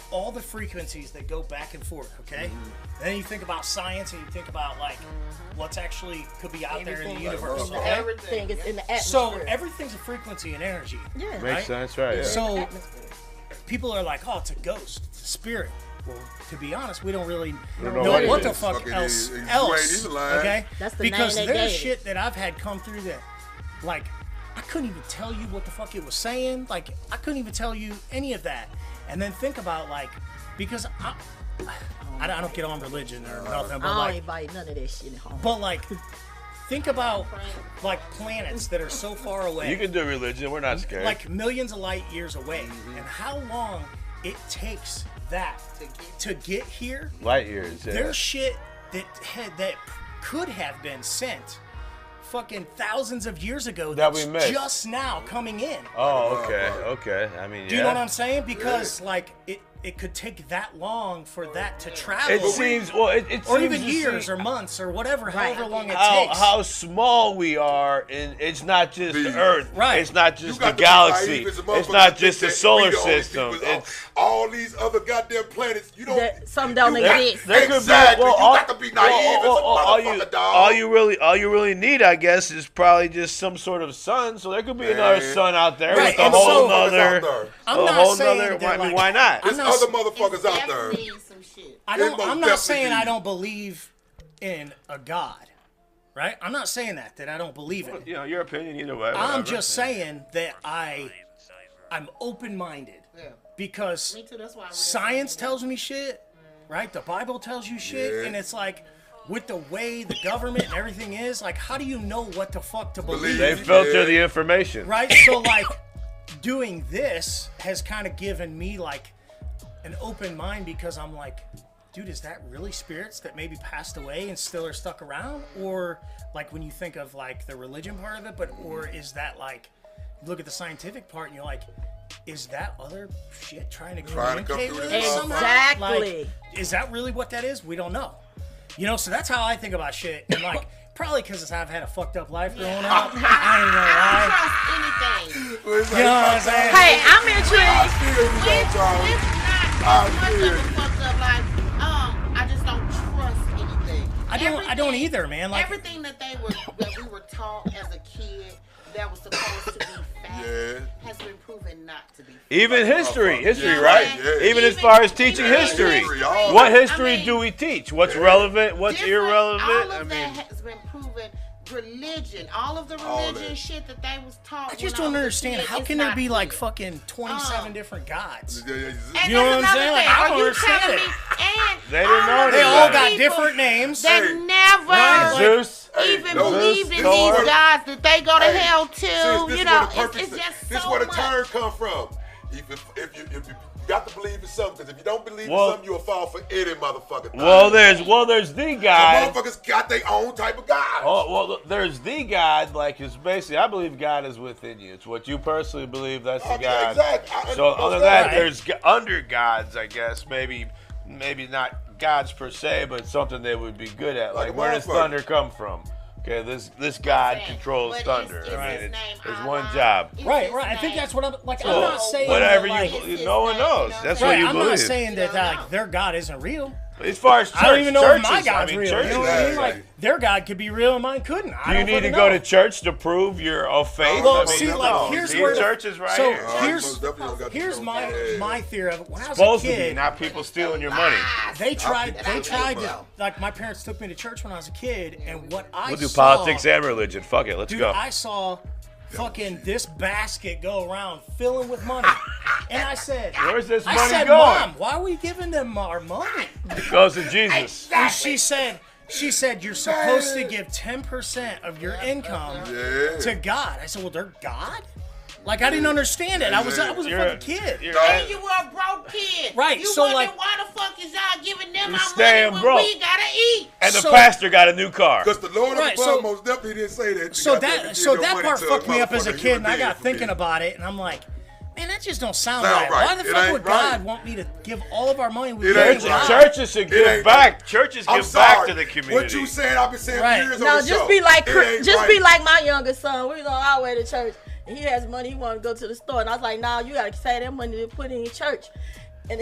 all the frequencies that go back and forth, okay? Then you think about science and you think about, like, what's actually could be out there in the universe, okay? Everything is in the atmosphere. So everything's a frequency and energy. Yeah. Right? Makes sense, right? Yeah. So people are like, oh, it's a ghost, it's a spirit. Well, to be honest, we don't really know what the fuck Fucking else. is. You ain't even lying. Okay? That's the because name they there's gave. shit that I've had come through that, like, I couldn't even tell you what the fuck it was saying. Like, I couldn't even tell you any of that. And then think about, like, because I don't get on religion or nothing, but I don't like, invite none of that shit at home. but like, think about like planets that are so far away. You can do religion. We're not scared. Like millions of light years away, and how long it takes that to get here. Light years. Yeah. There's shit that could have been sent fucking thousands of years ago That that's we missed. just now coming in. Oh, okay. I mean, yeah. Do you know what I'm saying? Because like it could take that long for that to travel. It seems it or seems even to years see or months or whatever, however long it how takes. how small we are, and it's not just the Earth, right? It's not just You the got to be galaxy. naive as a It's motherfucker not to just the think that solar we the only system. people. It's all these other goddamn planets. You don't. Some don't you exist. There could exactly. be, You got to be naive as a all motherfucker, dog. all you really need, I guess, is probably just some sort of sun. So there could be another sun out there Right, with a and whole so- nother. I'm a not whole saying nother. that, like, Why not? There's not- other motherfuckers out there. Some shit. I'm not saying I don't believe in a God, right? I'm not saying that I don't believe in it. You know, your opinion either way. I'm whatever. just saying that I'm open-minded because Me too. That's why I read science tells me shit, right? The Bible tells you shit, Yeah. and it's like with the way the government and everything is, like, how do you know what the fuck to believe? They filter the information, Right? So like doing this has kind of given me like an open mind because I'm like, dude, is that really spirits that maybe passed away and still are stuck around? Or like when you think of like the religion part of it, but or is that like you look at the scientific part and you're like, is that other shit trying to Trying to come communicate through with this us motherfucker. somehow? Exactly. Like, is that really what that is? We don't know. You know, so that's how I think about shit. And like, probably because I've had a fucked up life growing up. I ain't gonna lie. Trust anything. You know what I'm saying? Hey, I'm intrigued. I just don't trust anything. I don't either, man. Like, everything that we were taught as a kid that was supposed to be fact has been proven not to be fact. Even history, Yeah, right? yeah. Even as far as teaching history. all What that. history do we teach? What's relevant? What's irrelevant? All I of mean, that has been proven. Religion, all of the All religion that. shit that they was taught. I just when don't was a understand. kid, How it's can there not be like real. fucking 27 different gods? And You know what I'm that's saying? another Like, thing. I don't Are you understand telling it. me? And They didn't know all of They any all better. got people different names. that Right, never Zeus. even no, believed in Thor. these gods that they go to Hey, hell sis, to. this You is know, where the purpose it's just this is so where the much. turn come from. If you got to believe in something, because if you don't believe Well- in something, you'll fall for any motherfucker. Well, there's the God. Motherfuckers got their own type of God. Oh, well, there's the God, like, it's basically, I believe God is within you. It's what you personally believe, that's the God. Exactly. So other than that, there's under gods, I guess, maybe not gods per se, but something they would be good at. Like Like, a where does motherfucker. thunder come from? Okay, this God controls But thunder. it's I mean, his name, it's Allah. one job. It's Right, his right. I think name. that's what I'm like. So, I'm not saying whatever that, like, no one knows. That's what right, you I'm believe. not saying that You don't know. like their God isn't real. As far as church, I don't even know churches, if my God's I mean, real. churches, You know what I mean? Yeah, Like yeah. their God could be real and mine couldn't. I do you don't need to fucking go know. to church to prove you're of faith? Well, I mean, see, like, no. here's See, where the- church is right so here. Most definitely don't got to Here's know. my Yeah. my theory of it. When I was Supposed a to be, kid, not people stealing your money. they tried They to, like, my parents took me to church when I was a kid, and what I We'll do saw, politics and religion. Fuck it, let's dude, go. I saw fucking this basket go around filling with money, and I said, Where's this I money said, going? Mom, why are we giving them our money? It goes to Jesus. And she said, you're supposed to give 10% of your income Yeah. to God. I said, well, they're God? Like I didn't understand it. I was a fucking kid. And you were a broke kid. Right. You So wonder like, why the fuck is y'all giving them our staying money when broke. we gotta eat? And the pastor got a new car. Because the Lord Right, above so- most definitely didn't say that. so that part fucked me up as a kid, and I got thinking about it, and I'm like, man, that just don't sound right. Why the It fuck ain't would right. God want me to give all of our money? It ain't right. Churches should give ain't back. right. Churches I'm give back sorry. to the community. What you saying, I've been saying Right. for years No, on the just show. be like It ain't just right. be like my youngest son. We was on our way to church, and he has money. He wanted to go to the store, and I was like, "Nah, you gotta save that money to put in your church." And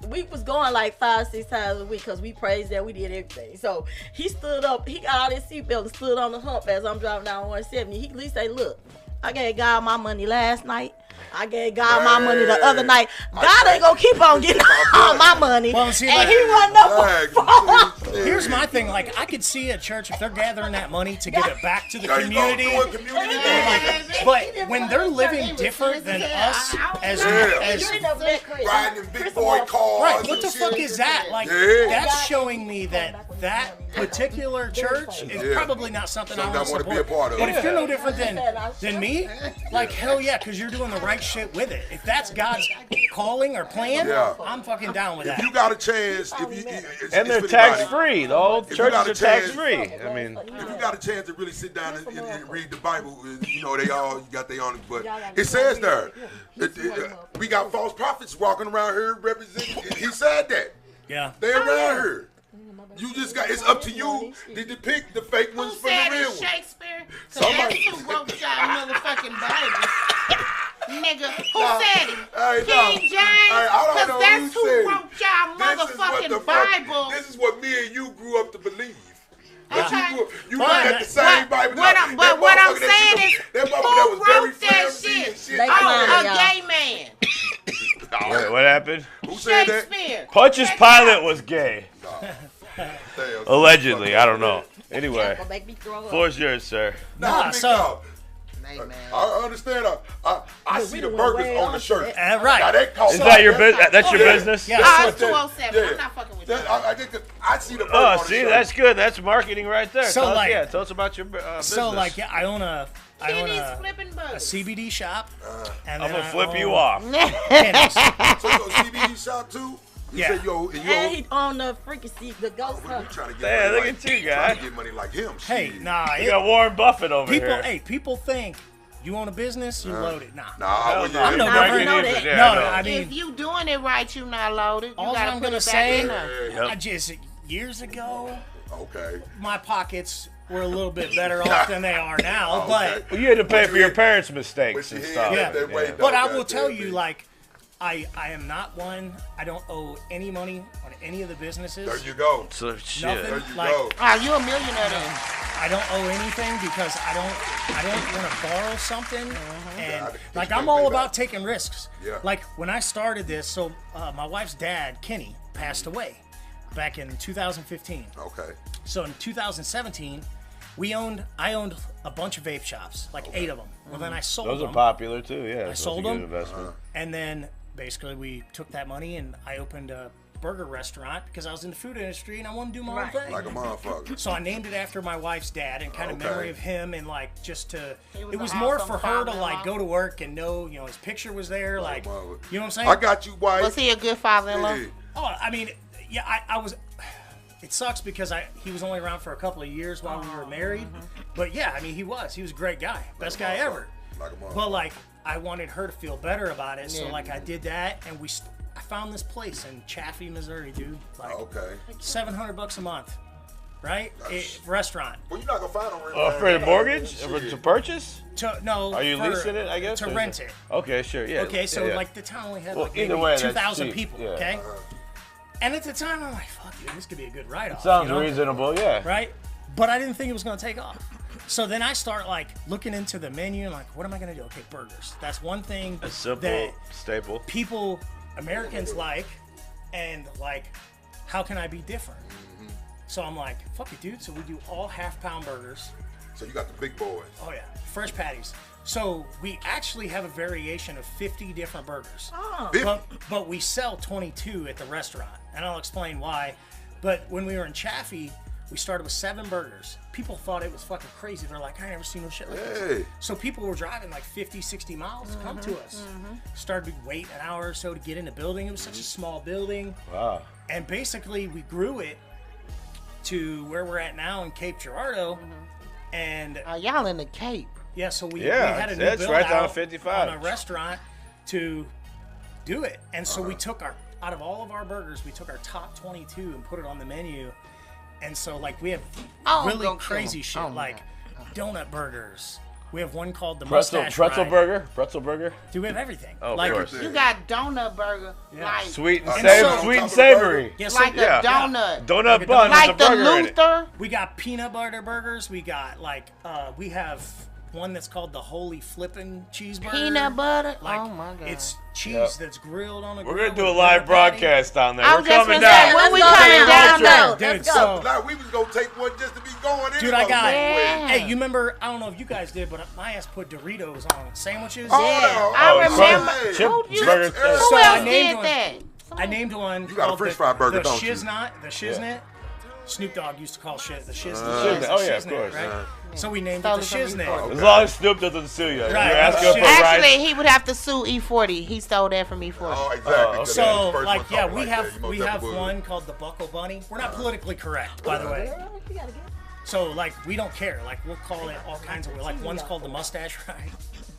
we was going like 5-6 times a week because we praised that, we did everything. So he stood up, he got out his seatbelt and stood on the hump as I'm driving down 170. He at least say, "Look, I gave God my money last night. I gave God my money the other night. God ain't gonna keep on getting all my money." Well, see, and like- he wasn't up for Here's my thing. Like, I could see a church if they're gathering that money to give it back to the There you go, community. doing community thing. But when they're living different than us as Riding in big boy cars. right, what and the shit. fuck is that? Like, Yeah. that's showing me that particular church is probably not something I want to wanna be a support. part of. But if you're no different than me, like, hell yeah, because you're doing the right shit with it. If that's God's calling or plan, Yeah. I'm fucking down with that. If you got a chance, And they're tax free. The whole churches are tax free. I mean, if you got a chance to really sit down and read the Bible, you know, they all got their own, but it says there, we got false prophets walking around here representing, he said that. Yeah. They're around here. You just got, it's up to you to depict the fake ones Who from said the real it's ones. Shakespeare? Somebody- That's who wrote y'all motherfucking Bible. Nigga, who Nah, said it? hey, King nah. James? Hey, I don't know That's who who said it. wrote y'all This is what the motherfucking fuck- Bible. This is what me and you grew up to believe. But Okay. you look at the same Bible. What now, I'm that saying motherfucker is, that who motherfucker that was very wrote that flimsy and shit? shit. Oh, a gay man. what happened? Who said that? Shakespeare. Pontius Pilate was gay. Damn. Allegedly. I don't know. Anyway, Gonna make me throw up. floor's yours, sir. Nah, big so- dog. Hey, man. I understand. I see the done burgers way on the off shirt. that. Right. Now, that cost Is that your business? That's your Yeah. business? Yeah. Oh, That's it's 207. yeah. I'm not fucking with you. I see the burger Oh, on the see, shirt. that's good. That's marketing right there. So, tell us, like- tell us about your business. So, like, yeah, I own a Kenny's flipping a burgers. CBD shop. And I'm then gonna I flip own you off. Kenny's. So you go CBD shop too? You Yeah. said, yo, And he on the freaking seat, the ghost we hunt. trying to get Hey, money look like, at you, trying guy. to get money like him. Hey, shit. nah. You got Warren Buffett over People, here. hey, people think you own a business, you load it. Nah. Nah, I Hell wouldn't. no. I'm no Marketing different. is- yeah, No, I know. I If mean, you doing it right, you not loaded. You all gotta I'm put gonna it back say, in there. I just years ago, Okay. my pockets were a little bit better off than they are now. But Well, you had to pay But for you your had- parents' But mistakes you and had stuff. it that way, though, but I will goddamn tell you, me. like, I am not one. I don't owe any money on any of the businesses. There you go. So shit. Nothing. There you Like, go. Oh, you a millionaire then. I don't owe anything because I don't want to borrow something, and Yeah, like you I'm can't all pay about back. taking risks. Yeah. Like when I started this, so my wife's dad, Kenny, passed away back in 2015. Okay. So in 2017, I owned a bunch of vape shops, like 8 of them. Well, then I sold Those them. are popular too. Yeah, that's sold a good them. investment. And then basically we took that money and I opened a burger restaurant because I was in the food industry and I wanted to do my own thing. Like a motherfucker. So I named it after my wife's dad and kind of Okay. memory of him and like just to. He was It was an more awesome for her to father-in-law. like go to work and know, you know, his picture was there, like, you know what I'm saying? I got you, wife. Was he a good father-in-law? Hey, Oh, I mean, yeah, I was. It sucks because he was only around for a couple of years while we were married, but yeah, I mean, he was a great guy, best guy ever. Like a motherfucker. But like, I wanted her to feel better about it, so Yeah. like I did that, and I found this place in Chaffee, Missouri, dude. Like Okay. $700 a month, right? Restaurant. Well, you're not gonna find no Oh, for the mortgage? To purchase? No. Are you for- leasing it, I guess? To or is rent it. Okay, sure, yeah. Okay, so yeah. like the town only had Well, like either maybe way, that's 2,000 cheap, people. yeah. Okay. And at the time, I'm like, fuck, dude, this could be a good write-off. Sounds you know? reasonable, yeah. Right? But I didn't think it was going to take off. So then I start like looking into the menu and like, what am I going to do? Okay, burgers. That's one thing A simple that staple. people, Americans like, and like, how can I be different? So I'm like, fuck it, dude. So we do all half-pound burgers. So you got the big boys. Oh yeah, fresh patties. So we actually have a variation of 50 different burgers. But we sell 22 at the restaurant, and I'll explain why. But when we were in Chaffee, We started with 7 burgers. People thought it was fucking crazy. They're like, I never seen no shit like this. So people were driving like 50, 60 miles to come to us. Started to wait an hour or so to get in the building. It was such a small building. Wow. And basically we grew it to where we're at now in Cape Girardeau. And y'all in the Cape. yeah, so we had a new build right down out 55. on a restaurant to do it. And so we took out of all of our burgers, we took our top 22 and put it on the menu. And so, like, we have really crazy shit, like donut burgers. We have one called the Mustache pretzel Ride. burger. Dude, we have everything. Oh, like, of course. You got donut burger, like Sweet and savory. Yeah, so, like a donut. Donut bun Like with a the burger in it. Luther. we got peanut butter burgers. We got, like, we have one that's called the Holy Flippin' Cheeseburger. Peanut butter. Like, Oh my god. it's cheese that's grilled on a grill. We're gonna do a with live butter patty. broadcast down there. I We're was just coming gonna say, down. when we Let's go coming down. down Let's there? go. Dude, so Like, we was gonna take one just to be going in. Dude, I got Yeah. Hey, you remember? I don't know if you guys did, but my ass put Doritos on sandwiches. I remember. Chip Who burger. So else I named did one. that? I named one. You got a called French fry burger, the don't you? Shiznit, the Shiznit. Snoop Dogg used to call shit the Shiznit. Shiznit. Oh, yeah, of Shiznit, course. Right? So we named it the Stole it from Shiznit. As long as Snoop doesn't sue you. You're Right. asking for Actually, rights. he would have to sue E40. He stole that from E40. Oh, exactly. 'cause So, that's the first like, one yeah, talking we like have that. You most we have definitely would. one called the Buckle Bunny. We're not politically correct, by the way. So, like, we don't care. Like, we'll call it all kinds of. Like, one's called the Mustache Ride.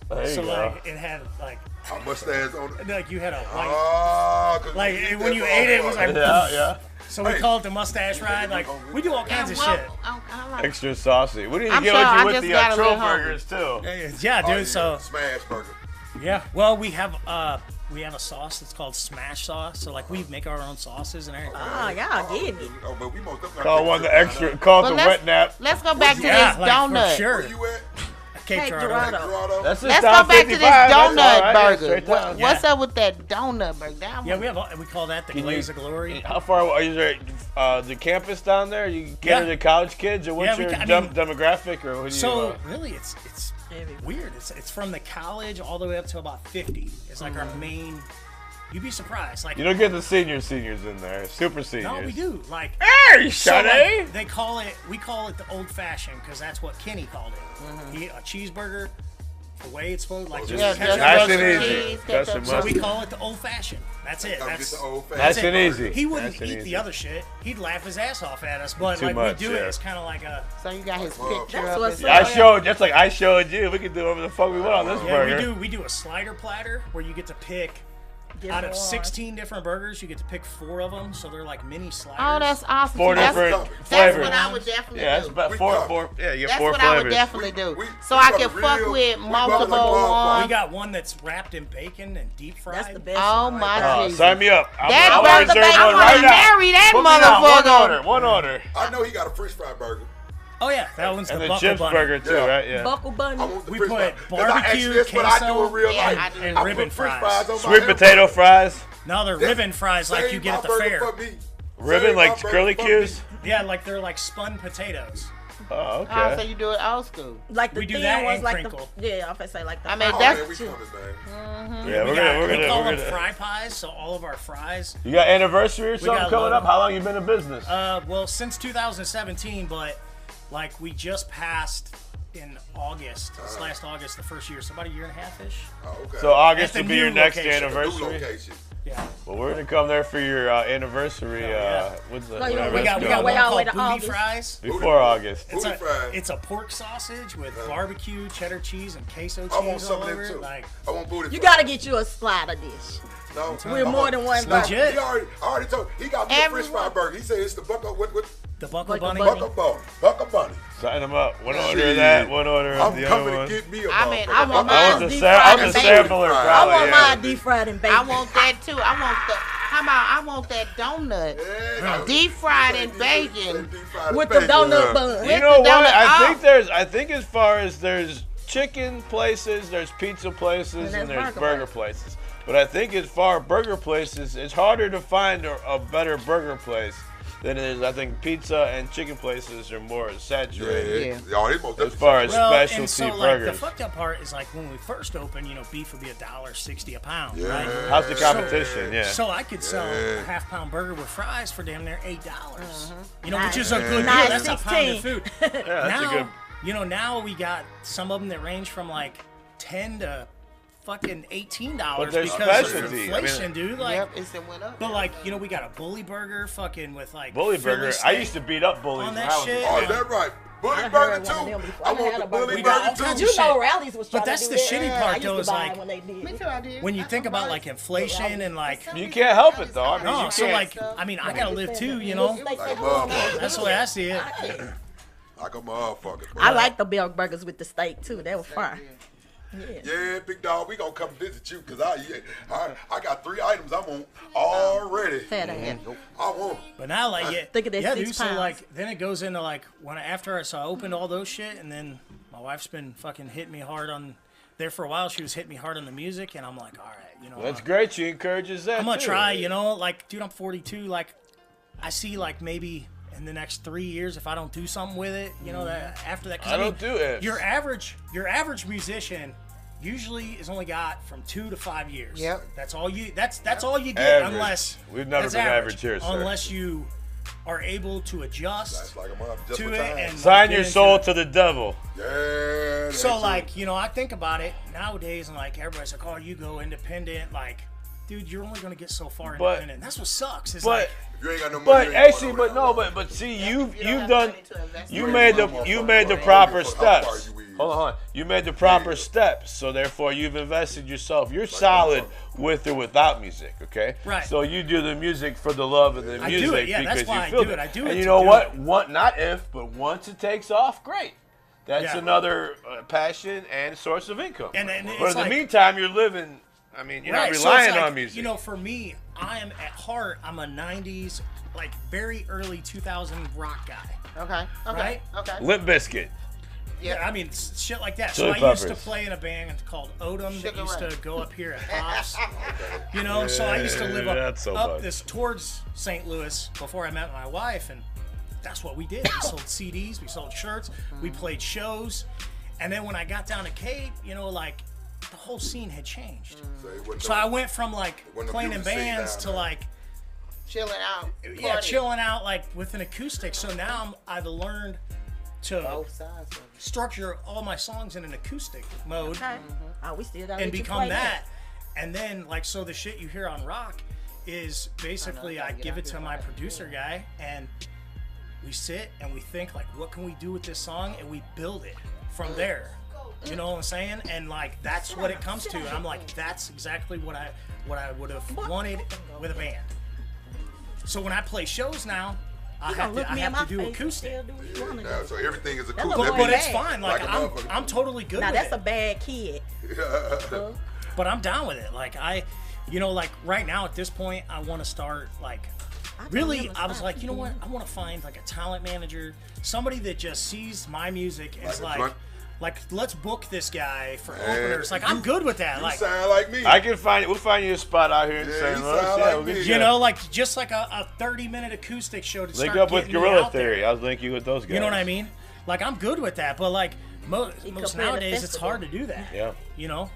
There you So, go. like, it had like, A mustache on it. like you had a white. Oh, 'cause Like eat when that you ate it, it was like. Yeah. So we call it the Mustache Ride. Like, we do all kinds of shit. Extra saucy. We need to I'm get sure I with just the got a troll little hungry. burgers too. Yeah, dude. Oh, yeah. So Smash burger. yeah. Well, we have a sauce that's called Smash Sauce. So like we make our own sauces and everything. Oh, y'all getting it. Oh, but we most definitely Call one the extra. Call it the let's- wet nap. Let's go back to Yeah, this like, donut. for sure. Where you at? Cape Cape Girardeau. Girardeau. Colorado? That's just Let's down go back to 55. this That's all donut right. Yeah, burger. straight down. What's up with that donut burger? That Yeah, one. we call that the Can you- Glaze of Glory. How far are you there? The campus down there? You cater Yeah. to college kids, or what's Yeah, we your ca- I mean- demographic, or what do you? So really, it's weird. It's from the college all the way up to about 50. It's like our main. You'd be surprised. Like you don't get the seniors in there, super seniors. no, we do. Like Hey, so, Shade! like, we call it the old fashioned because that's what Kenny called it. He a cheeseburger, the way it's supposed like just Yeah, ketchup, Nice mustard. and easy. cheese, That's ketchup, a So we must. call it the old fashioned. That's it. Come get That's the old Nice fashioned. and easy. He wouldn't Nice and eat easy. the other shit. He'd laugh his ass off at us, but Too like much, we do yeah. it. It's kind of like a So you got his picture That's up. what's and- up. I showed, just like I showed you. We can do whatever the fuck we want on this yeah. burger. We do a slider platter where you get to pick. Out of 16 different burgers, you get to pick 4 of them, so they're like mini sliders. Oh, that's awesome. 4 that's, different that's flavors. what I would definitely Yeah, it's do. about We four. come. Yeah, you get That's 4 what I would flavors. definitely do. we- So we I got can a fuck real- with we got multiple like a ones. We got one that's wrapped in bacon and deep fried. That's the best. Oh one. my Jesus. Sign me up. That I'll brother, reserve I one wanna right now. marry that Put me down. motherfucker. One order. I know he got a French fry burger. Oh yeah, that one's And the the Buckle chips Bunny. burger too, Yeah. right? Yeah. Buckle bunny. I want the We French put fry. 'Cause barbecue, actually, that's what I do in real queso, life. I do. and I ribbon put French fries. fries on my Sweet hamburger. potato fries. No, they're ribbon fries like Save you get my at the burger fair. for me. Ribbon Save like my burger curly for cues. Yeah, like they're like spun potatoes. Oh, Oh, so okay. you do it old school. Like the We do thin that ones, and like crinkle. yeah, I'm gonna say like the. I mean, Oh, that's man, we coming, man. Yeah, we we're call them gonna. fry pies, so all of our fries. You got anniversary or We something got coming logo. up? How long you been in business? Well, since 2017, but like we just passed in August, this last August, the first year, so about a year and a half ish. Oh, okay. So August At the will be your new next location. New anniversary. location. Yeah. Well, we're gonna come there for your anniversary. yeah. What's the, No, you know, whatever We it's got called. one way all the way called to booty August. fries. Before August. It's Booty fries. it's a pork sausage with barbecue, cheddar cheese, and queso cheese I want all some of over them it. too. Like, I want booty You fries. gotta get you a slider dish. No, We're more than one. legit. He already, I already told. He got me a French fry Everyone- burger. He said it's the buckle. What? the Buckle Buckle Bunny. Bunny. Buckle bunny. Sign them up. One order Shit. of that. One order of I'm the coming other one. to get me a I mean, motherfucker. I want I mine was deep the fried I'm the and sampler. bacon. I Probably, want yeah. mine deep fried and bacon. I want that too. I want the. How about I want that donut, Yeah, deep fried and bacon. with the donut bun. You With know the what? donut. I think as far as there's chicken places, there's pizza places, And and there's there's burger burger places. But I think as far as burger places, it's harder to find a better burger place than it is. I think pizza and chicken places are more saturated. Oh, they most as far as specialty and so, burgers. Like, the fucked up part is like when we first opened, beef would be $1.60 a pound, right? How's the competition? So I could sell a half-pound burger with fries for damn near $8. Which is a good deal. That's a pound of food. That's a good. Now we got some of them that range from like $10 to fucking $18 there's because specialty. of inflation, dude. Like, It went up. but like, we got a bully burger, fucking with like Bully Philly burger. steak I used to beat up bullies. on when that I was shit. Oh, that's right. Bully I burger heard one of too. them before. I I want had the a burger. bully We got all burger kinds too. of You know, shit. Rallies was trying But that's to the do shitty that. part, I used though, to is buy like- when they did. Me too, I did. When you think about like inflation and like, You can't help it though. I mean, no, you so can't. like, I gotta live too, Like a motherfucker. That's the way I see it. Like a motherfucker. I like the Bell burgers with the steak too. That was fine. Yeah, big dog, we gonna come visit you because I got 3 items I want already. Fat ass. I want. But now, like, Think of that 6 dude. So pounds. like, then it goes into like I opened all those shit, and then my wife's been fucking hitting me hard on. There for a while, she was hitting me hard on the music, and I'm like, all right, That's great. She encourages that. I'm gonna too. try. Like, dude, I'm 42. Like, I see like maybe in the next 3 years if I don't do something with it, that after that. 'Cause I don't do it. Your average musician usually is only got from 2 to 5 years. Yep. That's all you. That's all you get Average. unless We've never that's been average here, sir. Unless you are able to adjust That's like a motherfucker. Just to for it time. and Sign get your into soul it. to the devil. Yeah. So that's like, I think about it nowadays, and like everybody's like, "Oh, you go independent." Like, dude, you're only gonna get so far But- independent. That's what sucks. It's But like, it. You ain't got no money. But you ain't actually, going but nowhere. no, but see, You you've don't have done, money to invest you in made it. the proper How far steps. you is. Hold on. You made the proper steps, so therefore you've invested yourself. You're solid with or without music, okay? Right. So you do the music for the love of the I do music it, yeah, that's because why you I feel do it. I do it And you to know do what? it. Not if, but once it takes off, great. That's Yeah. another passion and source of income. And but it's in the like- meantime, you're living. I mean, you're not so it's relying like, on music. For me, I am at heart, I'm a 90s, like very early 2000 rock guy. Okay. Right? Okay. Limp Bizkit. Yeah, I mean, shit like that. Chili So I used to Peppers. play in a band called Odom that Sugar used Ray. to go up here at Pops. So I used to live That's so up much. this towards St. Louis before I met my wife, and that's what we did. We sold CDs, we sold shirts, we played shows, and then when I got down to Cape, like the whole scene had changed. So it wasn't So no- I went from like wasn't no playing in music scene bands down to there. like Chilling out. yeah, Party. chilling out like with an acoustic. So now I've learned to Both sides of it. structure all my songs in an acoustic mode Okay. Oh, we still got and become that. And then like so the shit you hear on rock is basically I give it to my producer guy and we sit and we think like what can we do with this song and we build it from there. You know what I'm saying? And like that's what it comes to. And I'm like, that's exactly what I would have wanted with a band. So when I play shows now, I have to do acoustic. Yeah, so everything is a acoustic. boy That But means- it's fine. Like Like a I'm motherfucker. totally good Now with that's it. a bad kid. But I'm down with it. Like like right now at this point, I want to start like. Really, I was like, you know what? I want to find like a talent manager, somebody that just sees my music and is Like a front- like, let's book this guy for openers. Like, I'm good with that. You Like, sound like me. I can find. We'll find you a spot out here in Yeah, St. you Louis. sound Yeah, like we'll get me. you know, like just like a 30-minute acoustic show to Link start up with getting me Gorilla out there. Theory. I'll link you with those guys. You know what I mean? Like, I'm good with that. But like most You compare the nowadays, it's festival. hard to do that. Yeah. You know,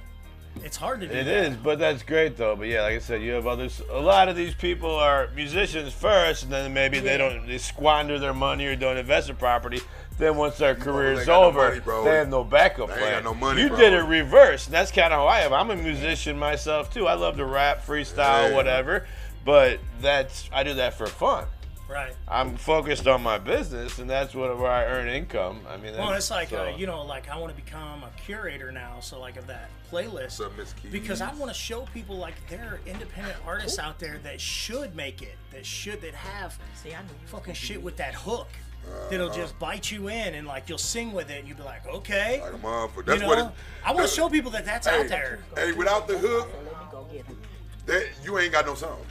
it's hard to do It that. is, but that's great though. But yeah, like I said, you have others. A lot of these people are musicians first, and then maybe they squander their money or don't invest in property. Then once their career's they got no over, money, bro. they have no backup They ain't plan. got no money, you bro. did it reverse, and that's kind of how I am. I'm a musician myself too. I love to rap, freestyle, Yeah. whatever. But I do that for fun. Right. I'm focused on my business, and that's where I earn income. I mean, Well, it's like, so- like I want to become a curator now, so like of that playlist. What's up, Miss Keys? Because I want to show people like there are independent artists out there that should make it, that have See, I knew you fucking shit with that hook. That'll just bite you in and like you'll sing with it and you'll be like, okay. Like a motherfucker. You That's know, what it. I want to show people that that's Hey, out there. Hey, without the hook, let me go get him. that you ain't got no song.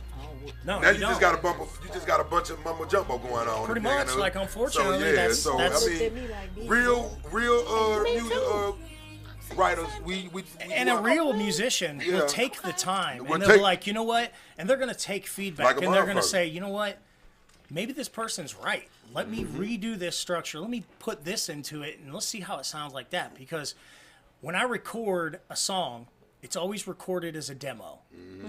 No, Now you you don't. just got a bunch of mumbo jumbo going on. Pretty if you ain't much, got no- like, unfortunately, So yeah, that's- so that's- I mean, real music writers, we And a real musician Yeah. will take the time Will and they'll be take- like, you know what? And they're gonna take feedback Like a and they're gonna motherfucker. say, you know what? maybe this person's right. Let me redo this structure. Let me put this into it, and let's see how it sounds like that. Because when I record a song, it's always recorded as a demo.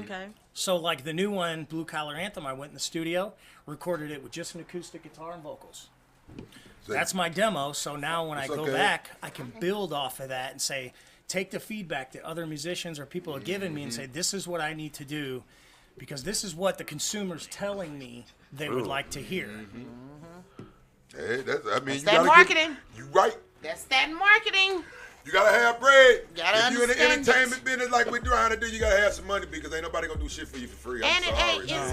Okay. So like the new one, Blue Collar Anthem, I went in the studio, recorded it with just an acoustic guitar and vocals. That's my demo. So now when I go back, I can build off of that and say, take the feedback that other musicians or people are giving me and say, this is what I need to do because this is what the consumer's telling me they would like to hear. Hey, that's that marketing. You right. That's that marketing. You gotta have bread. Gotta if you in the understand entertainment business like we're trying to do, you gotta have some money because ain't nobody gonna do shit for you for free. And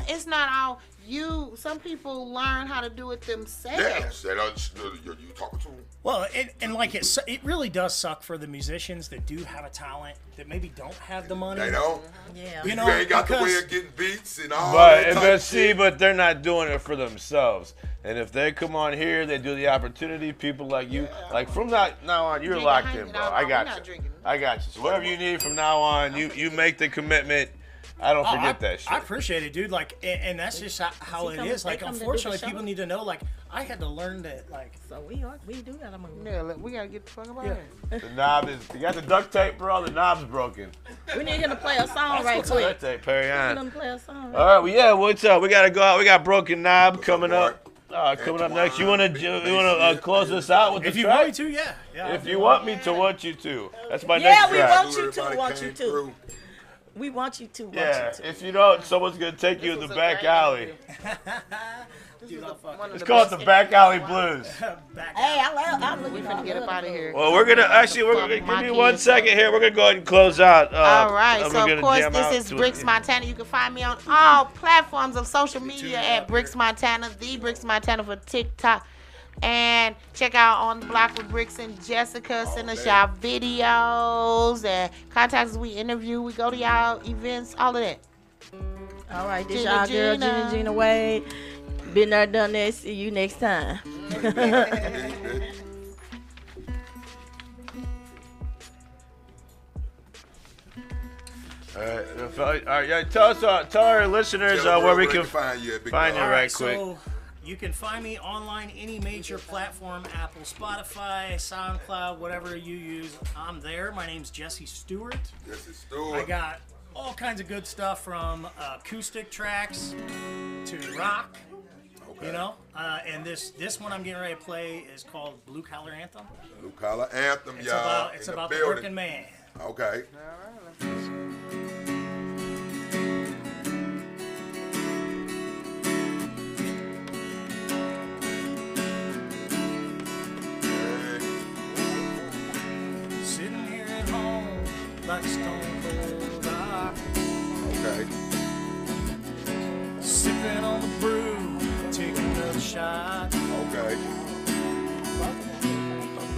it's not all you. Some people learn how to do it themselves. Yeah, you talking to them. Well, and like it really does suck for the musicians that do have a talent that maybe don't have the money. They don't. Yeah. You You know, ain't got the because- way of getting beats and all that type of shit. But they're not doing it for themselves. And if they come on here, they do the opportunity. People like you, like from now on, you're locked in, bro. I got you. I got you. So whatever you need from now on, you make the commitment. I don't forget that shit. I appreciate it, dude. Like, and that's just how it is. Like, unfortunately, people need to know. Like, I had to learn that. Like, So we do gotta move. Yeah, we gotta get the fuck about it. The knob is. You got the duct tape, bro. The knob's broken. We need him to play a song right Duct quick. tape, Perry Need on. him to play a song All right right, well, yeah. What's up? We gotta go out. We got Broken Knob coming up. Coming up next. You wanna close this out with the if you track? want me to, yeah. If you want me to, want you to. That's my Yeah, next we track. want you to. Want you to. We want you to. Want Yeah, you to. if you don't, someone's gonna take you in the back alley. Dude, Let's call it the back alley blues. Hey, I We finna get up out of here. Well, we're gonna give me 1 second here. We're gonna go ahead and close out. All right, and so we're of gonna course jam out this is to Bricks it. Montana. You can find me on all platforms of social media at Bricks Montana, the Bricks Montana for TikTok. And check out On the Block with Bricks and Jessica. Send us y'all videos and contact us. We interview. We go to y'all events. All of that. All right, this y'all girl Gina Wade. Been there, done that. See you next time. All right, yeah, tell our listeners where we can find you. Find you right quick. So you can find me online, any major platform, Apple, Spotify, SoundCloud, whatever you use. I'm there. My name's Jesse Stuart. Jesse Stuart. I got all kinds of good stuff from acoustic tracks to rock. Okay. You know, and this one I'm getting ready to play is called Blue Collar Anthem. Blue Collar Anthem, It's y'all. about in the building. working man. Okay. Sitting here at home like a stone cold rock. Okay. Sipping on the brew, taking another shot. Okay.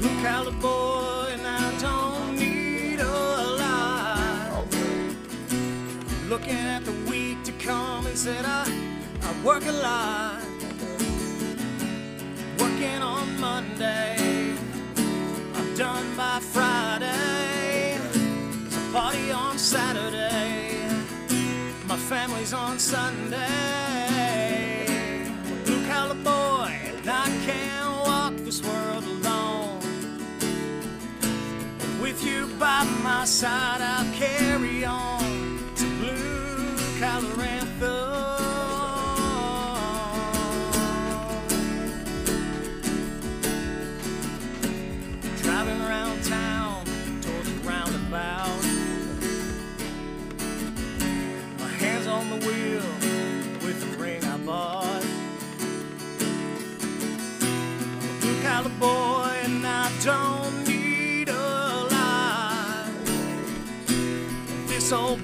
Blue collar boy, and I don't need a lot. Okay. Looking at the week to come and said I work a lot. Working on Monday, I'm done by Friday. There's a party on Saturday, my family's on Sunday. Blue collar boy, and I can't walk this world alone. With you by my side, I'll carry on to Blue Collar Anthem. Driving around town towards the roundabout, my hands on the wheel with the ring I bought. I'm a blue collar boy and I don't need a lot. This old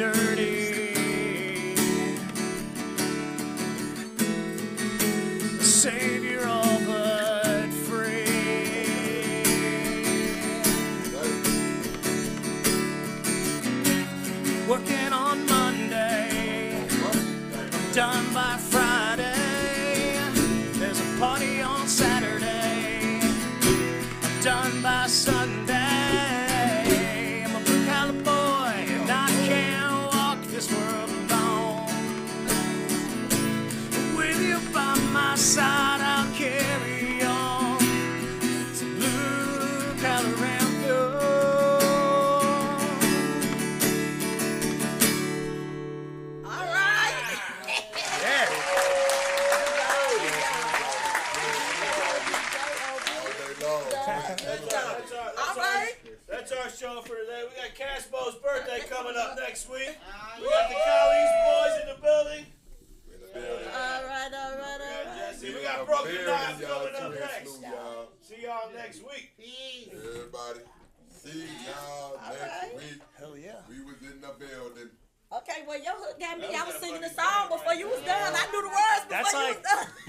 dirty. The savior all but free. Working on Monday, I'm done by Friday. There's a party on Saturday, I'm done by Sunday. I'm a blue collar boy and I can't walk this world alone. With you by my side, I'll carry on. It's a blue collar anthem. All right. All right. That's our show for today. We got Cashbo's birthday coming up next week. We got the Colley's boys in the building. All right. Jesse, we got Broken Knives coming up next. See y'all next week. Everybody, see y'all next week. Hell yeah. We was in the building. Okay, well, your hook got me. I was singing the song before you was done. I knew the words before That's you like was done.